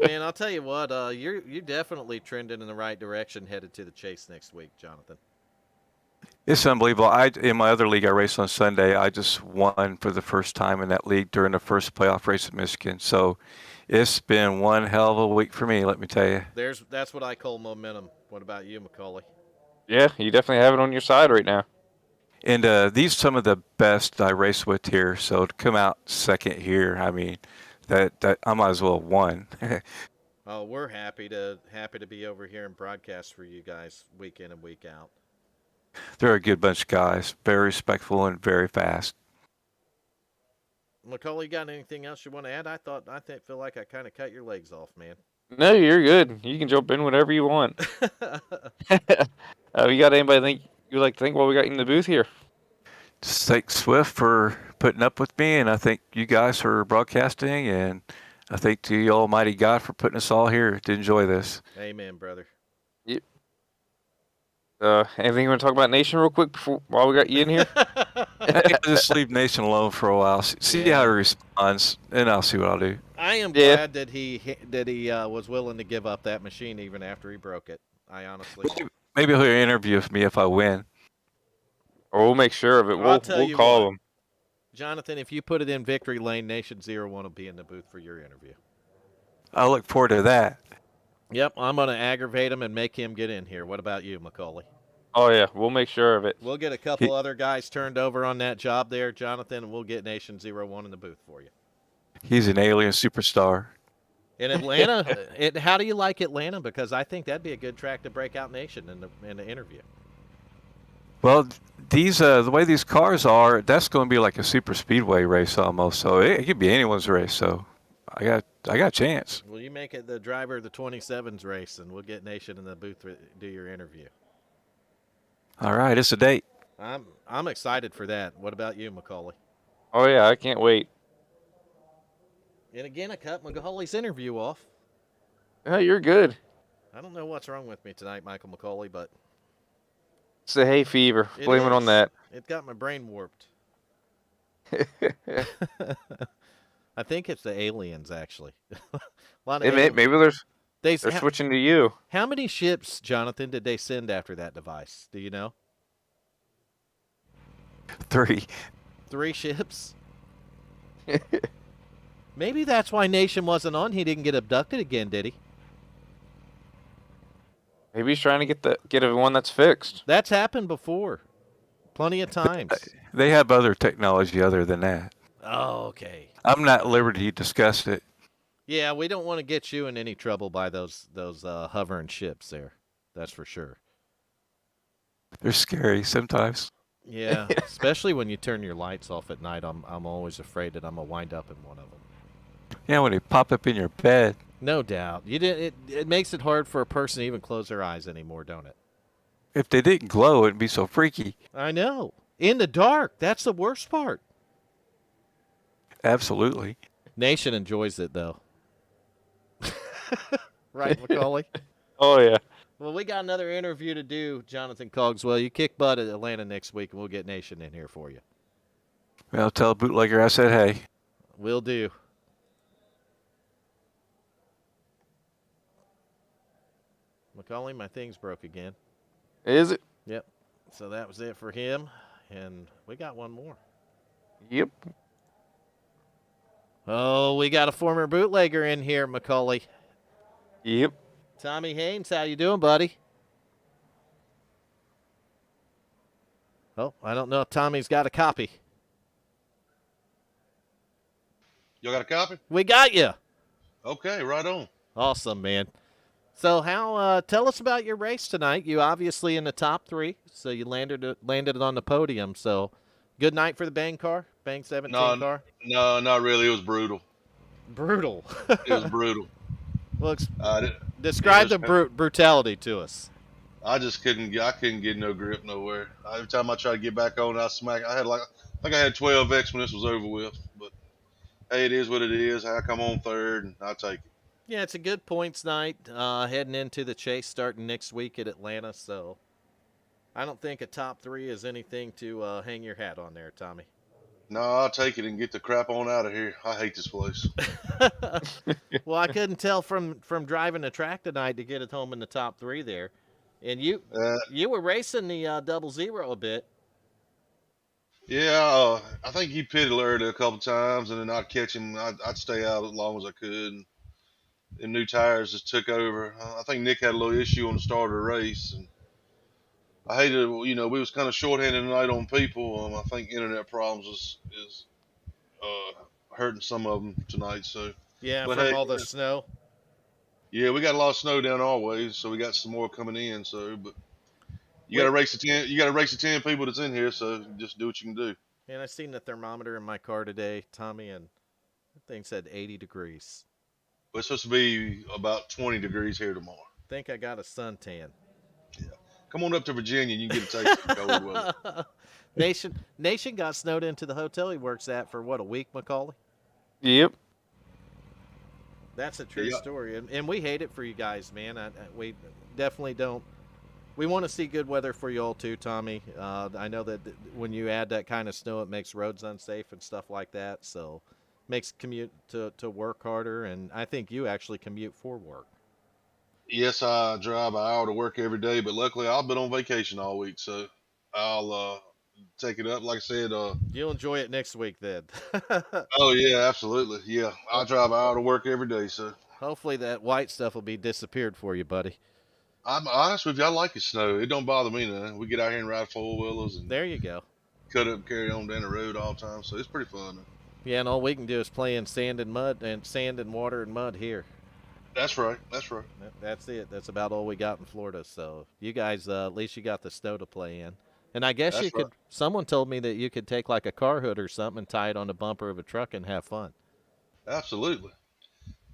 Speaker 1: Man, I'll tell you what, you're definitely trending in the right direction headed to the chase next week, Jonathan.
Speaker 4: It's unbelievable. In my other league I raced on Sunday, I just won for the first time in that league during the first playoff race in Michigan. So it's been one hell of a week for me, let me tell you.
Speaker 1: That's what I call momentum. What about you, Macaulay?
Speaker 2: Yeah, you definitely have it on your side right now.
Speaker 4: And these some of the best I race with here. So to come out second here, I mean, that I might as well have won.
Speaker 1: Oh, we're happy to be over here and broadcast for you guys week in and week out.
Speaker 4: They're a good bunch of guys, very respectful and very fast.
Speaker 1: Macaulay, you got anything else you want to add? I feel like I kind of cut your legs off, man.
Speaker 2: No, you're good. You can jump in whenever you want. You got anybody you like to think while we got you in the booth here?
Speaker 4: Just thank Swift for putting up with me, and I thank you guys for broadcasting, and I thank the Almighty God for putting us all here to enjoy this.
Speaker 1: Amen, brother.
Speaker 2: Yep. Anything you want to talk about Nation real quick while we got you in here?
Speaker 4: Just leave Nation alone for a while. See how he responds, and I'll see what I'll do.
Speaker 1: I am glad that he was willing to give up that machine even after he broke it. I honestly.
Speaker 4: Maybe he'll interview me if I win.
Speaker 2: Or we'll make sure of it. We'll call him.
Speaker 1: Jonathan, if you put it in victory lane, Nation 01 will be in the booth for your interview.
Speaker 4: I look forward to that.
Speaker 1: Yep, I'm going to aggravate him and make him get in here. What about you, Macaulay?
Speaker 2: Oh, yeah, we'll make sure of it.
Speaker 1: We'll get a couple other guys turned over on that job there, Jonathan, and we'll get Nation 01 in the booth for you.
Speaker 4: He's an alien superstar.
Speaker 1: In Atlanta, how do you like Atlanta? Because I think that'd be a good track to break out Nation in the interview.
Speaker 4: Well, these the way these cars are, that's going to be like a super speedway race almost. So it could be anyone's race. So I got a chance.
Speaker 1: Well, you make it the driver of the 27s race, and we'll get Nation in the booth to do your interview.
Speaker 4: All right, it's a date.
Speaker 1: I'm excited for that. What about you, Macaulay?
Speaker 2: Oh yeah, I can't wait.
Speaker 1: And again, I cut Macaulay's interview off.
Speaker 2: Oh, you're good.
Speaker 1: I don't know what's wrong with me tonight, Michael Macaulay, but
Speaker 2: it's the hay fever. Blame it on that.
Speaker 1: It got my brain warped. I think it's the aliens, actually.
Speaker 2: Maybe they're switching to you.
Speaker 1: How many ships, Jonathan, did they send after that device? Do you know?
Speaker 4: 3.
Speaker 1: 3 ships? Maybe that's why Nation wasn't on. He didn't get abducted again, did he?
Speaker 2: Maybe he's trying to get one that's fixed.
Speaker 1: That's happened before. Plenty of times.
Speaker 4: They have other technology other than that.
Speaker 1: Oh, okay.
Speaker 4: I'm not at liberty to discuss it.
Speaker 1: Yeah, we don't want to get you in any trouble by those hovering ships there. That's for sure.
Speaker 4: They're scary sometimes.
Speaker 1: Yeah, especially when you turn your lights off at night. I'm always afraid that I'm gonna wind up in one of them.
Speaker 4: Yeah, when they pop up in your bed.
Speaker 1: No doubt. It makes it hard for a person to even close their eyes anymore, don't it?
Speaker 4: If they didn't glow, it'd be so freaky.
Speaker 1: I know. In the dark, that's the worst part.
Speaker 4: Absolutely.
Speaker 1: Nation enjoys it though. Right, Macaulay?
Speaker 2: Oh yeah.
Speaker 1: Well, we got another interview to do, Jonathan Cogswell. You kick butt at Atlanta next week, and we'll get Nation in here for you.
Speaker 4: Well, tell Bootlegger I said hey.
Speaker 1: Will do. Macaulay, my thing's broke again.
Speaker 2: Is it?
Speaker 1: Yep. So that was it for him, and we got one more.
Speaker 2: Yep.
Speaker 1: Oh, we got a former bootlegger in here, Macaulay.
Speaker 2: Yep.
Speaker 1: Tommy Haynes, how you doing, buddy? Oh, I don't know if Tommy's got a copy.
Speaker 5: Y'all got a copy?
Speaker 1: We got you.
Speaker 5: Okay, right on.
Speaker 1: Awesome, man. So tell us about your race tonight. You obviously in the top 3, so you landed it on the podium. So good night for the Bang car, Bang 17 car.
Speaker 5: No, not really. It was brutal.
Speaker 1: Brutal.
Speaker 5: It was brutal.
Speaker 1: Well,
Speaker 5: I
Speaker 1: describe
Speaker 5: it
Speaker 1: the
Speaker 5: was-
Speaker 1: brutality to us.
Speaker 5: I just couldn't get no grip nowhere. Every time I tried to get back on, I smacked. I think I had 12X when this was over with. But hey, it is what it is. I come on third, and I take it.
Speaker 1: Yeah, it's a good points night heading into the chase starting next week at Atlanta. So I don't think a top 3 is anything to hang your hat on there, Tommy.
Speaker 5: No, I'll take it and get the crap on out of here. I hate this place.
Speaker 1: Well, I couldn't tell from driving the track tonight to get it home in the top 3 there. And you were racing the 00 a bit.
Speaker 5: Yeah, I think he pitted early a couple times, and then I'd catch him. I'd stay out as long as I could. And new tires just took over. I think Nick had a little issue on the start of the race, and I hated, we was kind of shorthanded tonight on people. I think internet problems is hurting some of them tonight. So
Speaker 1: Yeah,
Speaker 5: But
Speaker 1: from
Speaker 5: hey,
Speaker 1: all the snow.
Speaker 5: yeah, we got a lot of snow down our way, so we got some more coming in. So, but you got to race the 10. You got to race the 10 people that's in here. So just do what you can do.
Speaker 1: And I seen the thermometer in my car today, Tommy, and that thing said 80 degrees.
Speaker 5: But it's supposed to be about 20 degrees here tomorrow.
Speaker 1: Think I got a suntan.
Speaker 5: Come on up to Virginia and you can get a taste of the cold weather.
Speaker 1: Nation got snowed into the hotel he works at for what, a week, Macaulay?
Speaker 2: Yep.
Speaker 1: That's a true
Speaker 5: Yeah.
Speaker 1: story, and we hate it for you guys, man. We definitely don't. We want to see good weather for you all too, Tommy. I know that when you add that kind of snow, it makes roads unsafe and stuff like that. So makes commute to work harder, and I think you actually commute for work.
Speaker 5: Yes, I drive an hour to work every day, but luckily I've been on vacation all week, so I'll take it up. Like I said,
Speaker 1: You'll enjoy it next week then.
Speaker 5: oh yeah, absolutely, yeah. I drive an hour to work every day, so
Speaker 1: Hopefully that white stuff will be disappeared for you, buddy.
Speaker 5: I'm honest with you. I like it snow. It don't bother me none. We get out here and ride 4-wheelers and
Speaker 1: There you go.
Speaker 5: cut up and carry on down the road all the time, so it's pretty fun.
Speaker 1: Yeah, and all we can do is play in sand and mud and sand and water and mud here.
Speaker 5: That's right. That's right.
Speaker 1: That's it. That's about all we got in Florida. So you guys, at least you got the snow to play in. And I guess
Speaker 5: That's
Speaker 1: you could.
Speaker 5: right.
Speaker 1: Someone told me that you could take like a car hood or something and tie it on the bumper of a truck and have fun.
Speaker 5: Absolutely.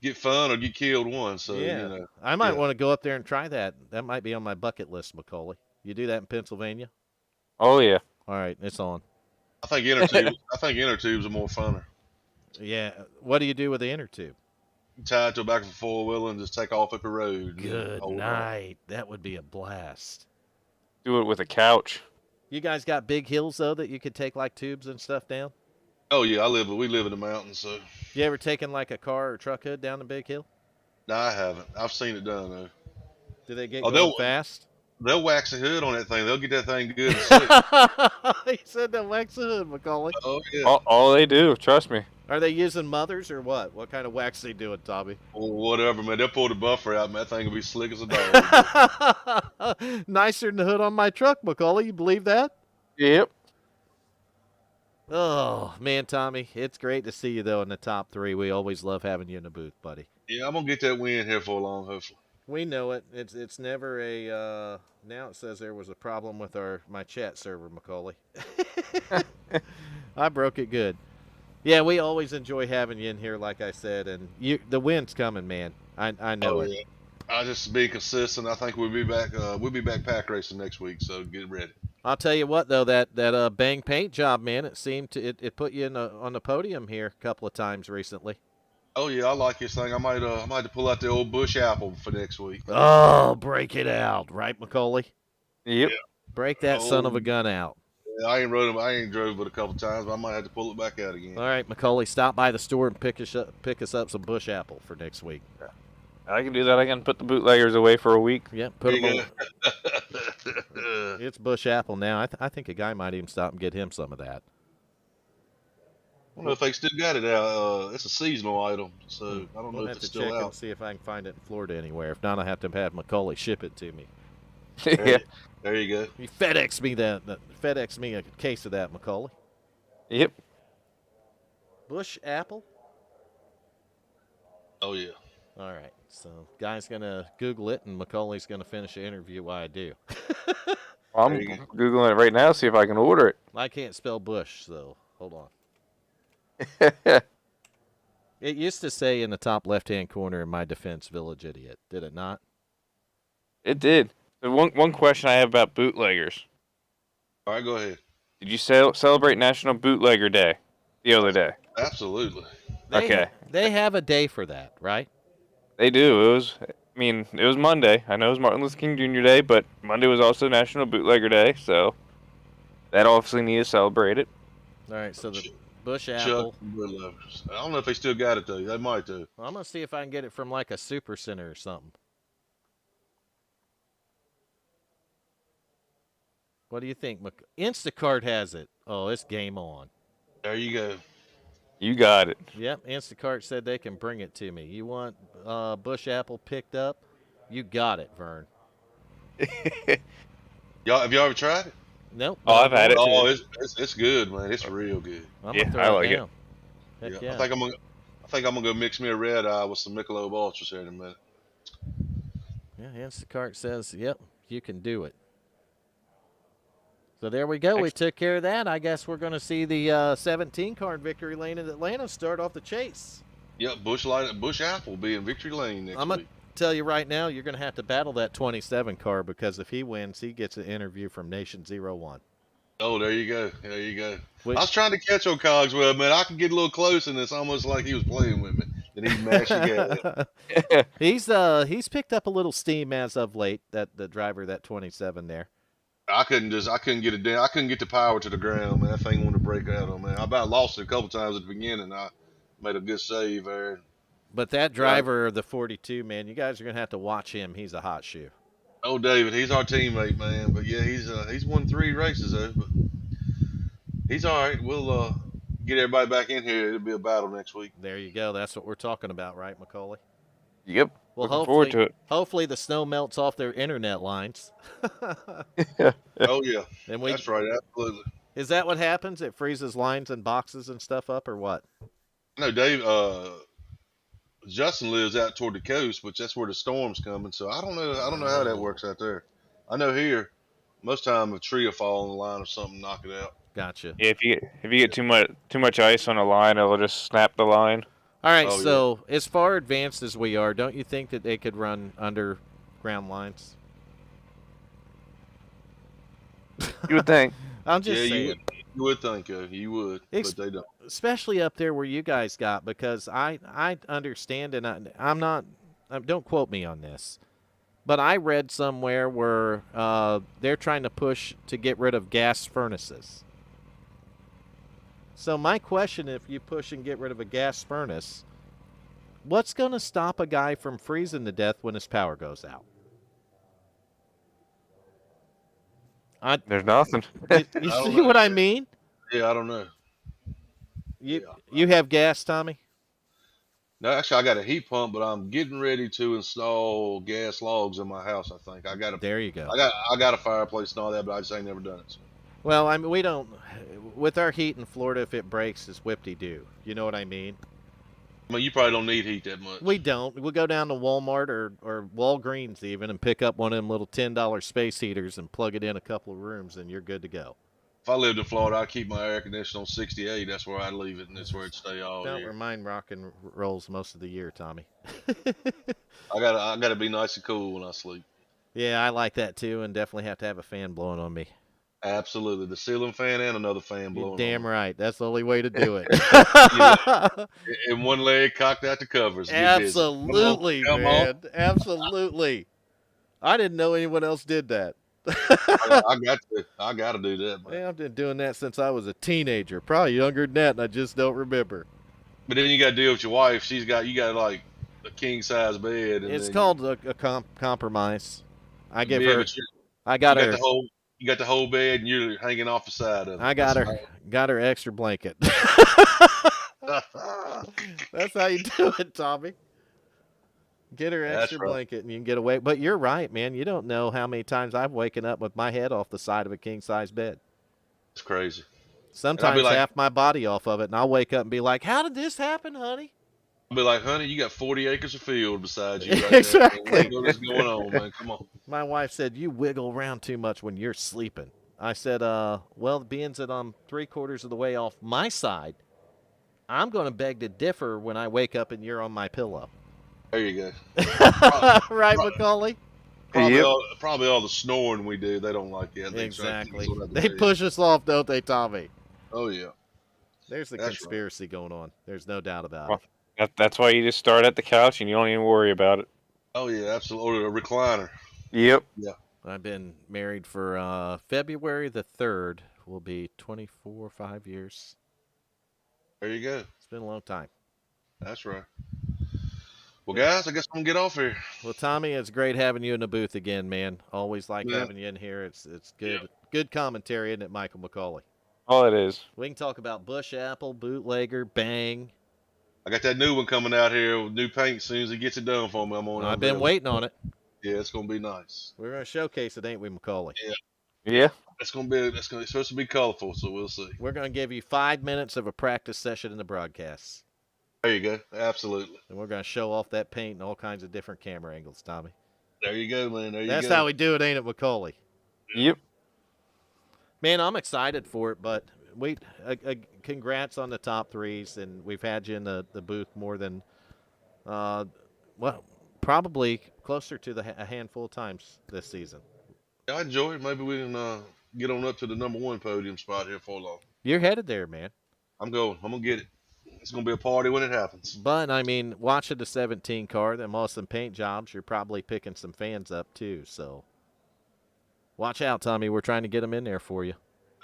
Speaker 5: Get fun or get killed once. So
Speaker 1: Yeah, I might
Speaker 5: yeah.
Speaker 1: want to go up there and try that. That might be on my bucket list, Macaulay. You do that in Pennsylvania?
Speaker 2: Oh yeah.
Speaker 1: All right, it's on.
Speaker 5: I think inner tubes. I think inner tubes are more funner.
Speaker 1: Yeah. What do you do with the inner tube?
Speaker 5: Tie it to the back of a 4-wheeler and just take off up the road.
Speaker 1: Good
Speaker 5: Hold on.
Speaker 1: night. That would be a blast.
Speaker 2: Do it with a couch.
Speaker 1: You guys got big hills though that you could take like tubes and stuff down.
Speaker 5: Oh yeah, we live in the mountains, so
Speaker 1: You ever taken like a car or truck hood down a big hill?
Speaker 5: no, I haven't. I've seen it done though.
Speaker 1: Do they get
Speaker 5: Oh,
Speaker 1: going
Speaker 5: they'll-
Speaker 1: fast?
Speaker 5: They'll wax the hood on that thing. They'll get that thing good and slick.
Speaker 1: He said the wax the hood, Macaulay.
Speaker 5: Oh yeah.
Speaker 2: All they do, trust me.
Speaker 1: Are they using mothers or what? What kind of wax they doing, Tommy?
Speaker 5: Or whatever, man. They'll pull the buffer out, man. That thing will be slick as a dog.
Speaker 1: Nicer than the hood on my truck, Macaulay. You believe that?
Speaker 2: Yep.
Speaker 1: Oh, man, Tommy. It's great to see you, though, in the top 3. We always love having you in the booth, buddy.
Speaker 5: Yeah, I'm gonna get that win here for long, hopefully.
Speaker 1: We know it. It's never a now it says there was a problem with my chat server, Macaulay. I broke it good. Yeah, we always enjoy having you in here, like I said, and the win's coming, man. I know it.
Speaker 5: Yeah. I'll just be consistent. I think we'll be back. We'll be back pack racing next week, so get ready.
Speaker 1: I'll tell you what, though, that Bang paint job, man, it seemed to it put you on the podium here a couple of times recently.
Speaker 5: Oh yeah, I like this thing. I might have to pull out the old bush apple for next week.
Speaker 1: Oh, break it out, right, Macaulay?
Speaker 2: Yep.
Speaker 1: Break that son of a gun out.
Speaker 5: Yeah, I ain't drove it a couple times, but I might have to pull it back out again.
Speaker 1: All right, Macaulay, stop by the store and pick us up some bush apple for next week.
Speaker 2: I can do that. I can put the bootleggers away for a week.
Speaker 1: Yep, put
Speaker 5: There
Speaker 1: them
Speaker 5: you
Speaker 1: away.
Speaker 5: go.
Speaker 1: It's Bush Apple now. I think a guy might even stop and get him some of that.
Speaker 5: I don't know if they still got it out. It's a seasonal item, so I don't know
Speaker 1: We'll
Speaker 5: if
Speaker 1: have
Speaker 5: it's
Speaker 1: to
Speaker 5: still
Speaker 1: check and
Speaker 5: out.
Speaker 1: see if I can find it in Florida anywhere. If not, I have to have Macaulay ship it to me.
Speaker 2: Yeah.
Speaker 5: There you go.
Speaker 1: You FedEx me FedEx me a case of that, Macaulay.
Speaker 2: Yep.
Speaker 1: Bush Apple.
Speaker 5: Oh yeah.
Speaker 1: All right, so guy's gonna Google it, and Macaulay's gonna finish the interview while I do.
Speaker 2: I'm
Speaker 5: There you go.
Speaker 2: Googling it right now, see if I can order
Speaker 1: I can't spell Bush, so hold on.
Speaker 2: it.
Speaker 1: It used to say in the top left-hand corner in my defense, Village Idiot. Did it not?
Speaker 2: It did. The one question I have about bootleggers.
Speaker 5: All right, go ahead.
Speaker 2: Did you celebrate National Bootlegger Day the other day?
Speaker 5: Absolutely.
Speaker 2: Okay.
Speaker 1: They have a day for that, right?
Speaker 2: They do. It was Monday. I know it was Martin Luther King Jr. Day, but Monday was also National Bootlegger Day, so that obviously need to celebrate it.
Speaker 1: All right, so the Bush
Speaker 5: Chuck
Speaker 1: Apple.
Speaker 5: and bootleggers. I don't know if they still got it though. They might do.
Speaker 1: I'm gonna see if I can get it from like a super center or something. What do you think? Instacart has it. Oh, it's game on.
Speaker 5: There you go.
Speaker 2: You got it.
Speaker 1: Yep, Instacart said they can bring it to me. You want Bush Apple picked up? You got it, Vern.
Speaker 5: Have y'all ever tried it?
Speaker 1: Nope.
Speaker 2: Oh, I've had it.
Speaker 5: Oh, it's good, man. It's real good.
Speaker 1: I'm
Speaker 2: Yeah,
Speaker 1: gonna throw
Speaker 2: I
Speaker 1: it
Speaker 2: like it.
Speaker 1: down. Heck yeah.
Speaker 5: I think I'm gonna go mix me a red eye with some Michelob Ultras here in a minute.
Speaker 1: Yeah, Instacart says, yep, you can do it. So there we go. We took care of that. I guess we're going to see the 17 car in Victory Lane in Atlanta start off the chase.
Speaker 5: Yep, Bush Apple will be in Victory Lane next
Speaker 1: I'm going to
Speaker 5: week.
Speaker 1: tell you right now, you're going to have to battle that 27 car because if he wins, he gets an interview from Nation 01.
Speaker 5: Oh, there you go. There you go.
Speaker 1: Which-
Speaker 5: I was trying to catch on Cogswell, man. I could get a little close, and it's almost like he was playing with me. And he mashed again.
Speaker 1: He's picked up a little steam as of late, the driver, that 27 there.
Speaker 5: I couldn't get it down. I couldn't get the power to the ground, man. That thing wanted to break out on me. I about lost it a couple times at the beginning. I made a good save there.
Speaker 1: But that driver, the 42, man, you guys are going to have to watch him. He's a hot shoe.
Speaker 5: Oh, David, he's our teammate, man. But yeah, he's won 3 races though. But he's all right. We'll get everybody back in here. It'll be a battle next week.
Speaker 1: There you go. That's what we're talking about, right, Macaulay?
Speaker 2: Yep.
Speaker 1: Well,
Speaker 2: Looking forward to it.
Speaker 1: Hopefully the snow melts off their internet lines.
Speaker 5: Oh yeah,
Speaker 1: And
Speaker 5: that's right. Absolutely.
Speaker 1: Is that what happens? It freezes lines and boxes and stuff up, or what?
Speaker 5: No, Dave. Justin lives out toward the coast, which that's where the storm's coming. So I don't know how that works out there. I know here, most time a tree will fall on the line or something, knock it out.
Speaker 1: Gotcha.
Speaker 2: Yeah, if you get too much ice on a line, it'll just snap the line.
Speaker 1: All right,
Speaker 5: Oh,
Speaker 1: so as far advanced as we are, don't you think that they could run underground lines?
Speaker 2: You would think.
Speaker 1: I'm just
Speaker 5: Yeah,
Speaker 1: saying.
Speaker 5: you would think you would, but they don't.
Speaker 1: Especially up there where you guys got, because I understand, and I'm not, don't quote me on this, but I read somewhere where they're trying to push to get rid of gas furnaces. So my question, if you push and get rid of a gas furnace, what's going to stop a guy from freezing to death when his power goes out?
Speaker 2: There's nothing.
Speaker 1: You see what I mean?
Speaker 5: Yeah, I don't know.
Speaker 1: You have gas, Tommy?
Speaker 5: No, actually, I got a heat pump, but I'm getting ready to install gas logs in my house. I think I got
Speaker 1: There you go.
Speaker 5: I got a fireplace and all that, but I just ain't never done it. So.
Speaker 1: Well, I mean, we don't. With our heat in Florida, if it breaks, it's whip-de-doo. You know what I mean?
Speaker 5: I mean, you probably don't need heat that much.
Speaker 1: We don't. We'll go down to Walmart or Walgreens even and pick up one of them little $10 space heaters and plug it in a couple of rooms, and you're good to go.
Speaker 5: If I lived in Florida, I'd keep my air conditioner on 68. That's where I'd leave it, and that's where it'd stay all
Speaker 1: Don't
Speaker 5: year.
Speaker 1: remind rock and rolls most of the year, Tommy.
Speaker 5: I gotta be nice and cool when I sleep.
Speaker 1: Yeah, I like that too, and definitely have to have a fan blowing on me.
Speaker 5: Absolutely, the ceiling fan and another fan
Speaker 1: You're
Speaker 5: blowing.
Speaker 1: damn
Speaker 5: on
Speaker 1: right. That's the only way to do it.
Speaker 5: me. And one leg cocked out the covers. Get busy.
Speaker 1: Absolutely,
Speaker 5: Come on.
Speaker 1: man. Absolutely. I didn't know anyone else did that.
Speaker 5: I got to do that, man.
Speaker 1: Man, I've been doing that since I was a teenager. Probably younger than that, and I just don't remember.
Speaker 5: But then you got to deal with your wife. You got to like a king size bed. And
Speaker 1: It's
Speaker 5: then
Speaker 1: called a compromise. I give
Speaker 5: yeah,
Speaker 1: her.
Speaker 5: but
Speaker 1: I got
Speaker 5: you got
Speaker 1: her.
Speaker 5: the whole bed, and you're hanging off the side of it.
Speaker 1: I got her extra blanket.
Speaker 5: That's
Speaker 1: That's how you do it, Tommy. Get her extra
Speaker 5: right.
Speaker 1: blanket and you can get away. But you're right, man. You don't know how many times I've waken up with my head off the side of a king size bed.
Speaker 5: It's crazy. And I'll be
Speaker 1: Sometimes
Speaker 5: like,
Speaker 1: half my body off of it, and I'll wake up and be like, "How did this happen, honey?"
Speaker 5: honey, you got 40 acres of field beside you right there.
Speaker 1: Exactly.
Speaker 5: What is going on, man? Come on.
Speaker 1: My wife said, "You wiggle around too much when you're sleeping." I said, well, being that I'm 3/4 of the way off my side, I'm going to beg to differ when I wake up and you're on my pillow."
Speaker 5: There you go.
Speaker 1: Right, Macaulay?
Speaker 5: Probably all the snoring we do, they don't like it.
Speaker 1: Exactly. They push us off, don't they, Tommy?
Speaker 5: Oh, yeah.
Speaker 1: There's a conspiracy going on. There's no doubt about it.
Speaker 2: That's why you just start at the couch and you don't even worry about it.
Speaker 5: Oh, yeah, absolutely. Or a recliner.
Speaker 2: Yep.
Speaker 5: Yeah.
Speaker 1: I've been married for February the 3rd. Will be 5 years.
Speaker 5: There you go.
Speaker 1: It's been a long time.
Speaker 5: That's right. Well, guys, I guess I'm going to get off here.
Speaker 1: Well, Tommy, it's great having you in the booth again, man. Always like having you in here. It's good.
Speaker 5: Yeah.
Speaker 1: Good commentary, isn't it, Michael McCauley?
Speaker 2: All it is.
Speaker 1: We can talk about Bush Apple, Bootlegger, Bang.
Speaker 5: I got that new one coming out here with new paint. As soon as he gets it done for me, I'm on it.
Speaker 1: I've been waiting on it.
Speaker 5: Yeah, it's going to be nice.
Speaker 1: We're going to showcase it, ain't we, McCauley?
Speaker 2: Yeah.
Speaker 5: It's supposed to be colorful, so we'll see.
Speaker 1: We're going to give you 5 minutes of a practice session in the broadcast.
Speaker 5: There you go. Absolutely.
Speaker 1: And we're going to show off that paint and all kinds of different camera angles, Tommy.
Speaker 5: There you go, man.
Speaker 1: That's how we do it, ain't it, McCauley?
Speaker 2: Yep.
Speaker 1: Man, I'm excited for it, but congrats on the top threes, and we've had you in the booth more than, probably closer to a handful of times this season.
Speaker 5: I enjoy it. Maybe we can get on up to the number 1 podium spot here for long.
Speaker 1: You're headed there, man.
Speaker 5: I'm going to get it. It's going to be a party when it happens.
Speaker 1: But, I mean, watching the 17 car, them awesome paint jobs, you're probably picking some fans up, too. So, watch out, Tommy. We're trying to get them in there for you.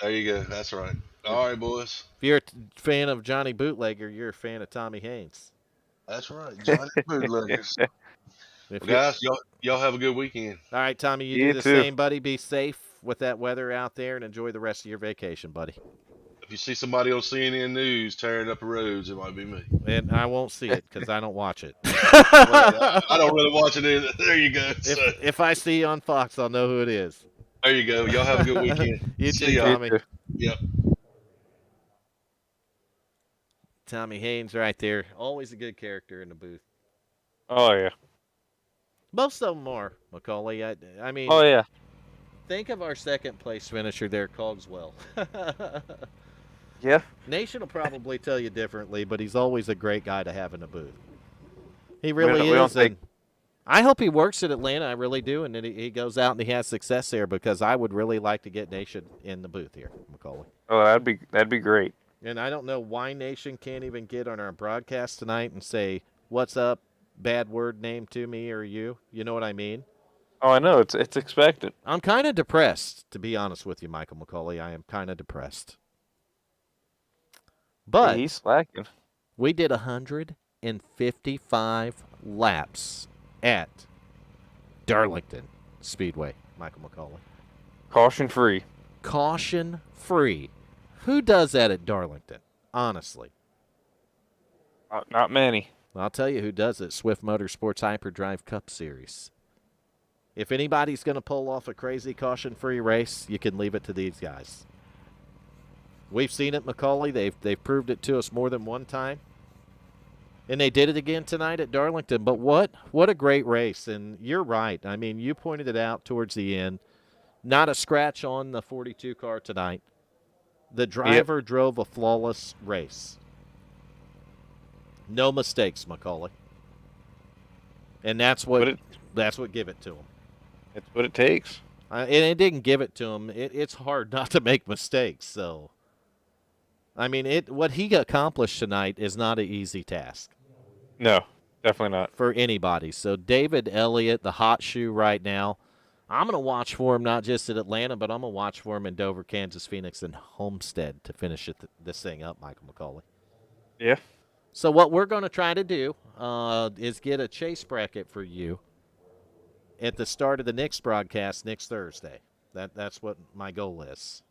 Speaker 5: There you go. That's right. All right, boys.
Speaker 1: If you're a fan of Johnny Bootlegger, you're a fan of Tommy Haynes.
Speaker 5: That's right. Johnny Bootleggers. Well, guys, y'all have a good weekend.
Speaker 1: All right, Tommy, you do the same, buddy. Be safe with that weather out there and enjoy the rest of your vacation, buddy.
Speaker 5: If you see somebody on CNN News tearing up the roads, it might be me.
Speaker 1: And I won't see it because I don't watch it.
Speaker 5: Well, I don't really watch it either. There you go.
Speaker 1: If I see you on Fox, I'll know who it is.
Speaker 5: There you go. Y'all have a good weekend.
Speaker 1: You
Speaker 5: See
Speaker 1: too,
Speaker 5: y'all.
Speaker 1: Tommy.
Speaker 5: Yep.
Speaker 1: Tommy Haynes right there. Always a good character in the booth.
Speaker 2: Oh, yeah.
Speaker 1: Most of them are, Macaulay. I mean,
Speaker 2: Oh, yeah.
Speaker 1: think of our second place finisher there, Cogswell.
Speaker 2: Yeah.
Speaker 1: Nation will probably tell you differently, but he's always a great guy to have in the booth. He really
Speaker 2: We don't
Speaker 1: is. And I hope he works at Atlanta. I really do. And then he goes out and he has success there because I would really like to get Nation in the booth here, Macaulay.
Speaker 2: Oh, that'd be great.
Speaker 1: And I don't know why Nation can't even get on our broadcast tonight and say, "What's up? Bad word name to me or you." You know what I mean?
Speaker 2: Oh, I know. It's expected.
Speaker 1: I'm kind of depressed, to be honest with you, Michael McCauley. I am kind of depressed. But
Speaker 2: he's slacking.
Speaker 1: we did 155 laps at Darlington Speedway, Michael McCauley.
Speaker 2: Caution free.
Speaker 1: Caution free. Who does that at Darlington? Honestly.
Speaker 2: Not many.
Speaker 1: I'll tell you who does it. Swift Motorsports Hyperdrive Cup Series. If anybody's going to pull off a crazy caution-free race, you can leave it to these guys. We've seen it, Macaulay. They've proved it to us more than one time. And they did it again tonight at Darlington. But what a great race. And you're right. I mean, you pointed it out towards the end. Not a scratch on the 42 car tonight. The driver drove a flawless race. No mistakes, Macaulay. And that's what give it to him.
Speaker 2: It's what it takes.
Speaker 1: And it didn't give it to him. It's hard not to make mistakes. So, I mean, what he accomplished tonight is not an easy task.
Speaker 2: No, definitely not.
Speaker 1: For anybody. So, David Elliott, the hot shoe right now, I'm going to watch for him not just at Atlanta, but I'm going to watch for him in Dover, Kansas, Phoenix, and Homestead to finish this thing up, Michael McCauley.
Speaker 2: Yeah.
Speaker 1: So what we're going to try to do is get a chase bracket for you at the start of the next broadcast next Thursday. That's what my goal is.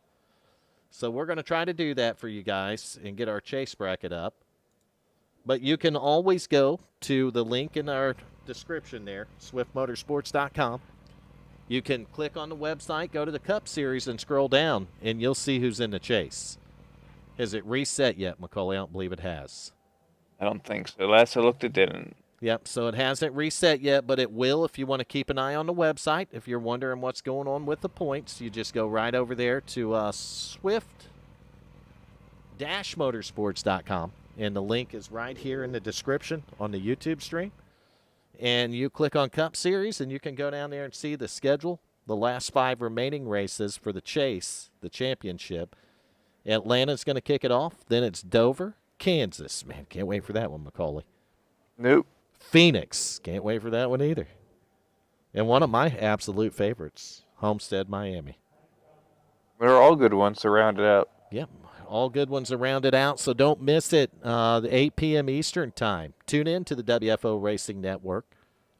Speaker 1: So we're going to try to do that for you guys and get our chase bracket up. But you can always go to the link in our description there, swiftmotorsports.com. You can click on the website, go to the Cup Series, and scroll down, and you'll see who's in the chase. Has it reset yet, Macaulay? I don't believe it has.
Speaker 2: I don't think so. Last I looked, it didn't.
Speaker 1: Yep, so it hasn't reset yet, but it will if you want to keep an eye on the website. If you're wondering what's going on with the points, you just go right over there to swift-motorsports.com, and the link is right here in the description on the YouTube stream. And you click on Cup Series, and you can go down there and see the schedule, the last 5 remaining races for the Chase, the championship. Atlanta's going to kick it off. Then it's Dover, Kansas. Man, can't wait for that one, Macaulay.
Speaker 2: Nope.
Speaker 1: Phoenix. Can't wait for that one either. And one of my absolute favorites, Homestead, Miami.
Speaker 2: They're all good ones to round it out.
Speaker 1: Yep, all good ones are rounded out, so don't miss it. The 8 p.m. Eastern time. Tune in to the WFO Racing Network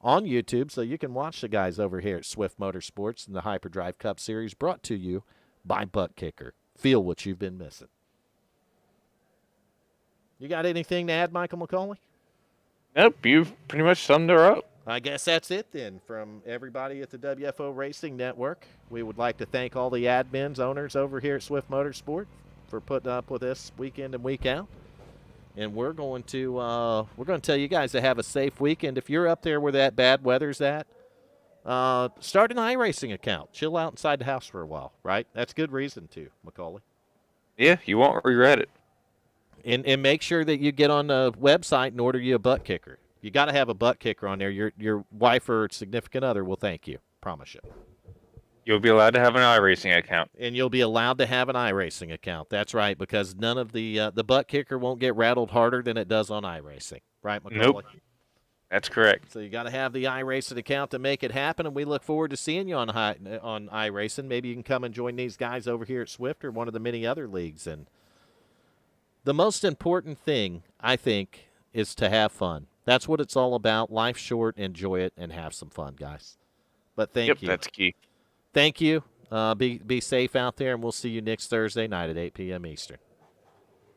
Speaker 1: on YouTube so you can watch the guys over here at Swift Motorsports and the Hyperdrive Cup Series, brought to you by Butt Kicker. Feel what you've been missing. You got anything to add, Michael McCauley?
Speaker 2: Nope, you've pretty much summed her up.
Speaker 1: I guess that's it then from everybody at the WFO Racing Network. We would like to thank all the admins, owners over here at Swift Motorsport for putting up with us week in and week out. And we're going to tell you guys to have a safe weekend. If you're up there where that bad weather's at, start an iRacing account. Chill out inside the house for a while, right? That's good reason to, Macaulay.
Speaker 2: Yeah, you won't regret it.
Speaker 1: And make sure that you get on the website and order you a butt kicker. You got to have a butt kicker on there. Your wife or significant other will thank you. Promise you.
Speaker 2: You'll be allowed to have an iRacing account.
Speaker 1: And you'll be allowed to have an iRacing account. That's right, because none of the butt kicker won't get rattled harder than it does on iRacing. Right, Macaulay?
Speaker 2: Nope. That's correct.
Speaker 1: So you got to have the iRacing account to make it happen, and we look forward to seeing you on iRacing. Maybe you can come and join these guys over here at Swift or one of the many other leagues. And the most important thing, I think, is to have fun. That's what it's all about. Life's short. Enjoy it and have some fun, guys. But thank you.
Speaker 2: Yep, that's key.
Speaker 1: Thank you. Be safe out there, and we'll see you next Thursday night at 8 p.m. Eastern.